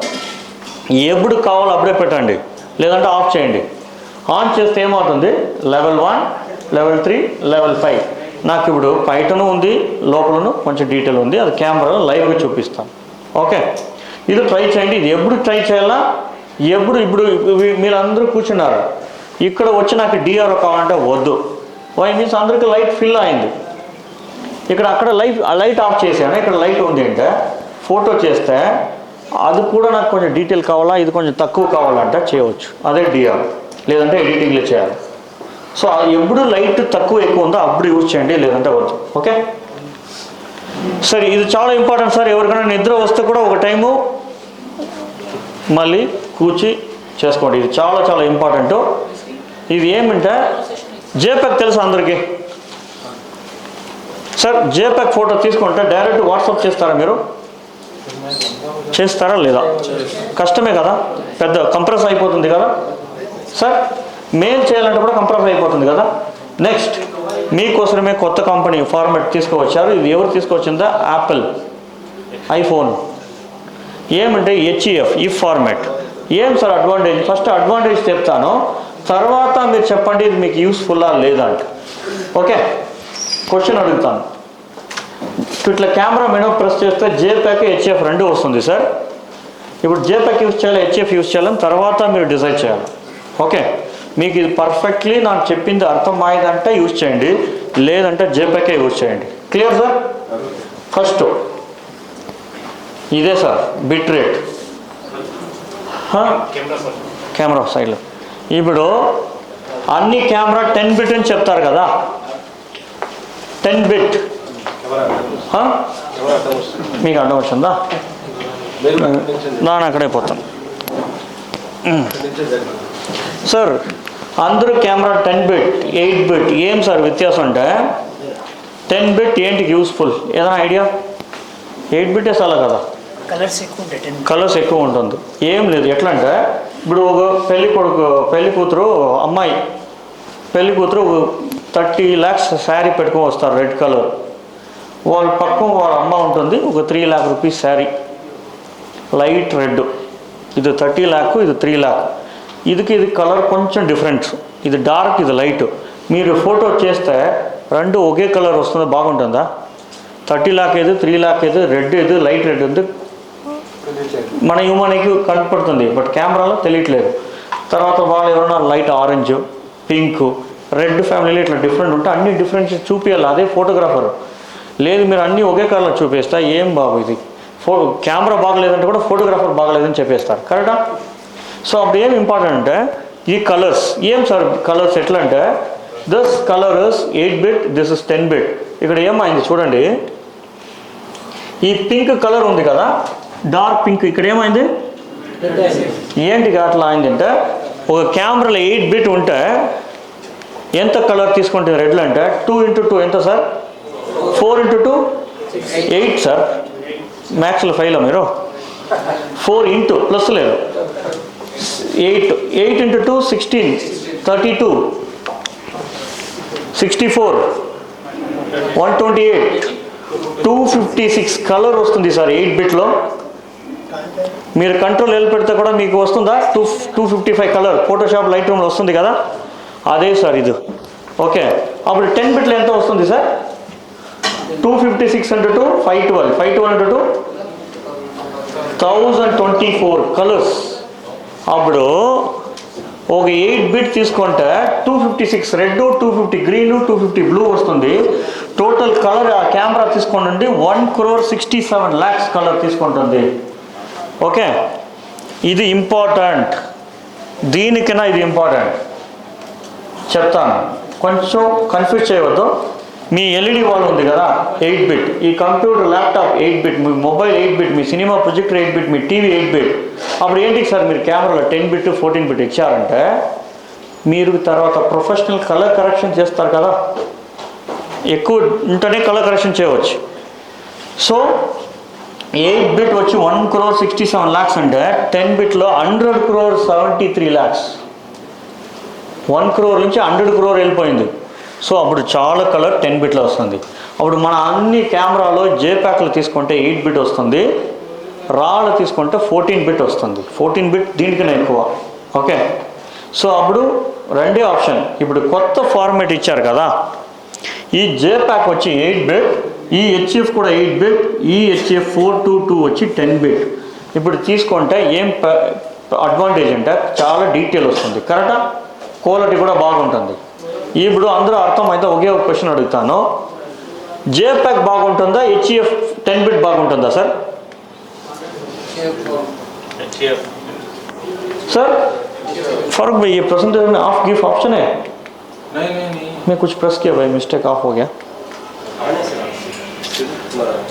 ఎప్పుడు కావాలో అప్పుడే పెట్టండి, లేదంటే ఆఫ్ చేయండి. ఆన్ చేస్తే ఏమవుతుంది, లెవెల్ 1, లెవెల్ 3, లెవెల్ 5. నాకు ఇప్పుడు బయటను ఉంది, లోపలను కొంచెం డీటెయిల్ ఉంది. అది కెమెరాలో లైవ్గా చూపిస్తాను. ఓకే, ఇది ట్రై చేయండి. ఇది ఎప్పుడు ట్రై చేయాలా, ఇప్పుడు మీరు అందరూ కూర్చున్నారు, ఇక్కడ వచ్చి నాకు DRO కావాలంటే వద్దు. వై మీన్స్ అందరికీ లైట్ ఫిల్ అయింది. ఇక్కడ అక్కడ లైట్ ఆఫ్ చేశాను, ఇక్కడ లైట్ ఉంది అంటే ఫోటో చేస్తే అది కూడా నాకు కొంచెం డీటెయిల్ కావాలా, ఇది కొంచెం తక్కువ కావాలంటే చేయవచ్చు. అదే DRO, లేదంటే ఎడిటింగ్లో చేయాలి. సో ఎప్పుడు లైట్ తక్కువ ఎక్కువ ఉందో అప్పుడు యూజ్ చేయండి, లేదంటే వద్దు. ఓకే, సరే. ఇది చాలా ఇంపార్టెంట్ సార్. ఎవరికైనా నిద్ర వస్తే కూడా ఒక టైము మళ్ళీ కూర్చి చేసుకోండి. ఇది చాలా చాలా ఇంపార్టెంట్. ఇది ఏమంటే జేపాక్ తెలుసా అందరికీ సార్? జేపాక్ ఫోటో తీసుకుంటే డైరెక్ట్ వాట్సాప్ చేస్తారా మీరు? చేస్తారా లేదా? కష్టమే కదా, పెద్ద కంప్రెస్ అయిపోతుంది కదా సార్. మెయిల్ చేయాలంటే కూడా కంప్రెస్ అయిపోతుంది కదా. నెక్స్ట్, మీకోసమే కొత్త కంపెనీ ఫార్మాట్ తీసుకువచ్చారు. ఇది ఎవరు తీసుకొచ్చిందా? Apple iPhone. ఏమంటే HEF ఫార్మాట్. ఏం సార్ అడ్వాంటేజ్? ఫస్ట్ అడ్వాంటేజ్ చెప్తాను, తర్వాత మీరు చెప్పండి ఇది మీకు యూస్ఫుల్లా లేదా అంటే. ఓకే, క్వశ్చన్ అడుగుతాను. ఇట్లా కెమెరా మెనూ ప్రెస్ చేస్తే జేపాక్, HEF రెండు వస్తుంది సార్. ఇప్పుడు జేపాక్ యూస్ చేయాలి, HEF యూస్ చేయాలని తర్వాత మీరు డిసైడ్ చేయాలి. ఓకే, మీకు ఇది పర్ఫెక్ట్లీ నాకు చెప్పింది అర్థమైందంటే యూజ్ చేయండి, లేదంటే జేపాకే యూజ్ చేయండి. Clear sir? ఫస్ట్ ఇదే సార్ బిట్ రేట్, కెమెరా సైడ్లో. ఇప్పుడు అన్ని కెమెరా 10 బిట్ అని చెప్తారు కదా, 10 బిట్ మీకు అర్థం వచ్చిందా? నేను అక్కడే పోతాను సార్. అందరూ కెమెరా 10 బిట్, 8 బిట్. ఏం సార్ వ్యత్యాసం అంటే 10 బిట్ ఏంటికి యూస్ఫుల్? ఏదైనా ఐడియా? 8 బిటే చాలా కదా, కలర్స్ ఎక్కువ ఉంటుంది. ఏం లేదు. ఎట్లా అంటే ఇప్పుడు ఒక పెళ్లి కూతురు అమ్మాయి, పెళ్లి కూతురు 30 lakhs శారీ పెట్టుకొని వస్తారు, రెడ్ కలర్. వాళ్ళ పక్కన వాళ్ళ అమ్మ ఉంటుంది, ఒక 3 lakh rupees sari, light red. ఇది 30 lakh, ఇది 3 lakh. ఇది కలర్ కొంచెం డిఫరెన్స్, ఇది డార్క్, ఇది లైట్. మీరు ఫోటో చేస్తే రెండు ఒకే కలర్ వస్తుందా? బాగుంటుందా? 30 lakh ఏది, 3 lakh ఏది, రెడ్ ఏది, లైట్ రెడ్ ఉంది, మన హ్యూమన్కి కనపడుతుంది, బట్ కెమెరాలో తెలియట్లేదు. తర్వాత వాళ్ళు ఎవరైనా లైట్ ఆరెంజ్, పింక్, రెడ్ ఫ్యామిలీలో ఇట్లా డిఫరెంట్ ఉంటే అన్ని డిఫరెన్స్ చూపించాలి అదే ఫోటోగ్రాఫర్. లేదు మీరు అన్నీ ఒకే కలర్ చూపిస్తా, ఏం బాబు ఇది కెమెరా బాగలేదంటే కూడా ఫోటోగ్రాఫర్ బాగలేదని చెప్పేస్తారు, కరెక్టా? సో అప్పుడు ఏం ఇంపార్టెంట్ అంటే ఈ కలర్స్ ఏం సార్ కలర్స్ ఎట్లా అంటే this colour is 8 bit, this is 10 bit. ఇక్కడ ఏమైంది చూడండి, ఈ పింక్ కలర్ ఉంది కదా, డార్క్ పింక్, ఇక్కడ ఏమైంది ఏంటి అట్లా అయిందంటే ఒక కెమెరాలో 8 bit ఉంటే ఎంత కలర్ తీసుకుంటుంది రెడ్లు అంటే 2 into 2 ఎంత సార్? 4 into 2 8 sir. మ్యాథ్స్లో ఫెయిల్ మీరు. 4 into ప్లస్ లేదు 8 into 2 16 32 64 128 256 కలర్ వస్తుంది సార్ 8 bitలో. మీరు కంట్రోల్ ఎల్ పెడితే కూడా మీకు వస్తుందా 255 కలర్ ఫోటోషాప్ లైట్ రూమ్లో వస్తుంది కదా, అదే సార్ ఇది. ఓకే, అప్పుడు 10 bitలో ఎంత వస్తుంది సార్? 256 into 2 512 512 into 2 1024 colours. అప్పుడు ఒక 8 bit తీసుకుంటే 256 రెడ్, 250 గ్రీన్, 250 బ్లూ వస్తుంది. టోటల్ కలర్ ఆ కెమెరా తీసుకుంటుంది 1,67 lakhs కలర్ తీసుకుంటుంది. ఓకే, ఇది ఇంపార్టెంట్, దీనికైనా ఇది ఇంపార్టెంట్ చెప్తాను, కొంచెం కన్ఫ్యూజ్ చేయవద్దు. మీ ఎల్ఈడి వాల్ ఉంది కదా 8 bit, ఈ కంప్యూటర్ ల్యాప్టాప్ 8 bit, మీ మొబైల్ 8 bit, మీ సినిమా ప్రొజెక్టర్ 8 bit, మీ టీవీ 8 bit. అప్పుడు ఏంటి సార్ మీరు కెమెరాలో 10 bit 14 bit ఇచ్చారంటే మీరు తర్వాత ప్రొఫెషనల్ కలర్ కరెక్షన్ చేస్తారు కదా, ఎక్కువ ఉంటేనే కలర్ కరెక్షన్ చేయవచ్చు. సో 8 bit వచ్చి 1,67 lakhs అంటే 10 bitలో 100,73 lakhs. 1 crore నుంచి 100 crore వెళ్ళిపోయింది. సో అప్పుడు చాలా కలర్ 10 bitలో వస్తుంది. అప్పుడు మన అన్ని కెమెరాలో జేప్యాక్లు తీసుకుంటే 8 bit వస్తుంది, రాళ్ళు తీసుకుంటే 14 bit వస్తుంది. 14 bit దీనికన్నా ఎక్కువ. ఓకే, సో అప్పుడు రెండే ఆప్షన్. ఇప్పుడు కొత్త ఫార్మేట్ ఇచ్చారు కదా, ఈ జేప్యాక్ వచ్చి 8 bit, ఈ హెచ్ఎఫ్ కూడా 8 bit, ఈ హెచ్ఎఫ్ 422 వచ్చి 10 bit. ఇప్పుడు తీసుకుంటే ఏం అడ్వాంటేజ్ అంటే చాలా డీటెయిల్ వస్తుంది, కరెక్టా? క్వాలిటీ కూడా బాగుంటుంది. ఇప్పుడు అందరూ అర్థమైతే ఒకే ఒక క్వశ్చన్ అడుగుతాను, జేప్యాక్ బాగుంటుందా, హెచ్ఎఫ్ 10 bit బాగుంటుందా సార్? सर फर्क भाई ये प्रेजेंटेशन में ऑफ गिफ ऑप्शन है?
नहीं
मैं कुछ प्रेस किया भाई, मिस्टेक ऑफ हो गया.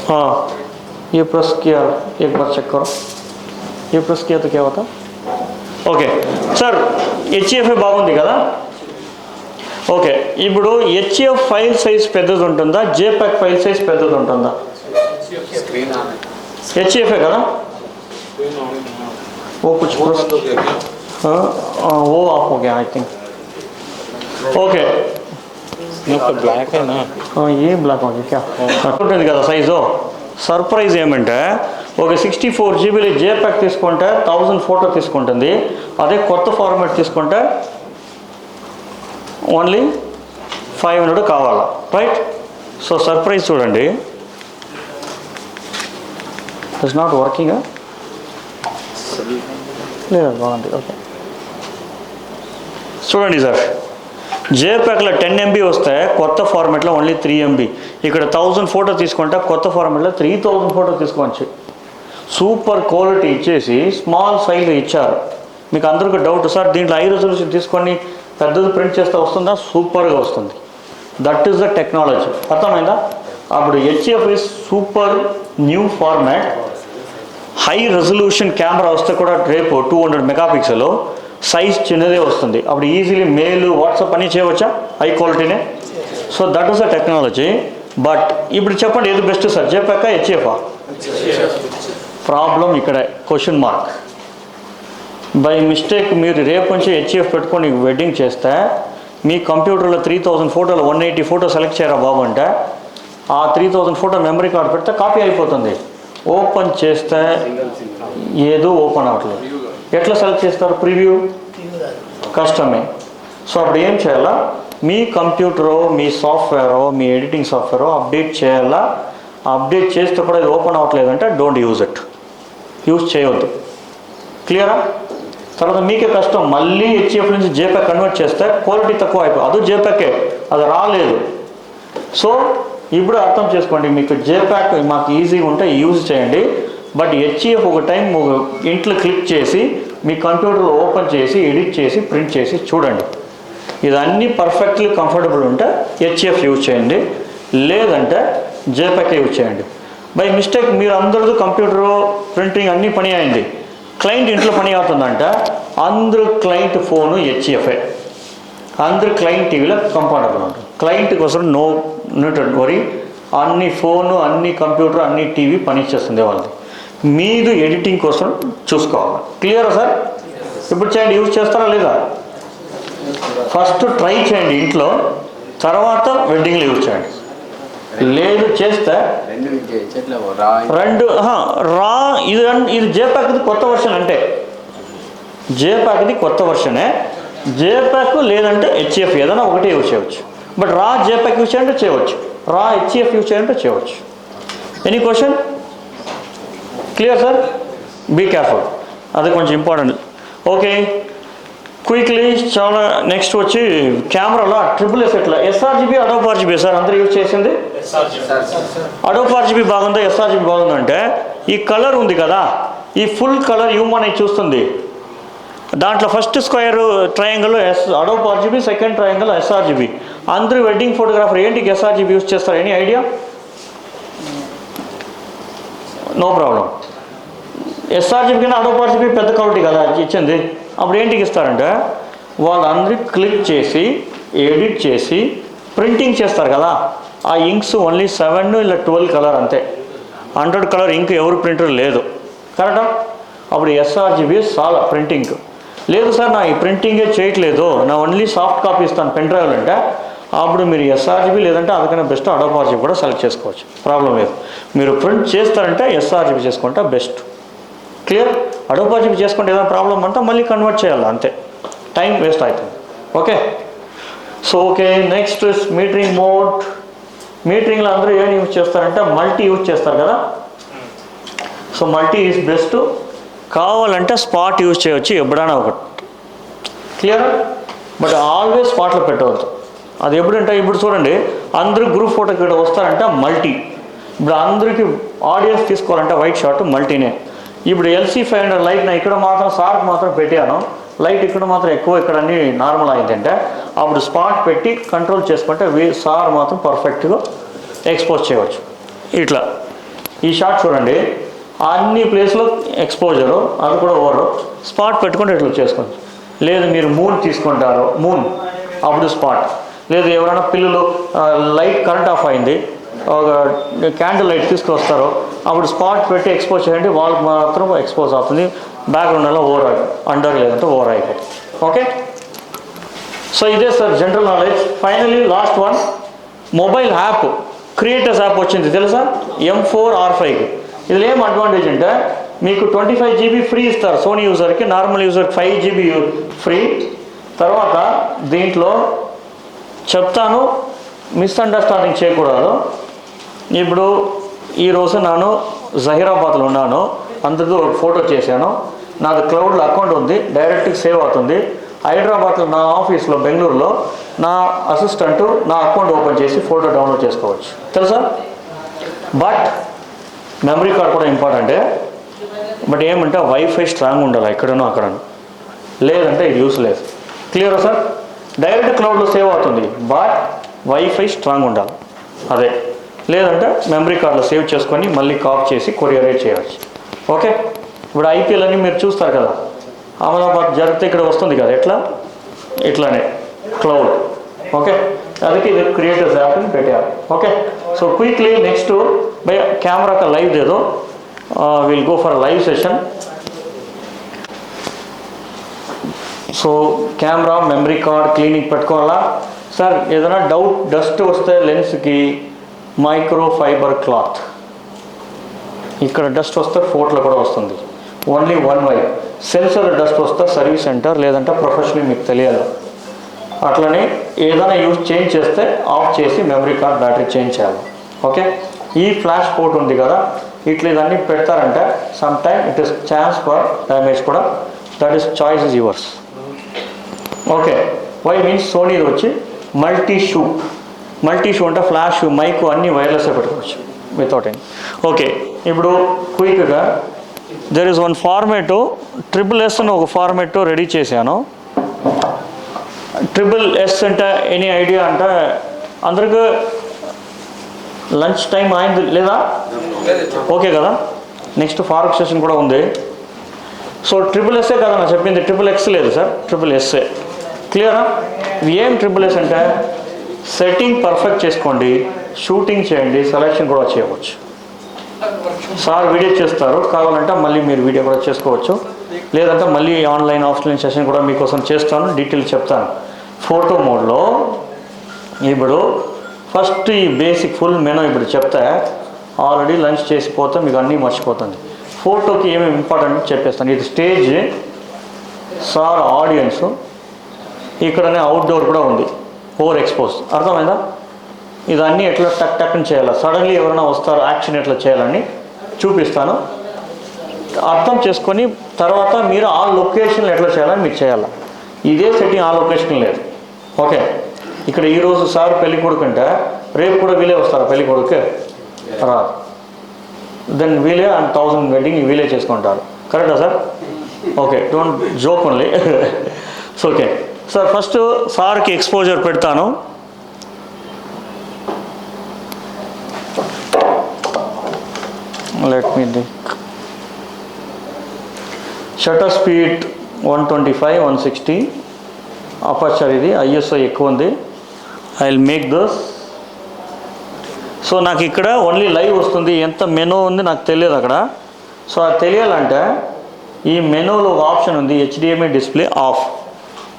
हाँ ये प्रेस किया, एक बार चेक करो, ये प्रेस किया तो क्या होता? ఓకే సార్ హెచ్ఎఫ్ బాగుంది కదా. ఓకే, ఇప్పుడు హెచ్ఎఫ్ ఫైల్ సైజ్ పెద్దది ఉంటుందా, జేప్యాక్ ఫైల్ సైజ్ పెద్దది ఉంటుందా? హెచ్ఎఫ్ కదా. वो कुछ वो ऑफ हो गया आई थिंक. ఓకే
ब्लैक है ना,
ये ब्लैक हो गया क्या ఉంటుంది కదా సైజు. సర్ప్రైజ్ ఏమంటే ఒక 64 GB జేప్యాక్ తీసుకుంటే 1000 ఫోటో తీసుకుంటుంది, అదే కొత్త ఫార్మాట్ తీసుకుంటే ఓన్లీ 500 కావాలా, రైట్? సో సర్ప్రైజ్ చూడండి, ఇట్స్ నాట్ వర్కింగ్ లేదా బాగుంది. ఓకే చూడండి సార్, జేప్యాక్లో 10 MB వస్తే కొత్త ఫార్మాట్లో ఓన్లీ 3 MB. ఇక్కడ 1000 ఫోటో తీసుకుంటే కొత్త ఫార్మాట్లో 3000 ఫోటో తీసుకోవచ్చు. సూపర్ క్వాలిటీ ఇచ్చేసి స్మాల్ సైజ్ ఇచ్చారు. మీకు అందరికీ డౌట్ సార్ దీంట్లో హై రెజల్యూషన్ తీసుకొని పెద్దది ప్రింట్ చేస్తే వస్తుందా? సూపర్గా వస్తుంది. దట్ ఈస్ ద టెక్నాలజీ, అర్థమైందా? అప్పుడు HF is super new format. High resolution camera వస్తే కూడా రేపు 200 మెగాపిక్సెల్, సైజ్ చిన్నదే వస్తుంది. అప్పుడు ఈజీలీ మెయిల్ వాట్సాప్ అన్నీ చేయవచ్చా హై క్వాలిటీనే. So that is the technology. But ఇప్పుడు చెప్పండి ఏది బెస్ట్ సార్, జేప్యాక్ హెచ్ఎఫా? ప్రాబ్లం ఇక్కడ క్వశ్చన్ మార్క్. బై మిస్టేక్ మీరు రేపు నుంచి హెచ్ఎఫ్ పెట్టుకొని వెడ్డింగ్ చేస్తే మీ కంప్యూటర్లో 3000 ఫోటోలు 180 ఫోటో సెలెక్ట్ చేయరా బాబు అంటే ఆ 3000 ఫోటో మెమరీ కార్డ్ పెడితే కాపీ అయిపోతుంది. ఓపెన్ చేస్తే ఏదో ఓపెన్ అవ్వట్లేదు. ఎట్లా సెలెక్ట్ చేస్తారు? ప్రివ్యూ కష్టమే. సో అప్పుడు ఏం చేయాలా, మీ కంప్యూటరో మీ సాఫ్ట్వేరో మీ ఎడిటింగ్ సాఫ్ట్వేరో అప్డేట్ చేయాలా. అప్డేట్ చేస్తే కూడా ఇది ఓపెన్ అవ్వట్లేదంటే డోంట్ యూజ్ ఇట్, యూజ్ చేయవద్దు. క్లియరా? తర్వాత మీకే కష్టం, మళ్ళీ హెచ్ఎఫ్ నుంచి జేప్యాక్ కన్వర్ట్ చేస్తే క్వాలిటీ తక్కువ అయిపోయి అది జేప్యాకే, అది రాలేదు. సో ఇప్పుడు అర్థం చేసుకోండి, మీకు జేప్యాక్ మాకు ఈజీగా ఉంటే యూజ్ చేయండి. బట్ హెచ్ఈఎఫ్ ఒక టైం ఇంట్లో క్లిక్ చేసి మీ కంప్యూటర్లో ఓపెన్ చేసి ఎడిట్ చేసి ప్రింట్ చేసి చూడండి. ఇదన్నీ పర్ఫెక్ట్లీ కంఫర్టబుల్ ఉంటే హెచ్ఈఎఫ్ యూజ్ చేయండి, లేదంటే జేపెక్ యూజ్ చేయండి. బై మిస్టేక్ మీరు అందరితో కంప్యూటర్ ప్రింటింగ్ అన్నీ పని అయింది, క్లయింట్ ఇంట్లో పని అవుతుందంటే అందరూ క్లయింట్ ఫోను హెచ్ఈఎఫ్ఏ, అందరూ క్లయింట్ టీవీలో కంఫర్టబుల్ ఉంటుంది. క్లయింట్ కోసం నో వరీ, అన్ని ఫోను అన్ని కంప్యూటర్ అన్ని టీవీ పని చేస్తుంది వాళ్ళది. మీది ఎడిటింగ్ కోసం చూసుకోవాలి. క్లియరా సార్? ఇప్పుడు చేయండి, యూజ్ చేస్తారా లేదా? ఫస్ట్ ట్రై చేయండి ఇంట్లో, తర్వాత వెడ్డింగ్లో యూజ్ చేయండి. లేదు చేస్తే రెండు రా ఇది జేపాక్ది కొత్త వర్షన్, అంటే జేపాక్ది కొత్త వర్షనే. జేపాక్ లేదంటే హెచ్ఈఎఫ్ ఏదైనా ఒకటే యూజ్ చేయవచ్చు. బట్ రా జేపాక్ యూజ్ చేయాలంటే చేయవచ్చు, రా హెచ్ఈఎఫ్ యూజ్ చేయాలంటే చేయవచ్చు. Any question? Clear sir? Be careful, అది కొంచెం ఇంపార్టెంట్. ఓకే, క్విక్లీ చాలా. నెక్స్ట్ వచ్చి కెమెరాలో ట్రిపుల్ ఎఫెక్ట్లో ఎస్ఆర్జీబీ అడోబ్ ఆర్జీబీ సార్ అందరూ యూజ్ చేసింది. అడోబ్ ఆర్జీబీ బాగుందా ఎస్ఆర్జీబీ బాగుందంటే ఈ కలర్ ఉంది కదా, ఈ ఫుల్ కలర్ హ్యూమన్ అయి చూస్తుంది. దాంట్లో first square triangle Adobe RGB, second triangle sRGB. అందరూ వెడ్డింగ్ ఫోటోగ్రాఫర్ ఏంటి ఎస్ఆర్జీబీ యూజ్ చేస్తారు? Any idea? No problem. SRGB కన్నా అడోబ్ ఆర్జీబీ పెద్ద క్వాలిటీ కదా ఇచ్చింది. అప్పుడు ఏంటికి ఇస్తారంటే వాళ్ళందరూ క్లిక్ చేసి ఎడిట్ చేసి ప్రింటింగ్ చేస్తారు కదా, ఆ ఇంక్స్ ఓన్లీ 7 ఇలా 12 కలర్ అంతే, 100 కలర్ ఇంక్ ఎవరు ప్రింటర్ లేదు. కరెక్టా? అప్పుడు ఎస్ఆర్జీబీ చాలా ప్రింటింగ్. లేదు సార్ నా ఈ ప్రింటింగే చేయట్లేదు, నా ఓన్లీ సాఫ్ట్ కాపీ ఇస్తాను పెన్ డ్రైవ్లు అంటే, అప్పుడు మీరు ఎస్ఆర్జీబీ లేదంటే అందుకనే బెస్ట్ అడోబ్ ఆర్జీబీ కూడా సెలెక్ట్ చేసుకోవచ్చు, ప్రాబ్లం లేదు. మీరు ప్రింట్ చేస్తారంటే ఎస్ఆర్జీబీ చేసుకుంటే బెస్ట్. క్లియర్? అడోబ్ ఆర్జీబీ చేసుకుంటే ఏదైనా ప్రాబ్లం అంటే మళ్ళీ కన్వర్ట్ చేయాలి, అంతే, టైం వేస్ట్ అవుతుంది. Okay, so okay. Next metering mode. మీటరింగ్లో అందరూ ఏం యూజ్ చేస్తారంటే మల్టీ యూజ్ చేస్తారు కదా. So multi is best. కావాలంటే స్పాట్ యూజ్ చేయవచ్చు ఎప్పుడైనా ఒకటి. క్లియర్? బట్ ఆల్వేస్ స్పాట్లో పెట్టవద్దు. అది ఎప్పుడంటే ఇప్పుడు చూడండి అందరూ గ్రూప్ ఫోటోకి ఇక్కడ వస్తారంటే మల్టీ. ఇప్పుడు అందరికీ ఆడియన్స్ తీసుకోవాలంటే వైట్ షాట్ మల్టీనే. ఇప్పుడు LC500 లైట్ నా ఇక్కడ మాత్రం సార్కి మాత్రం పెట్టాను, లైట్ ఇక్కడ మాత్రం ఎక్కువ ఇక్కడ అన్ని నార్మల్ అయిందంటే అప్పుడు స్పాట్ పెట్టి కంట్రోల్ చేసుకుంటే సార్ మాత్రం పర్ఫెక్ట్గా ఎక్స్పోజ్ చేయవచ్చు. ఇట్లా ఈ షాట్ చూడండి అన్ని ప్లేస్లో ఎక్స్పోజరు, అది కూడా ఓవర్. స్పాట్ పెట్టుకుంటే ఇట్లా చేసుకోవచ్చు. లేదు మీరు మూన్ తీసుకుంటారు, మూన్ అప్పుడు స్పాట్. లేదు ఎవరైనా పిల్లలు లైట్ కరెంట్ ఆఫ్ అయింది, ఒక క్యాండిల్ లైట్ తీసుకొస్తారు, అప్పుడు స్పాట్ పెట్టి ఎక్స్పోజ్ చేయండి, వాళ్ళకి మాత్రం ఎక్స్పోజ్ అవుతుంది. బ్యాక్గ్రౌండ్లో ఓవర్ అండర్ లేదంటే ఓవర్ అయిపోతుంది. ఓకే, సో ఇదే sir general knowledge. Finally last one, mobile app creators app వచ్చింది తెలుసా, M4R5. ఇది ఏం అడ్వాంటేజ్ అంటే మీకు 25 GB ఫ్రీ ఇస్తారు సోనీ యూజర్కి, నార్మల్ యూజర్కి 5 GB ఫ్రీ. తర్వాత దీంట్లో చెప్తాను, మిస్అండర్స్టాండింగ్ చేయకూడదు. ఇప్పుడు ఈరోజు నేను జహీరాబాద్లో ఉన్నాను, అందరితో ఫోటో చేశాను, నాది క్లౌడ్లో అకౌంట్ ఉంది, డైరెక్ట్గా సేవ్ అవుతుంది. హైదరాబాద్లో నా ఆఫీస్లో బెంగళూరులో నా అసిస్టెంట్ నా అకౌంట్ ఓపెన్ చేసి ఫోటో డౌన్లోడ్ చేసుకోవచ్చు తెలుసా. బట్ మెమరీ కార్డ్ కూడా ఇంపార్టెంటే. బట్ ఏమంటే వైఫై స్ట్రాంగ్ ఉండాలి ఎక్కడనో అక్కడనో, లేదంటే ఇది యూస్ లేదు. క్లియరా సార్? డైరెక్ట్ క్లౌడ్లో సేవ్ అవుతుంది, బట్ వైఫై స్ట్రాంగ్ ఉండాలి, అదే. లేదంటే మెమరీ కార్డులో సేవ్ చేసుకొని మళ్ళీ కాపీ చేసి కొరియరేట్ చేయవచ్చు. ఓకే, ఇప్పుడు IPL అని మీరు చూస్తారు కదా, అహ్మదాబాద్ జరిగితే ఇక్కడ వస్తుంది కదా, ఎట్లా ఇట్లానే క్లౌడ్. ఓకే, ಅದಕ್ಕೆ ಇದು ಕ್ರಿಯೇಟರ್ಸ್ ಆ್ಯಪ್ ಅಂತ పెట్టారు. Okay, so quickly next by camera का లైవ్ दे दो, will go for live session. So camera memory card cleaning పెట్టుకోవాలా సార్. ఏదైనా డౌట్ డస్ట్ వస్తే లెన్స్కి మైక్రో ఫైబర్ క్లాత్, ఇక్కడ డస్ట్ వస్తే ఫోటోలో కూడా వస్తుంది, only one why. Sensor dust వస్తే సర్వీస్ సెంటర్ లేదంటే ప్రొఫెషనల్ మీకు తెలియాలి. అట్లనే ఏదైనా చేంజ్ చేస్తే ఆఫ్ చేసి మెమరీ కార్డ్ బ్యాటరీ చేంజ్ చేయాలి. ఓకే, ఈ ఫ్లాష్ పోర్ట్ ఉంది కదా, ఇట్లా ఇదన్నీ పెడతారంటే some time it is chance for damage కూడా, that is choice is yours. Okay, why means సోనీది వచ్చి మల్టీ షూ అంటే ఫ్లాష్ మైక్ అన్నీ వైర్లెస్గా పెట్టుకోవచ్చు వితౌట్ ఎనీ. ఓకే, ఇప్పుడు క్విక్గా there is one format SSS అని ఒక ఫార్మేట్ రెడీ చేశాను. SSS అంటే ఎనీ ఐడియా అంటే అందరికీ లంచ్ టైం అయింది లేదా? ఓకే కదా. నెక్స్ట్ ఫారూక్ సెషన్ కూడా ఉంది. సో SSS కదా నా చెప్పింది, XXX లేదు సార్, SSS. క్లియరా? ఇది ఏం SSS అంటే సెట్టింగ్ పర్ఫెక్ట్ చేసుకోండి, షూటింగ్ చేయండి, సెలెక్షన్ కూడా చేయవచ్చు. సార్ వీడియో చేస్తారు, కావాలంటే మళ్ళీ మీరు వీడియో కూడా చేసుకోవచ్చు, లేదంటే మళ్ళీ ఆన్లైన్ ఆఫ్లైన్ సెషన్ కూడా మీకోసం చేస్తాను, డీటెయిల్ చెప్తాను. ఫోటో మోడ్లో ఇప్పుడు ఫస్ట్ ఈ బేసిక్ ఫుల్ మెనూ ఇప్పుడు చెప్తే ఆల్రెడీ లంచ్ చేసిపోతే మీకు అన్నీ మర్చిపోతుంది. ఫోటోకి ఏమేమి ఇంపార్టెంట్ చెప్పేస్తాను. ఇది స్టేజ్, సార్ ఆడియన్స్, ఇక్కడనే అవుట్డోర్ కూడా ఉంది, ఓవర్ ఎక్స్పోజ్. అర్థమైందా? ఇదన్నీ ఎట్లా టక్ టక్ని చేయాలి, సడన్లీ ఎవరైనా వస్తారు యాక్షన్ ఎట్లా చేయాలని చూపిస్తాను. అర్థం చేసుకొని తర్వాత మీరు ఆ లొకేషన్లో ఎట్లా చేయాలని మీరు చేయాలి. ఇదే సెట్టింగ్ ఆ లొకేషన్ లేదు. ఓకే, ఇక్కడ ఈరోజు సార్ పెళ్లి కొడుకు అంటే రేపు కూడా వీలే వస్తారు పెళ్లి కొడుకు రాదు. దెన్ వీలే అండ్ 1000 వెడ్డింగ్ వీలే చేసుకుంటారు. కరెక్టా sir? Okay, don't joke only. So okay sir, first సార్కి ఎక్స్పోజర్ పెడతాను. Let me shutter speed 125, 160. Aperture ఇది ISO ఎక్కువ ఉంది. I will make thus. సో నాకు ఇక్కడ ఓన్లీ లైవ్ వస్తుంది, ఎంత మెనూ ఉంది నాకు తెలియదు అక్కడ. సో అది తెలియాలంటే ఈ మెనూలో ఒక ఆప్షన్ ఉంది, HDMI డిస్ప్లే ఆఫ్.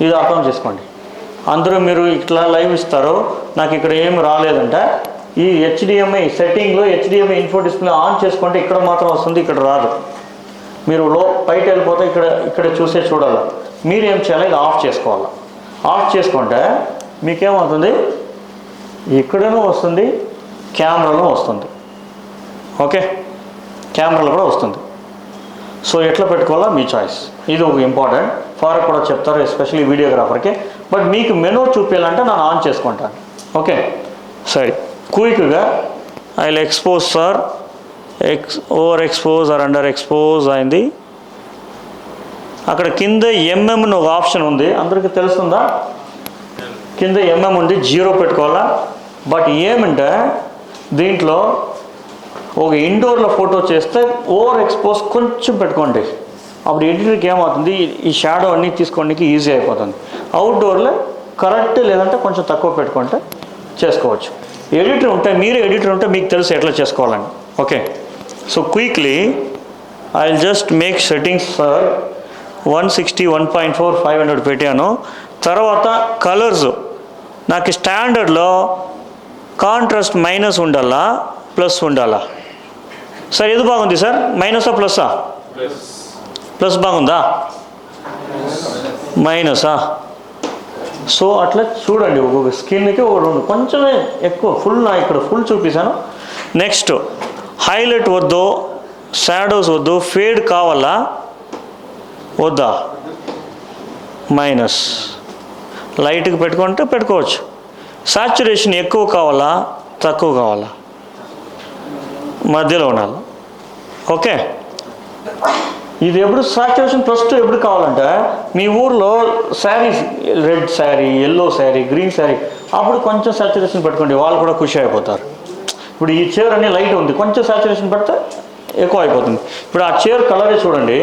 ఇది అర్థం చేసుకోండి. అందరూ మీరు ఇట్లా లైవ్ ఇస్తారు, నాకు ఇక్కడ ఏం రాలేదంటే ఈ HDMI సెట్టింగ్లో HDMI info display on చేసుకుంటే ఇక్కడ మాత్రం వస్తుంది, ఇక్కడ రాదు. మీరు బయట వెళ్ళిపోతే ఇక్కడ చూడాలి. మీరు ఏం చేయాలి, ఇది ఆఫ్ చేసుకోవాలి. ఆఫ్ చేసుకుంటే మీకేమవుతుంది, ఇక్కడనూ వస్తుంది, కెమెరాలో వస్తుంది. ఓకే, కెమెరాలో కూడా వస్తుంది. సో ఎట్లా పెట్టుకోవాలో మీ చాయిస్. ఇది ఒక ఇంపార్టెంట్. ఫారూక్ కూడా చెప్తారు, ఎస్పెషల్లీ వీడియోగ్రాఫర్కి. బట్ మీకు మెనూ చూపించాలంటే నేను ఆన్ చేసుకుంటాను. ఓకే, సరే. క్విక్గా I will expose sir, over expose or under expose అయింది. అక్కడ కింద ఎంఎంను ఒక ఆప్షన్ ఉంది, అందరికీ తెలుస్తుందా? కింద ఎంఎం ఉంది, 0 పెట్టుకోవాలా. బట్ ఏమంటే దీంట్లో ఒక ఇండోర్లో ఫోటో చేస్తే ఓవర్ ఎక్స్పోజ్ కొంచెం పెట్టుకోండి. అప్పుడు ఎడిటర్కి ఏమవుతుంది, ఈ షాడో అన్నీ తీసుకోవడానికి ఈజీ అయిపోతుంది. అవుట్డోర్లో కరెక్ట్, లేదంటే కొంచెం తక్కువ పెట్టుకుంటే చేసుకోవచ్చు. మీరు ఎడిటర్ ఉంటే మీకు తెలుసు ఎట్లా చేసుకోవాలని. Okay, so quickly I will just make settings sir. 160, 1.4, 500 పెట్టాను. తర్వాత కలర్స్ నాకు స్టాండర్డ్లో కాంట్రాస్ట్ మైనస్ ఉండాలా, ప్లస్ ఉండాలా? సార్ ఏది బాగుంది సార్, మైనసా ప్లస్సా? ప్లస్ బాగుందా, మైనసా? సో అట్లా చూడండి, ఒక్కొక్క స్కిన్కి ఒక 2, కొంచెమే ఎక్కువ. ఇక్కడ ఫుల్ చూపిస్తాను. నెక్స్ట్ హైలైట్ వద్దు, షాడోస్ వద్దు, ఫేడ్ కావాలా వద్దా? మైనస్. లైట్కి పెట్టుకుంటే పెట్టుకోవచ్చు. సాచురేషన్ ఎక్కువ కావాలా తక్కువ కావాలా? మధ్యలో ఉండాలి. ఓకే, ఇది ఎప్పుడు సాచురేషన్ +2 ఎప్పుడు కావాలంటే మీ ఊర్లో saris, red sari, yellow sari, green sari, అప్పుడు కొంచెం సాచురేషన్ పెట్టుకోండి, వాళ్ళు కూడా ఖుషి అయిపోతారు. ఇప్పుడు ఈ చైర్ అనే లైట్ ఉంది, కొంచెం సాచురేషన్ పెడితే ఎక్కువ అయిపోతుంది. ఇప్పుడు ఆ చైర్ కలరే చూడండి,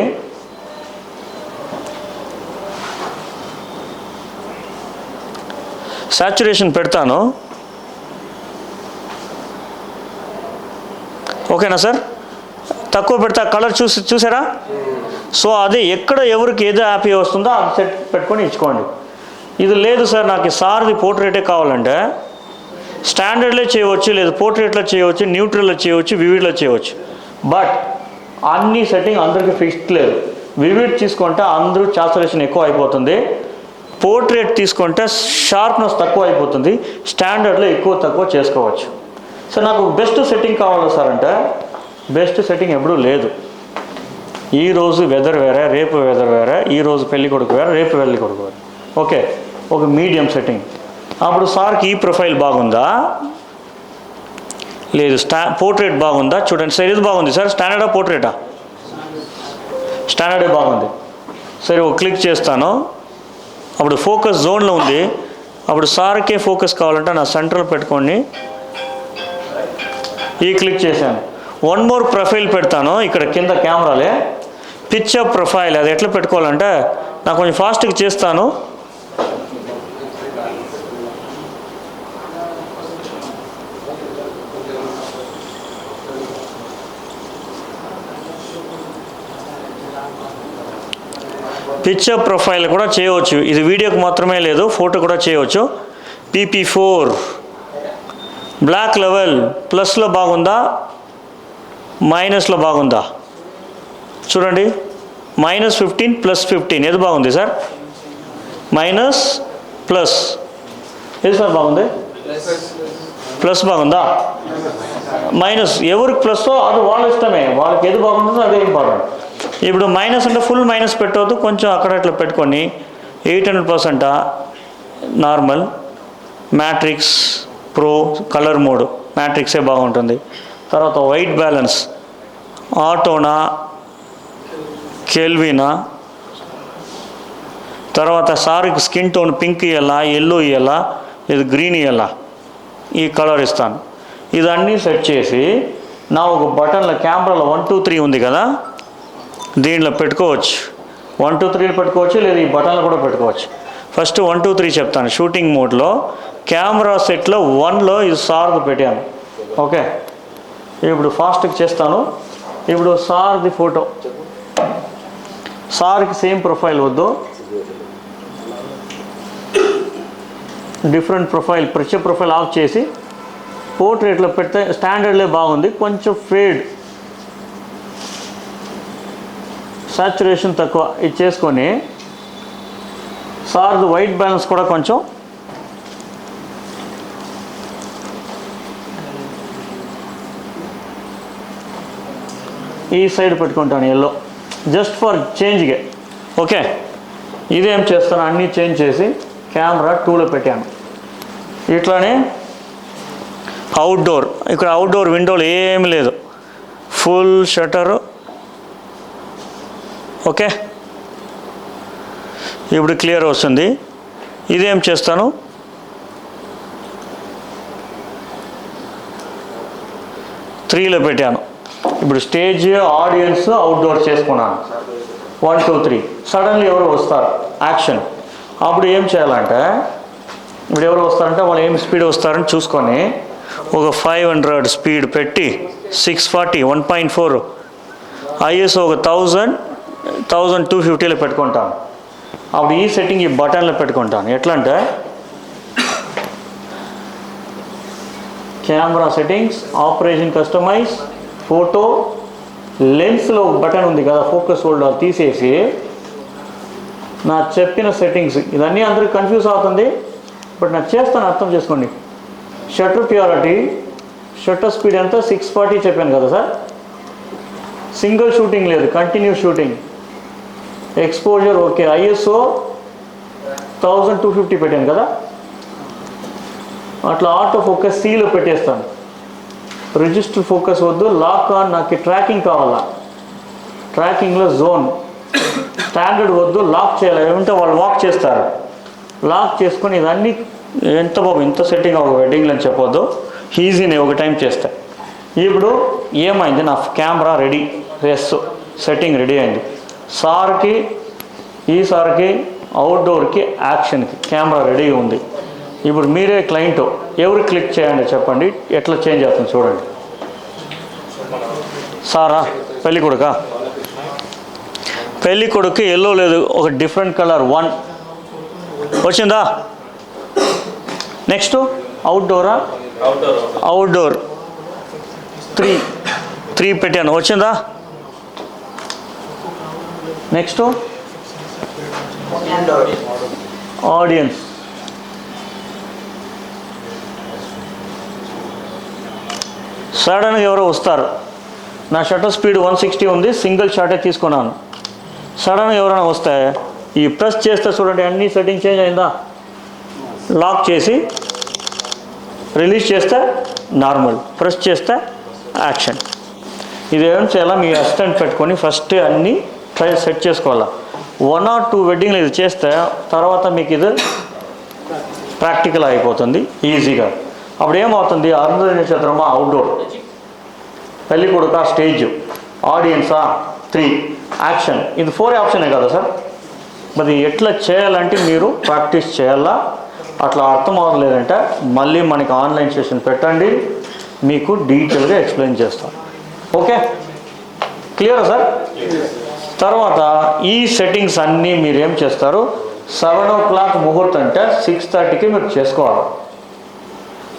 సాచురేషన్ పెడతాను. ఓకేనా సార్? తక్కువ పెడతా, కలర్ చూసారా? సో అదే ఎక్కడ ఎవరికి ఏదో హ్యాపీ వస్తుందో అది సెట్ పెట్టుకొని ఇచ్చుకోండి. ఇది లేదు సార్, నాకు సార్ది పోర్ట్రేటే కావాలంటే స్టాండర్డ్లో చేయవచ్చు, లేదు పోర్ట్రేట్లో చేయవచ్చు, న్యూట్రల్లో చేయవచ్చు, వివిడ్లో చేయవచ్చు. బట్ అన్ని సెట్టింగ్ అందరికీ ఫిక్స్డ్ లేదు. వివిడ్ తీసుకుంటే అందరూ సాచురేషన్ ఎక్కువ అయిపోతుంది, పోర్ట్రేట్ తీసుకుంటే షార్ప్నెస్ తక్కువ అయిపోతుంది, స్టాండర్డ్లో ఎక్కువ తక్కువ చేసుకోవచ్చు. సో నాకు బెస్ట్ సెట్టింగ్ కావాలి సార్ అంటే బెస్ట్ సెట్టింగ్ ఎప్పుడూ లేదు. ఈరోజు వెదర్ వేరే, రేపు వెదర్ వేరే, ఈరోజు పెళ్లి కొడుకు వేరే, రేపు పెళ్లి కొడుకు వేరే. ఓకే, ఒక మీడియం సెట్టింగ్. అప్పుడు సార్కి ఈ ప్రొఫైల్ బాగుందా, లేదు. పోర్ట్రేట్ బాగుందా చూడండి సార్. ఇది బాగుంది సార్. స్టాండర్డా పోర్ట్రేటా? స్టాండర్డే బాగుంది. సరే ఒక క్లిక్ చేస్తాను. అప్పుడు ఫోకస్ జోన్లో ఉంది. అప్పుడు సార్కే ఫోకస్ కావాలంటే నా సెంట్రల్ పెట్టుకోండి. ఈ క్లిక్ చేశాను. వన్ మోర్ ప్రొఫైల్ పెడతాను. ఇక్కడ కింద కెమెరాలే పిక్చర్ ప్రొఫైల్. అది ఎట్లా పెట్టుకోవాలంటే నాకు కొంచెం ఫాస్ట్గా చేస్తాను. పిక్చర్ ప్రొఫైల్ కూడా చేయవచ్చు. ఇది వీడియోకి మాత్రమే లేదు, ఫోటో కూడా చేయవచ్చు. PP4 బ్లాక్ లెవెల్ ప్లస్లో బాగుందా మైనస్లో బాగుందా చూడండి. -15 +15 ఏది బాగుంది సార్? మైనస్ ప్లస్ ఏది సార్ బాగుంది? ప్లస్ బాగుందా? మైనస్ ఎవరికి ప్లస్తో అది వాళ్ళ ఇష్టమే, వాళ్ళకి ఏది బాగుంటుందో అదే ఇంపార్టెంట్. ఇప్పుడు మైనస్ అంటే ఫుల్ మైనస్ పెట్టవద్దు, కొంచెం అక్కడ ఇట్లా పెట్టుకొని 800% normal, matrix pro colour mode మ్యాట్రిక్సే బాగుంటుంది. తర్వాత వైట్ బ్యాలెన్స్ ఆటోనా కెల్వినా, తర్వాత సార్కి స్కిన్ టోన్ పింక్ ఇవ్వాలా, ఎల్లో ఇవ్వాలా, ఇది గ్రీన్ ఇవ్వాలా, ఈ కలర్ ఇస్తాను. ఇదన్నీ సెట్ చేసి నా ఒక బటన్లో కెమెరాలో 1 2 3 ఉంది కదా, దీంట్లో పెట్టుకోవచ్చు. 1 2 3 పెట్టుకోవచ్చు, లేదా ఈ బటన్లో కూడా పెట్టుకోవచ్చు. ఫస్ట్ 1 2 3 చెప్తాను. షూటింగ్ మోడ్లో కెమెరా సెట్లో 1లో ఇది సార్ది పెట్టాను. ఓకే, ఇప్పుడు ఫాస్ట్గా చేస్తాను. ఇప్పుడు సార్ది ఫోటో, సార్కి సేమ్ ప్రొఫైల్ వద్దు, different profile, picture profile of చేసి పోర్ట్రేట్లో పెడితే స్టాండర్డ్లే బాగుంది. కొంచెం ఫేడ్ సాచురేషన్ తక్కువ ఇది చేసుకొని సార్ది వైట్ బ్యాలెన్స్ కూడా కొంచెం ఈ సైడ్ పెట్టుకుంటాను ఎల్లో, జస్ట్ ఫర్ చేంజ్గా. ఓకే, ఇదేం చేస్తాను అన్నీ చేంజ్ చేసి కెమెరా 2లో పెట్టాను. ఇట్లానే అవుట్డోర్, ఇక్కడ అవుట్డోర్ విండోలు ఏమి లేదు, ఫుల్ షట్టరు. ఓకే, ఇప్పుడు క్లియర్ వస్తుంది. ఇదేం చేస్తాను 3లో పెట్టాను. ఇప్పుడు స్టేజ్, ఆడియన్స్, అవుట్డోర్ చేసుకున్నాను. 1 2 3 సడన్లీ ఎవరు వస్తారు యాక్షన్. అప్పుడు ఏం చేయాలంటే, ఇప్పుడు ఎవరు వస్తారంటే వాళ్ళు ఏం స్పీడ్ వస్తారని చూసుకొని ఒక 500 స్పీడ్ పెట్టి 640 1.4 ISO ఒక 1250లో పెట్టుకుంటాను. అప్పుడు ఈ సెట్టింగ్ ఈ బటన్లో పెట్టుకుంటాను. ఎట్లా అంటే camera settings, operation customise, photo, లెన్స్లో బటన్ ఉంది కదా ఫోకస్ హోల్డర్ తీసేసి నా చెప్పిన సెట్టింగ్స్, ఇదన్నీ అందరికి కన్ఫ్యూజ్ అవుతుంది బట్ నాకు చేస్తాను, అర్థం చేసుకోండి. షట్టర్ ప్యూరిటీ, షట్టర్ స్పీడ్ ఎంత 640 చెప్పాను కదా సార్. సింగిల్ షూటింగ్ లేదు, continue shooting. Exposure okay, ISO 1250 పెట్టాను కదా, అట్లా ఆటో ఫోకస్ Cలో పెట్టేస్తాను. రిజిస్టర్ ఫోకస్ వద్దు, లాక్ ఆన్, నాకు ట్రాకింగ్ కావాలా, ట్రాకింగ్లో జోన్ స్టాండర్డ్ వద్దు, లాక్ చేయాలి. ఏమంటే వాళ్ళు వాక్ చేస్తారు, లాక్ చేసుకొని ఇదన్నీ ఎంత బాబు ఇంత సెట్టింగ్ ఒక వెడ్డింగ్లో అని చెప్పొద్దు, ఈజీనే ఒక టైం చేస్తే. ఇప్పుడు ఏమైంది, నా camera ready, yes setting ready అయింది. సార్కి, ఈ సార్కి, అవుట్డోర్కి, యాక్షన్కి కెమెరా రెడీగా ఉంది. ఇప్పుడు మీరే క్లయింట్, ఎవరు క్లిక్ చేయండి చెప్పండి, ఎట్లా చేంజ్ అవుతుంది చూడండి. సారా పెళ్ళి కొడుకా, పెళ్ళి కొడుకు ఎల్లో లేదు, ఒక డిఫరెంట్ కలర్ 1 వచ్చిందా. నెక్స్ట్ అవుట్డోరా, అవుట్డోర్ 3 పెట్టాను, వచ్చిందా. నెక్స్ట్ ఆడియన్స్, సడన్గా ఎవరో వస్తారు, నా షట్టర్ స్పీడ్ 160 ఉంది, సింగిల్ షాటే తీసుకున్నాను. సడన్గా ఎవరైనా వస్తే ఈ ప్రెస్ చేస్తే చూడండి అన్ని సెట్టింగ్ చేంజ్ అయిందా. లాక్ చేసి రిలీజ్ చేస్తే నార్మల్, ప్రెస్ చేస్తే యాక్షన్. ఇదేం చేయాలా, మీ అసిస్టెంట్ పెట్టుకొని ఫస్ట్ అన్నీ సెట్ చేసుకోవాలా. 1 or 2 వెడ్డింగ్లు ఇది చేస్తే తర్వాత మీకు ఇది ప్రాక్టికల్ అయిపోతుంది ఈజీగా. అప్పుడు ఏమవుతుంది, అరుంధతి నక్షత్రమా అవుట్డోర్, పెళ్లి కొడుక స్టేజ్, ఆడియన్సా 3, యాక్షన్. ఇది 4 ఆప్షనే కదా సార్. మరి ఎట్లా చేయాలంటే మీరు ప్రాక్టీస్ చేయాలా. అట్లా అర్థం అవ్వలేదంటే మళ్ళీ మనకి ఆన్లైన్ సెషన్ పెట్టండి, మీకు డీటెయిల్గా ఎక్స్ప్లెయిన్ చేస్తాం. ఓకే, క్లియరా సార్? తర్వాత ఈ సెట్టింగ్స్ అన్నీ మీరు ఏం చేస్తారు, 7 o'clock ముహూర్తం అంటే 6:30కి మీరు చేసుకోవాలి.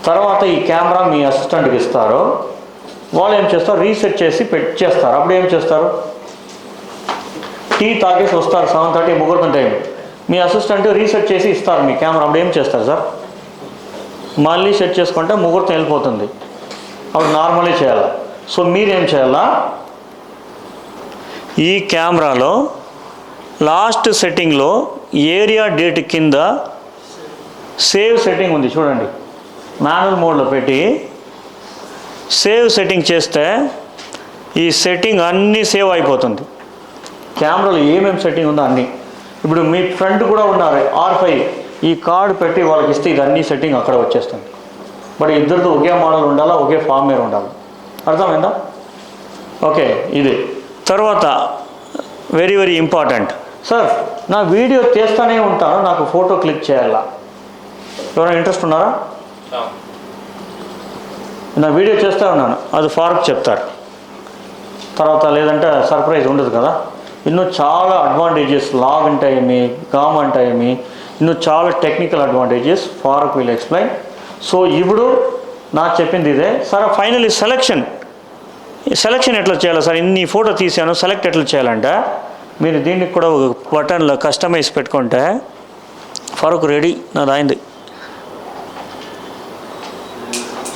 తర్వాత ఈ కెమెరా మీ అసిస్టెంట్కి ఇస్తారు, వాళ్ళు ఏం చేస్తారు, రీసెట్ చేసి చేస్తారు. అప్పుడు ఏం చేస్తారు, టీ తాగేసి వస్తారు 7:30 ముహూర్తం టైం, మీ అసిస్టెంట్ రీసెట్ చేసి ఇస్తారు మీ కెమెరా. అప్పుడు ఏం చేస్తారు సార్, మళ్ళీ సెట్ చేసుకుంటే ముహూర్తం వెళ్ళిపోతుంది. అప్పుడు నార్మలే చేయాలి. సో మీరేం చేయాలా, ఈ కెమెరాలో లాస్ట్ సెట్టింగ్లో ఏరియా డేట్ కింద సేవ్ సెట్టింగ్ ఉంది చూడండి, మాన్యువల్ మోడ్లో పెట్టి సేవ్ సెట్టింగ్ చేస్తే ఈ సెట్టింగ్ అన్నీ సేవ్ అయిపోతుంది. కెమెరాలో ఏమేమి సెట్టింగ్ ఉందో అన్నీ. ఇప్పుడు మీ ఫ్రెండ్ కూడా ఉన్నారు R5, ఈ కార్డు పెట్టి వాళ్ళకి ఇస్తే ఇది అన్ని సెట్టింగ్ అక్కడ వచ్చేస్తుంది. బట్ ఇద్దరితో ఒకే మోడల్ ఉండాలా, ఒకే ఫార్మేర్ ఉండాలి. అర్థమైందా? ఓకే, ఇది. తర్వాత వెరీ వెరీ ఇంపార్టెంట్ సార్, నా వీడియో చేస్తూనే ఉంటాను, నాకు ఫోటో క్లిక్ చేయాలా? ఎవరైనా ఇంట్రెస్ట్ ఉన్నారా? నా వీడియో చేస్తూ ఉన్నాను, అది ఫారూక్ చెప్తారు. తర్వాత లేదంటే సర్ప్రైజ్ ఉండదు కదా. ಇನ್ನೂ చాలా అడ్వాంటేజెస్, లాగ్ అంటేమి, గామ్ అంటేమి, ಇನ್ನೂ చాలా technical advantages Farooq will explain. So ఇప్పుడు నాకు చెప్పింది ఇదే సార్. ఫైనల్లీ సెలెక్షన్ ఎట్లా చేయాలి సార్, ఇన్ని ఫోటో తీసాను, సెలెక్ట్ ఎట్లా చేయాలంటే మీరు దీనికి కూడా ఒక బటన్లో కస్టమైజ్ పెట్టుకుంటే ఫారూక్ రెడీ నాది అయింది.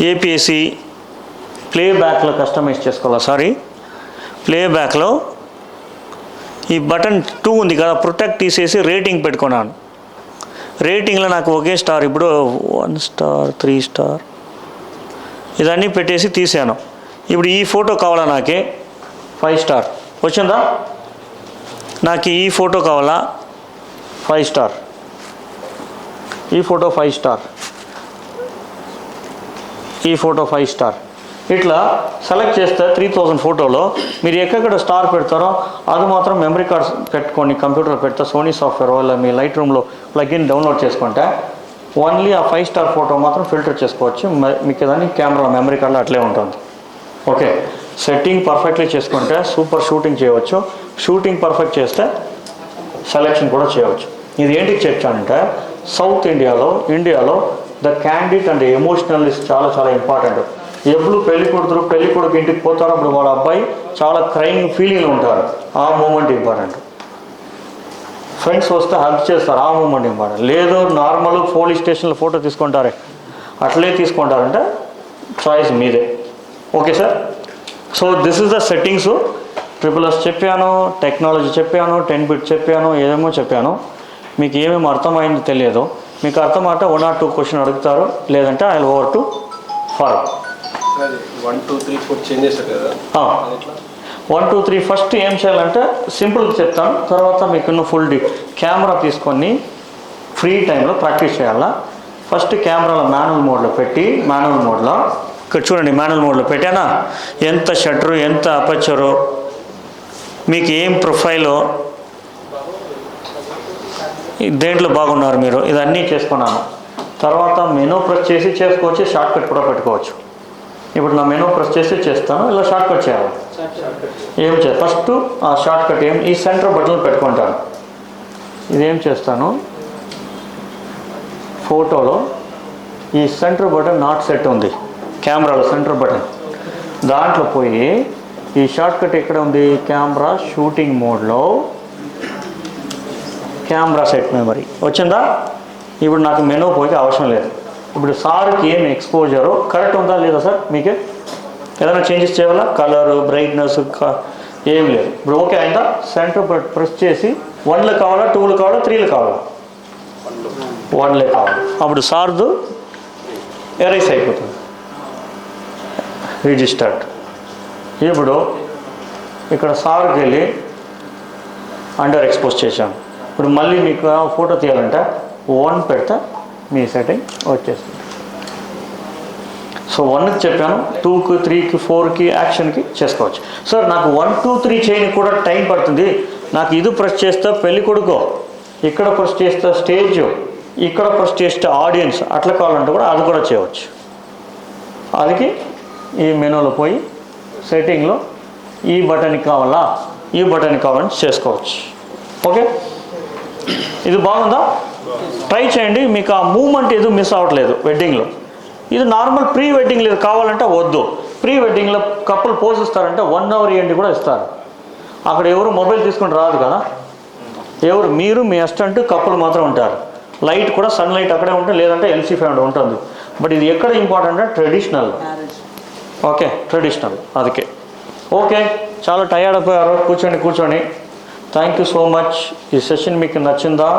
ఏపీఎస్సి ప్లేబ్యాక్లో కస్టమైజ్ చేసుకోవాలా. సారీ, ప్లేబ్యాక్లో ఈ బటన్ 2 ఉంది కదా, ప్రొటెక్ట్ తీసేసి రేటింగ్ పెట్టుకున్నాను. రేటింగ్లో నాకు ఒకే స్టార్, ఇప్పుడు 1 star 3 star ఇదన్నీ పెట్టేసి తీసాను. ఇప్పుడు ఈ ఫోటో కావాలా, నాకే 5 star వచ్చిందా, నాకు ఈ ఫోటో కావాలా 5 star, ఈ ఫోటో 5 star, ఈ ఫోటో 5 star. ఇట్లా సెలెక్ట్ చేస్తే 3000 ఫోటోలో మీరు ఎక్కడ స్టార్ పెడతారో అది మాత్రం మెమరీ కార్డ్స్ పెట్టుకొని కంప్యూటర్ పెడితే సోనీ సాఫ్ట్వేర్ వల్ల మీ లైట్ రూమ్లో ప్లగ్ఇన్ డౌన్లోడ్ చేసుకుంటే ఓన్లీ ఆ 5 star ఫోటో మాత్రం ఫిల్టర్ చేసుకోవచ్చు. మీకు దాన్ని కెమెరా మెమరీ కార్డులో అట్లే ఉంటుంది. ఓకే, సెట్టింగ్ పర్ఫెక్ట్లీ చేసుకుంటే సూపర్ షూటింగ్ చేయవచ్చు. షూటింగ్ పర్ఫెక్ట్ చేస్తే సెలెక్షన్ కూడా చేయవచ్చు. ఇది ఏంటికి చెప్పానంటే సౌత్ ఇండియాలో the candid and emotional is చాలా చాలా ఇంపార్టెంట్. ఎప్పుడు పెళ్లి కొడుకు ఇంటికి పోతారో అప్పుడు వాళ్ళ అబ్బాయి చాలా క్రైమ్ ఫీలింగ్లో ఉంటారు, ఆ మూమెంట్ ఇంపార్టెంట్. ఫ్రెండ్స్ వస్తే హగ్ చేస్తారు, ఆ మూమెంట్ ఇంపార్టెంట్. లేదు నార్మల్ పోలీస్ స్టేషన్లో ఫోటో తీసుకుంటారే అట్లే తీసుకుంటారంటే చాయిస్ మీదే. Okay sir, so this is the settings. SSS చెప్పాను, టెక్నాలజీ చెప్పాను, 10-bit చెప్పాను, ఏమేమో చెప్పాను. మీకు ఏమేమి అర్థమైంది తెలియదు. మీకు అర్థమైతే 1 or 2 క్వశ్చన్ అడుగుతారు, లేదంటే I will over to Farooq.
1 2 3 4 change చేస్తారు కదా,
1 2 3 ఫస్ట్ ఏం చేయాలంటే సింపుల్గా చెప్తాను, తర్వాత మీకు ఫుల్ కెమెరా తీసుకొని ఫ్రీ టైంలో ప్రాక్టీస్ చేయాలా. ఫస్ట్ కెమెరాలో మాన్యువల్ మోడ్లో పెట్టి, మాన్యువల్ మోడ్లో ఇక్కడ చూడండి, మాన్యువల్ మోడ్లో పెట్టానా, ఎంత షట్టరు, ఎంత అపర్చరు, మీకు ఏం ప్రొఫైలో, దేంట్లో బాగున్నారు మీరు, ఇదన్నీ చేసుకున్నాను. తర్వాత మెనూ ప్రెస్ చేసి చేసుకోవచ్చు, షార్ట్ కట్ కూడా పెట్టుకోవచ్చు. ఇప్పుడు నా మెనూ ప్రెస్ చేసి చేస్తాను, ఇలా షార్ట్ కట్ చేయాలి. ఏం చేయాలి, ఫస్ట్ ఆ షార్ట్ కట్ ఈ సెంటర్ బటన్ పెట్టుకుంటాను. ఇదేం చేస్తాను, ఫోటోలో ఈ సెంటర్ బటన్ నాట్ సెట్ ఉంది, కెమెరాలో సెంటర్ బటన్, దాంట్లో పోయి ఈ షార్ట్ కట్ ఎక్కడ ఉంది, కెమెరా షూటింగ్ మోడ్లో కెమెరా సెట్ మెమరీ వచ్చిందా. ఇప్పుడు నాకు మెనూ పోయి అవసరం లేదు. ఇప్పుడు సార్కి ఏం ఎక్స్పోజరు కరెక్ట్ ఉందా లేదా సార్, మీకే ఏదైనా చేంజెస్ చేయాలా, కలరు, బ్రైట్నెస్ ఏం లేదు. ఇప్పుడు ఓకే అయిందా, సెంటర్ ప్రెస్ చేసి 1లో కావాలా, 2లో కావాలా, 3లో కావాలా, 1లో కావాలి. అప్పుడు సార్దు ఎరేస్ అయిపోతుంది. రిజిస్టర్డ్. ఇప్పుడు ఇక్కడ సార్కి వెళ్ళి అండర్ ఎక్స్పోజ్ చేశాను. ఇప్పుడు మళ్ళీ మీకు ఫోటో తీయాలంటే 1 పెడితే మీ సెట్టింగ్ వచ్చేస్తుంది. సో 1కి చెప్పాను, 2కి 3కి 4కి యాక్షన్కి చేసుకోవచ్చు. సార్ నాకు 1 2 3 చేయడానికి కూడా టైం పడుతుంది, నాకు ఇది ప్రెస్ చేస్తే పెళ్లి కొడుకో, ఇక్కడ ప్రెస్ చేస్తే స్టేజ్, ఇక్కడ ప్రెస్ చేస్తే ఆడియన్స్, అట్లా కావాలంటే కూడా అది కూడా చేయవచ్చు. అది ఈ మెనూలో పోయి సెట్టింగ్లో ఈ బటన్కి కావాలా, ఈ బటన్కి కావాలని చేసుకోవచ్చు. ఓకే, ఇది బాగుందా? ట్రై చేయండి. మీకు ఆ మూమెంట్ ఏదో మిస్ అవ్వట్లేదు వెడ్డింగ్లో. ఇది నార్మల్ ప్రీ వెడ్డింగ్లో ఇది కావాలంటే వద్దు. ప్రీ వెడ్డింగ్లో కప్పులు పోజ్ ఇస్తారంటే 1 అవర్ ఏంటి కూడా ఇస్తారు. అక్కడ ఎవరు మొబైల్ తీసుకొని రాదు కదా, ఎవరు మీరు మీ అసిస్టెంట్ కప్పులు మాత్రం ఉంటారు. లైట్ కూడా సన్ లైట్ అక్కడే ఉంటుంది, లేదంటే ఎల్సీ ఫ్యాన్ ఉంటుంది. బట్ ఇది ఎక్కడ ఇంపార్టెంట్ అంటే ట్రెడిషనల్. Okay, traditional. అందుకే ఓకే, చాలా టైర్డ్ అయిపోయారు, కూర్చోండి. Thank you so much. ఈ సెషన్ మీకు నచ్చిందా?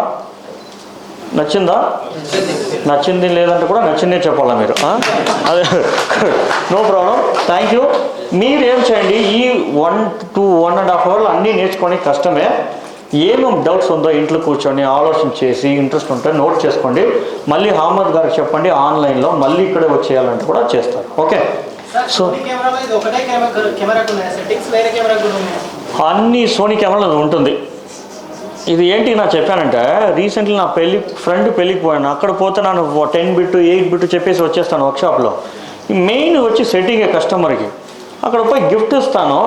నచ్చింది లేదంటే కూడా నచ్చిందే చెప్పాలా మీరు. అదే నో ప్రాబ్లం. Thank you. మీరు ఏం చేయండి, ఈ 1 to 1.5 అవర్లు అన్నీ నేర్చుకొని కష్టమే. ఏమేమి డౌట్స్ ఉందో ఇంట్లో కూర్చొని ఆలోచన చేసి ఇంట్రెస్ట్ ఉంటే నోట్ చేసుకోండి. మళ్ళీ అహ్మద్ గారికి చెప్పండి ఆన్లైన్లో మళ్ళీ ఇక్కడే వచ్చేయాలంటే కూడా చేస్తారు. ఓకే, సో అన్ని సోనీ కెమెరాలు ఉంటుంది. ఇది ఏంటి నా చెప్పానంటే, రీసెంట్లీ నా ఫ్రెండ్ పెళ్ళికి పోయాను. అక్కడ పోతే నేను 10 బిట్ 8 బిట్ చెప్పేసి వచ్చేస్తాను వర్క్షాప్లో. మెయిన్ వచ్చి సెట్టింగే కస్టమర్కి. అక్కడ పోయి గిఫ్ట్ ఇస్తాను,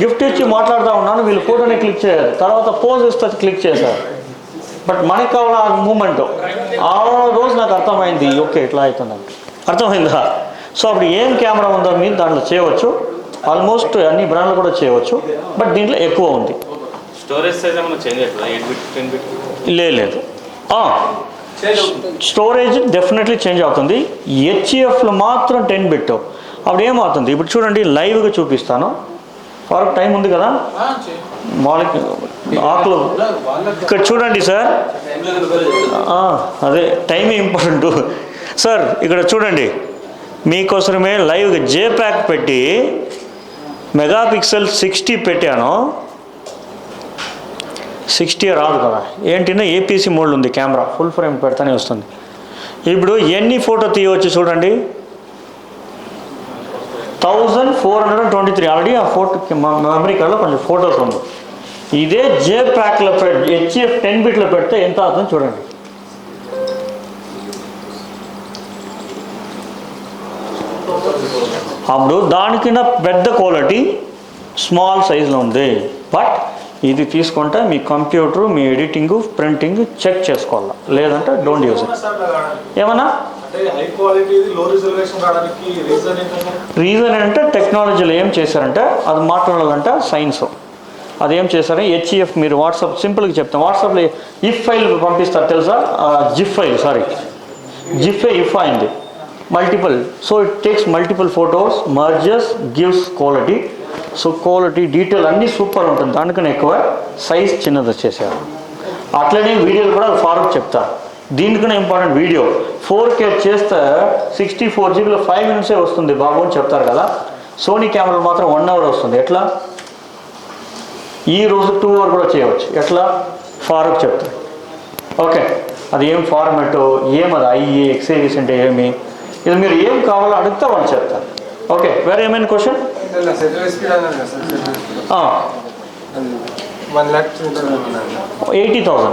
గిఫ్ట్ ఇచ్చి మాట్లాడుతూ ఉన్నాను, వీళ్ళు ఫోటోని క్లిక్ చేయరు, తర్వాత పోజ్ ఇస్తే క్లిక్ చేశారు. బట్ మనకి కావాల ఆ మూమెంట్. ఆ రోజు నాకు అర్థమైంది, ఓకే ఇట్లా అవుతుందండి. అర్థమైందా? సో అప్పుడు ఏం కెమెరా ఉందో మీరు దాంట్లో చేయవచ్చు. ఆల్మోస్ట్ అన్ని బ్రాండ్లు కూడా చేయవచ్చు, బట్ దీంట్లో ఎక్కువ ఉంది.
స్టోరేజ్ సైజ్ ఏమైనా చేంజ్ అవుతుందా? 8 బిట్ 10 బిట్
లేదు. స్టోరేజ్ డెఫినెట్లీ చేంజ్ అవుతుంది. హెచ్ఈఎఫ్లో మాత్రం 10 బిట్. అప్పుడు ఏమవుతుంది, ఇప్పుడు చూడండి లైవ్గా చూపిస్తాను. ఫర్ టైం ఉంది కదా వాళ్ళకి ఆకులు ఇక్కడ చూడండి సార్. అదే టైమే ఇంపార్టెంట్ సార్. ఇక్కడ చూడండి మీకోసమే లైవ్గా జేప్యాక్ పెట్టి మెగాపిక్సెల్ 60 పెట్టాను. 60 రాదు కదా, ఏంటంటే ఏపీసీ మోడ్ ఉంది కెమెరా, ఫుల్ ఫ్రేమ్ పెడతానే వస్తుంది. ఇప్పుడు ఎన్ని ఫోటో తీయవచ్చు చూడండి, 1423. ఆల్రెడీ ఆ ఫోటో మెమరీ కార్డులో కొంచెం ఫొటోస్ ఉంది. ఇదే జేప్యాక్లో హెచ్ఎఫ్ 10 బిట్లో పెడితే ఎంత అవుతుందో చూడండి. అప్పుడు దానికిన్న పెద్ద క్వాలిటీ స్మాల్ సైజులో ఉంది. బట్ ఇది తీసుకుంటే మీ కంప్యూటర్, మీ ఎడిటింగ్, ప్రింటింగ్ చెక్ చేసుకోవాలి, లేదంటే డోంట్ యూజ్ ఇట్. ఏమన్నా రీజన్ ఏంటంటే టెక్నాలజీలో ఏం చేశారంటే అది మాట్లాడాలంటే సైన్స్. అదేం చేశారు, హెచ్ఈఎఫ్ మీరు వాట్సాప్ సింపుల్గా చెప్తాం. వాట్సాప్లో ఇఫ్ ఫైల్ పంపిస్తారు తెలుసా, జిఫ్ ఫైల్, ఇఫ్ అయింది multiple. So it takes multiple photos, mergers, gives quality. So quality detail అన్నీ సూపర్ ఉంటుంది. దానికన్నా ఎక్కువ సైజ్ చిన్నది వచ్చేసారు. అట్లనే వీడియోలు కూడా ఫార్వర్డ్ చెప్తారు. దీనికన్నా ఇంపార్టెంట్ వీడియో 4K చేస్తే 64 GB 5 minutes వస్తుంది బాబు అని చెప్తారు కదా. సోనీ కెమెరాలు మాత్రం 1 hour వస్తుంది. ఎట్లా? ఈ రోజు 2 hours కూడా చేయవచ్చు. ఎట్లా? ఫార్వర్డ్ చెప్తారు. ఓకే, అది ఏం ఫార్మాట్, ఏమది ఐఏ ఎక్స్ఏవిస్ అంటే ఏమి, ఇది మీరు ఏం కావాలో అడిగితే వాళ్ళు చెప్తారు. ఓకే, వేరే ఏమైనా క్వశ్చన్? 80,000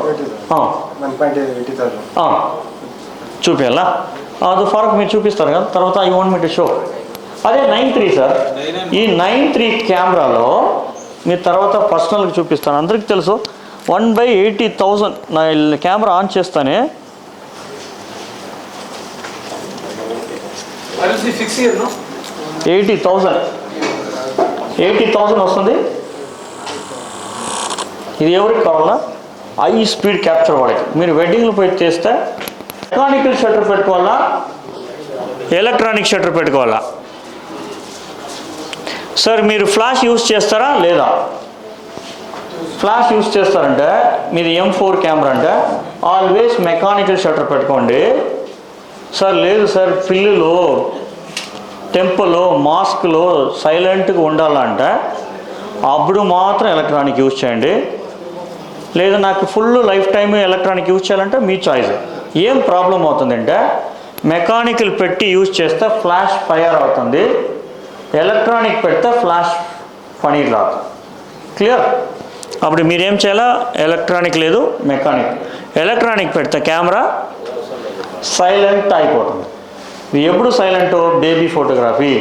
చూపించాలా? అది ఫార్క్ మీరు చూపిస్తారు కదా, తర్వాత I want me to show. అదే 9.3 సార్. ఈ 9.3 కెమెరాలో మీరు తర్వాత పర్సనల్గా చూపిస్తాను. అందరికీ తెలుసు 1/80,000. నా కెమెరా ఆన్ చేస్తానే 80,000 వస్తుంది. ఇది ఎవరికి కావాలా? హై స్పీడ్ క్యాప్చర్ వాడికి. మీరు వెడ్డింగ్లో పోయి చేస్తే మెకానికల్ షట్టర్ పెట్టుకోవాలా, ఎలక్ట్రానిక్ షట్టర్ పెట్టుకోవాలా? సార్ మీరు ఫ్లాష్ యూజ్ చేస్తారా లేదా? ఫ్లాష్ యూజ్ చేస్తారంటే మీది M4 కెమెరా అంటే ఆల్వేస్ మెకానికల్ షట్టర్ పెట్టుకోండి. సార్ లేదు సార్, పిల్లులు టెంపుల్లో మాస్క్లో సైలెంట్గా ఉండాలంటే అప్పుడు మాత్రం ఎలక్ట్రానిక్ యూజ్ చేయండి. లేదా నాకు full life time electronic use చేయాలంటే మీ చాయిస్. ఏం ప్రాబ్లం అవుతుందంటే మెకానికల్ పెట్టి యూజ్ చేస్తే ఫ్లాష్ ఫైర్ అవుతుంది, ఎలక్ట్రానిక్ పెడితే ఫ్లాష్ పని రాదు. క్లియర్? అప్పుడు మీరేం చేయాలా, ఎలక్ట్రానిక్ లేదు మెకానిక్. ఎలక్ట్రానిక్ పెడితే కెమెరా సైలెంట్ అయిపోతుంది. ఎప్పుడు సైలెంట్? బేబీ ఫోటోగ్రఫీ,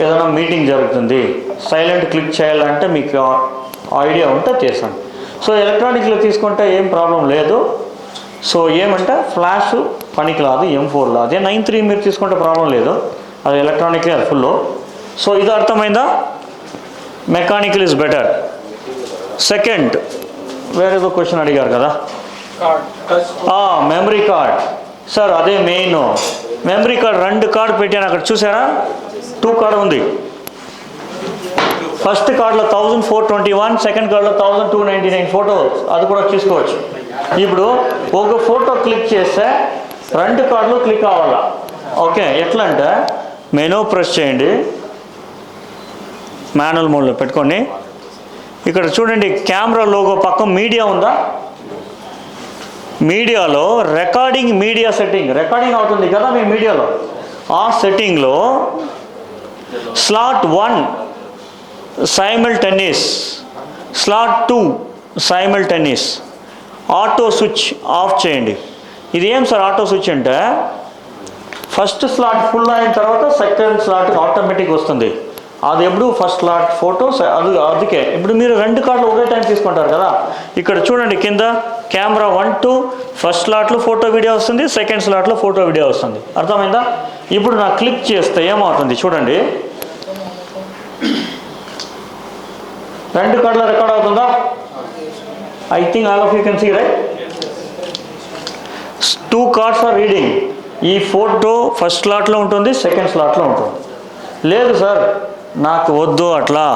ఏదైనా మీటింగ్ జరుగుతుంది, సైలెంట్ క్లిక్ చేయాలంటే మీకు ఐడియా ఉంటే చేస్తాను. సో ఎలక్ట్రానిక్లో తీసుకుంటే ఏం ప్రాబ్లం లేదు. సో ఏమంటే ఫ్లాష్ పనికి రాదు, M4లో. అదే 9-3 మీరు తీసుకుంటే ప్రాబ్లం లేదు, అది ఎలక్ట్రానిక్లే, అది ఫుల్. సో ఇది అర్థమైందా? Mechanical is better. సెకండ్, వేరేదో క్వశ్చన్ అడిగారు కదా, మెమరీ కార్డ్. సార్ అదే మెయిన్. మెమరీ కార్డ్ 2 కార్డు పెట్టాను అక్కడ, చూసారా? 2 కార్డు ఉంది. ఫస్ట్ కార్డులో 1421, సెకండ్ కార్డులో 1299 ఫోటో, అది కూడా చూసుకోవచ్చు. ఇప్పుడు ఒక ఫోటో క్లిక్ చేస్తే 2 కార్డులు క్లిక్ అవ్వాలా. ఓకే, ఎట్లా అంటే మెనూ ప్రెస్ చేయండి, మాన్యువల్ మోడ్లో పెట్టుకొని ఇక్కడ చూడండి, కెమెరా లోగో పక్క మీడియా ఉందా? మీడియాలో రికార్డింగ్, మీడియా సెట్టింగ్, రికార్డింగ్ అవుతుంది కదా మీ మీడియాలో. ఆ సెట్టింగ్లో slot 1 simultaneous, slot 2 simultaneous, auto switch off చేయండి. ఇది ఏం సార్ ఆటో స్విచ్ అంటే, ఫస్ట్ స్లాట్ ఫుల్ అయిన తర్వాత సెకండ్ స్లాట్ ఆటోమేటిక్ వస్తుంది. అది ఎప్పుడు ఫస్ట్ స్లాట్ ఫోటో అందుకే ఇప్పుడు మీరు 2 కార్డులు ఒకే టైం తీసుకుంటారు కదా. ఇక్కడ చూడండి కింద కెమెరా 1, 2 ఫస్ట్ స్లాట్లో ఫోటో వీడియో వస్తుంది, సెకండ్ స్లాట్లో ఫోటో వీడియో వస్తుంది. అర్థమైందా? ఇప్పుడు నా క్లిక్ చేస్తే ఏమవుతుంది చూడండి, 2 కార్డులో రికార్డ్ అవుతుందా? I think all of you can see right. 2 cards are reading. ఈ ఫోటో ఫస్ట్ స్లాట్లో ఉంటుంది, సెకండ్ స్లాట్లో ఉంటుంది. లేదు సార్ నాకు వద్దు అట్లా,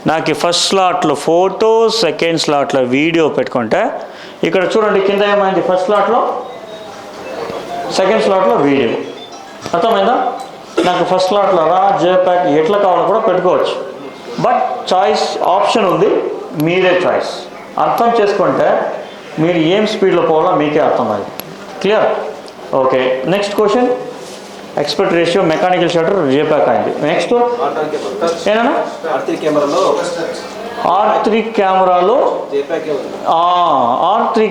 నాకు ఫస్ట్ స్లాట్లో ఫోటో, సెకండ్ స్లాట్లో వీడియో పెట్టుకుంటే ఇక్కడ చూడండి కింద ఏమైంది, ఫస్ట్ స్లాట్లో, సెకండ్ స్లాట్లో వీడియో. అర్థమైందా? నాకు ఫస్ట్ స్లాట్లో జేపాక్ ఎట్లా కావాలో కూడా పెట్టుకోవచ్చు. బట్ చాయిస్ ఆప్షన్ ఉంది, మీరే చాయిస్. అర్థం చేసుకుంటే మీరు ఏం స్పీడ్లో పోవాలో మీకే అర్థమైంది. Clear? Okay, next question. Aspect ratio mechanical shutter JPEG అయింది. నెక్స్ట్ ఏనా, R3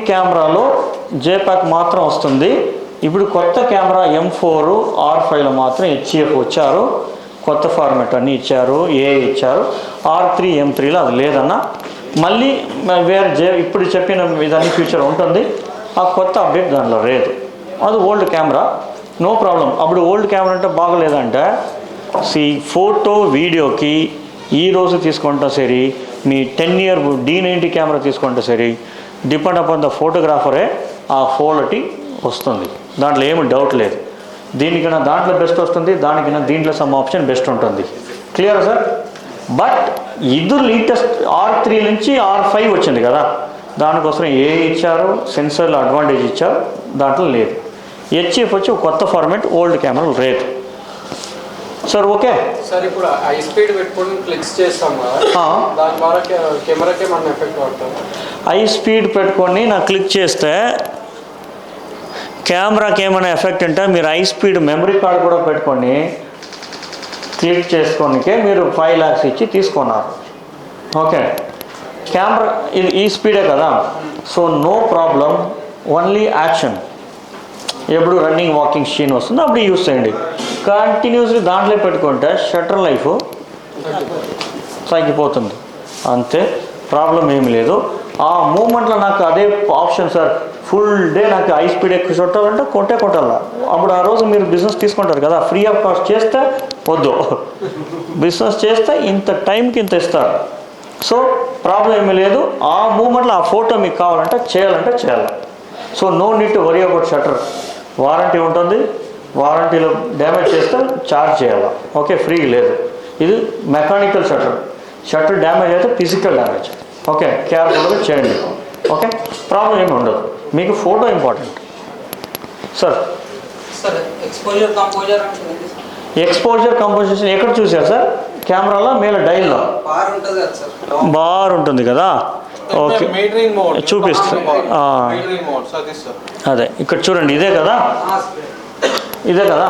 కెమెరాలో జేపాక్ మాత్రం వస్తుంది. ఇప్పుడు కొత్త కెమెరా M4 R5లో మాత్రం HEF వచ్చారు, కొత్త ఫార్మాట్ అన్నీ ఇచ్చారు, ఇచ్చారు. R3 M3లో అది లేదన్నా. మళ్ళీ వేరే ఇప్పుడు చెప్పిన విధాన్ని ఫ్యూచర్ ఉంటుంది. ఆ కొత్త అప్డేట్ దానిలో లేదు, అది ఓల్డ్ కెమెరా, నో ప్రాబ్లం. అప్పుడు ఓల్డ్ కెమెరా అంటే బాగలేదంటే ఫోటో వీడియోకి ఈరోజు తీసుకుంటా సరే, మీ 10 year D90 కెమెరా తీసుకుంటా సరే, డిపెండ్ అపాన్ ద ఫోటోగ్రాఫరే ఆ క్వాలిటీ వస్తుంది, దాంట్లో ఏమి డౌట్ లేదు. దీనికన్నా దాంట్లో బెస్ట్ వస్తుంది, దానికన్నా దీంట్లో సమ్ ఆప్షన్ బెస్ట్ ఉంటుంది. Clear sir? బట్ ఇది లేటెస్ట్ R3 నుంచి R5 వచ్చింది కదా, దానికోసం ఇచ్చారు, సెన్సర్లో అడ్వాంటేజ్ ఇచ్చారు, దాంట్లో లేదు. HEF వచ్చి కొత్త format, old camera rate. Sir okay
sir, ఇప్పుడు హై స్పీడ్ పెట్టుకొని క్లిక్స్ చేస్తాం కదా, దాని ద్వారా కెమెరాకే మనం ఎఫెక్ట్ పడుతుంది.
హై స్పీడ్ పెట్టుకొని నాకు క్లిక్ చేస్తే కెమెరాకి ఏమైనా ఎఫెక్ట్ అంటే, మీరు హై స్పీడ్ మెమరీ కార్డ్ కూడా పెట్టుకొని క్లిక్ చేసుకోనికే మీరు 5 lakhs ఇచ్చి తీసుకున్నారు. ఓకే, కెమెరా ఇది ఈ స్పీడే కదా, so no problem, only action. ఎప్పుడు రన్నింగ్ వాకింగ్ సీన్ వస్తుందో అప్పుడు యూస్ చేయండి. కంటిన్యూస్లీ దాంట్లో పెట్టుకుంటే షట్టర్ లైఫ్ తగ్గిపోతుంది, అంతే, ప్రాబ్లం ఏమి లేదు. ఆ మూమెంట్లో నాకు అదే ఆప్షన్ సార్, ఫుల్ డే నాకు హై స్పీడ్ ఎక్కువ కొట్టాలంటే కొట్టాలా. అప్పుడు ఆ రోజు మీరు బిజినెస్ తీసుకుంటారు కదా, ఫ్రీ ఆఫ్ కాస్ట్ చేస్తే వద్దు, బిజినెస్ చేస్తే ఇంత టైంకి ఇంత ఇస్తారు. సో ప్రాబ్లం ఏమీ లేదు. ఆ మూమెంట్లో ఆ ఫోటో మీకు కావాలంటే చేయాలి. So no need to worry about shutter. Warranty ఉంటుంది, వారంటీలో డ్యామేజ్ చేస్తే ఛార్జ్ చేయాలి. ఓకే, ఫ్రీ లేదు. ఇది మెకానికల్ షట్టర్ డ్యామేజ్ అయితే ఫిజికల్ డ్యామేజ్. ఓకే, కేర్ఫుల్గా చేయండి. ఓకే, ప్రాబ్లం ఏమి ఉండదు. మీకు photo important. Sir
sir exposure composer అంటే
ఎక్స్పోజర్ కంపోజిషన్ ఎక్కడ చూసారు సార్? కెమెరాలో మేల డైల్లో
బార్ ఉంటుంది కదా సార్,
బార్ ఉంటుంది కదా. ఓకే
మీటరింగ్ మోడ్
చూపిస్తా.
Metering mode sir this sir.
అదే ఇక్కడ చూడండి, ఇదే కదా, ఇదే కదా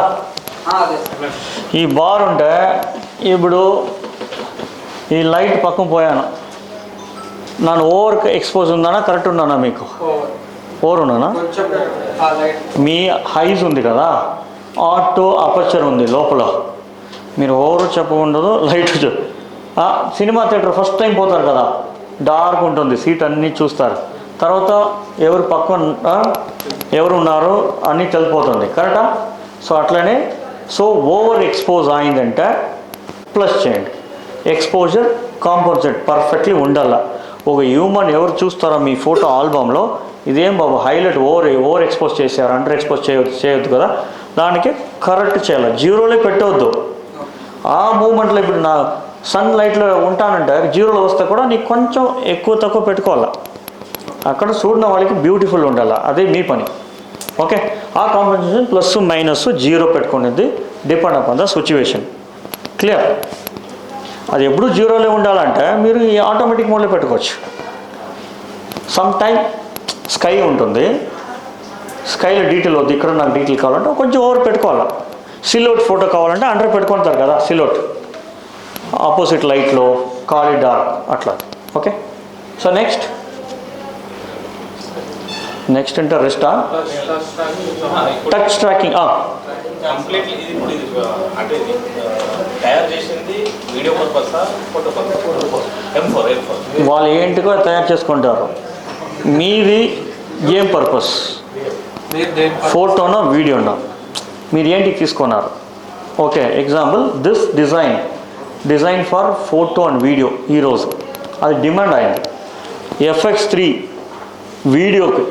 అదే సార్.
ఈ బార్ ఉంటే ఇప్పుడు ఈ లైట్ పక్కన పోయాను, నన్ను ఓవర్ ఎక్స్పోజ్ ఉందనా కరెక్ట్ ఉన్నానా? మీకు ఓవర్ ఉన్నానా?
కొంచెం ఆ లైట్
మీ హైజ్ ఉంది కదా, ఆటో అపర్చర్ ఉంది లోపల, మీరు ఓవర్ చెప్పకుండదు light cinema theatre first time పోతారు కదా, డార్క్ ఉంటుంది, సీట్ అన్నీ చూస్తారు, తర్వాత ఎవరు పక్కన ఎవరు ఉన్నారు అన్నీ తెలిపోతుంది, కరెక్టా? సో అట్లనే సో ఓవర్ ఎక్స్పోజ్ అయిందంటే ప్లస్ చేయండి, ఎక్స్పోజర్ కాంపోజిట్ పర్ఫెక్ట్లీ ఉండాల. ఒక హ్యూమన్ ఎవరు చూస్తారో మీ ఫోటో ఆల్బంలో, ఇదేం బాబు హైలైట్ ఓవర్ ఎక్స్పోజ్ చేశారు, అండర్ ఎక్స్పోజ్ చేయొద్దు కదా, దానికి కరెక్ట్ చేయాలి, జీరోలో పెట్టవద్దు. ఆ మూమెంట్లో ఇప్పుడు నా సన్ లైట్లో ఉంటానంటే జీరోలో వస్తే కూడా నీకు కొంచెం ఎక్కువ తక్కువ పెట్టుకోవాలి, అక్కడ చూడిన వాళ్ళకి బ్యూటిఫుల్ ఉండాలి, అదే మీ పని. ఓకే, ఆ కాంపెన్సేషన్ ప్లస్ మైనస్ జీరో పెట్టుకునేది depend upon the situation. Clear? అది ఎప్పుడు జీరోలో ఉండాలంటే మీరు ఈ ఆటోమేటిక్ మోడ్లో పెట్టుకోవచ్చు. సమ్ టైమ్ స్కై ఉంటుంది, స్కైలో డీటెయిల్ వద్దు, ఇక్కడ నాకు డీటెయిల్ కావాలంటే కొంచెం ఓవర్ పెట్టుకోవాలి. సిలోట్ ఫోటో కావాలంటే అండర్ పెట్టుకుంటారు కదా, సిలోట్ ఆపోజిట్ లైట్లో కారిడార్ అట్లా. ఓకే, సో నెక్స్ట్ అంటే రెస్టా? టచ్ ట్రాకింగ్
కంప్లీట్లీ ఇది ఇప్పుడు ఇది అంటే ఇది తయారు చేసింది video purpose photo purpose M4
వాళ్ళు ఏంటికో తయారు చేసుకుంటారు, మీది ఏం పర్పస్? ఫోటోనో వీడియోనో మీరు ఏంటికి తీసుకున్నారు? Okay, example this design for photo and video ఈరోజు అది డిమాండ్ అయింది. FX3 వీడియోకి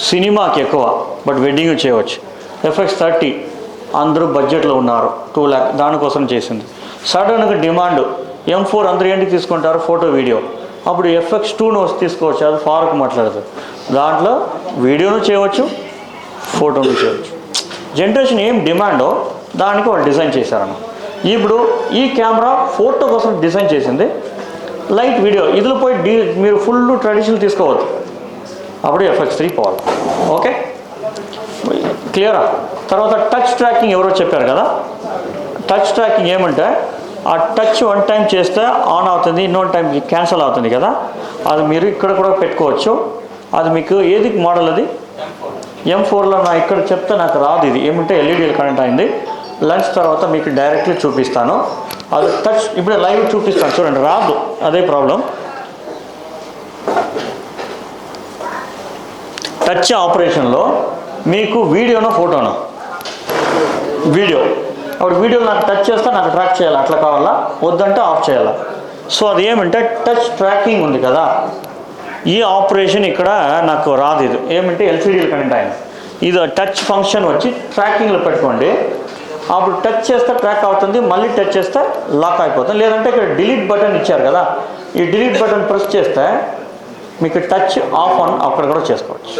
సినిమాకి ఎక్కువ, బట్ వెడ్డింగ్ చేయవచ్చు. FX30 అందరూ బడ్జెట్లో ఉన్నారు, 2 lakh దానికోసం చేసింది. సడన్గా డిమాండ్ M4 అందరూ ఏంటికి తీసుకుంటారు? Photo video. అప్పుడు FX2ను తీసుకోవచ్చు, అది ఫార్క్ మాట్లాడుతుంది, దాంట్లో వీడియోను చేయవచ్చు, ఫోటోను చేయవచ్చు. జనరేషన్ ఏం డిమాండో దానికి వాళ్ళు డిజైన్ చేశారన్న. ఇప్పుడు ఈ కెమెరా ఫోటో కోసం డిజైన్ చేసింది, లైట్ వీడియో ఇదిలో పోయి మీరు ఫుల్ ట్రెడిషనల్ తీసుకోవద్దు, అప్పుడు FX3 పోవాలి. ఓకే, క్లియరా? తర్వాత టచ్ ట్రాకింగ్ ఎవరో చెప్పారు కదా, టచ్ ట్రాకింగ్ ఏమంటే ఆ టచ్ వన్ టైం చేస్తే ఆన్ అవుతుంది, ఇంకొక టైం క్యాన్సిల్ అవుతుంది కదా, అది మీరు ఇక్కడ కూడా పెట్టుకోవచ్చు. అది మీకు ఏది మోడల్? అది M4లో నా ఇక్కడ చెప్తే నాకు రాదు, ఇది ఏమంటే LED కనెక్ట్ అయింది. లంచ్ తర్వాత మీకు డైరెక్ట్లీ చూపిస్తాను, అది టచ్ ఇప్పుడే లైవ్ చూపిస్తాను చూడండి, రాదు, అదే ప్రాబ్లం. టచ్ ఆపరేషన్లో మీకు వీడియోనో ఫోటోనో? వీడియో. అప్పుడు వీడియో నాకు టచ్ చేస్తే నాకు ట్రాక్ చేయాలి, అట్లా కావాలా? వద్దంటే ఆఫ్ చేయాలా? సో అది ఏమంటే టచ్ ట్రాకింగ్ ఉంది కదా, ఈ ఆపరేషన్ ఇక్కడ నాకు రాదు, ఇది ఏమంటే LCDలు కనెక్ట్ అయింది. ఇది టచ్ ఫంక్షన్ వచ్చి ట్రాకింగ్లో పెట్టుకోండి, అప్పుడు టచ్ చేస్తే ట్రాక్ అవుతుంది, మళ్ళీ టచ్ చేస్తే లాక్ అయిపోతుంది. లేదంటే ఇక్కడ డిలీట్ బటన్ ఇచ్చారు కదా, ఈ డిలీట్ బటన్ ప్రెస్ చేస్తే మీకు టచ్ ఆఫ్ ఆన్ అక్కడ కూడా చేసుకోవచ్చు.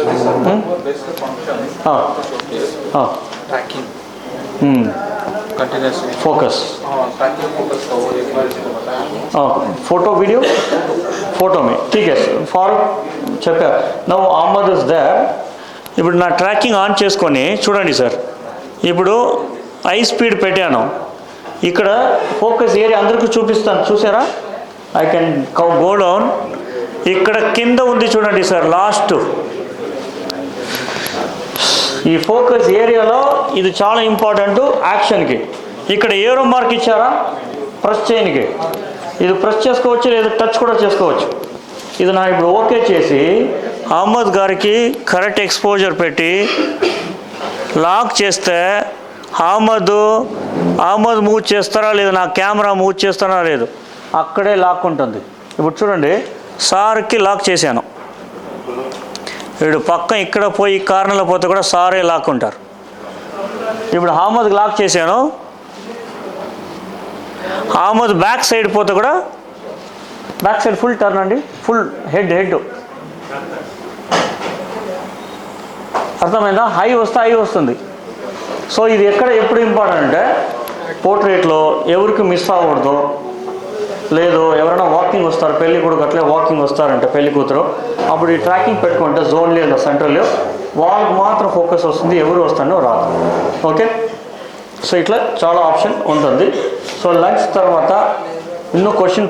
ఫోకస్ फोटो वीडियो फोटो में ठीक है फॉर చెప్పా నౌ అహ్మద్ ఇస్ దేర్. ఇప్పుడు నా ట్రాకింగ్ ఆన్ చేసుకొని చూడండి సార్, ఇప్పుడు ఐ స్పీడ్ పెట్టాను, ఇక్కడ ఫోకస్ ఏరియా అందరికీ చూపిస్తాను, చూసారా? ఐ కెన్ గో డౌన్, ఇక్కడ కింద ఉంది చూడండి సార్, లాస్ట్ ఈ ఫోకస్ ఏరియాలో ఇది చాలా ఇంపార్టెంట్ యాక్షన్కి. ఇక్కడ ఏరో మార్క్ ఇచ్చారా, ప్రెస్ చేయనికి, ఇది ప్రెస్ చేసుకోవచ్చు లేదా టచ్ కూడా చేసుకోవచ్చు. ఇది నా ఇప్పుడు ఓకే చేసి అహ్మద్ గారికి కరెక్ట్ ఎక్స్పోజర్ పెట్టి లాక్ చేస్తే అహ్మద్ మూవ్ చేస్తారా లేదా, నా కెమెరా మూవ్ చేస్తారా లేదు, అక్కడే లాక్ ఉంటుంది. ఇప్పుడు చూడండి, సార్కి లాక్ చేశాను, ఇప్పుడు పక్క ఇక్కడ పోయి కార్నర్లో పోతే కూడా సారే లాక్ ఉంటారు. ఇప్పుడు అహ్మద్కి లాక్ చేశాను, అహ్మద్ బ్యాక్ సైడ్ పోతే కూడా బ్యాక్ సైడ్ ఫుల్ టర్న్ అండి, ఫుల్ హెడ్ అర్థమైందా? హై వస్తే హై వస్తుంది, సో ఇది ఎప్పుడు ఇంపార్టెంట్ అంటే పోర్ట్రేట్లో ఎవరికి మిస్ అవ్వకూడదు, లేదు ఎవరైనా వాకింగ్ వస్తారు, పెళ్లి కొడుకు అట్లే వాకింగ్ వస్తారంటే పెళ్లి కూతురు, అప్పుడు ఈ ట్రాకింగ్ పెట్టుకుంటే జోన్ లేదు సెంట్రల్, వాళ్ళకి మాత్రం ఫోకస్ వస్తుంది, ఎవరు వస్తారో రాదు. ఓకే, సో ఇట్లా చాలా ఆప్షన్ ఉంటుంది. సో లంచ్ తర్వాత ಇನ್ನೂ ಕ್ವಶನ್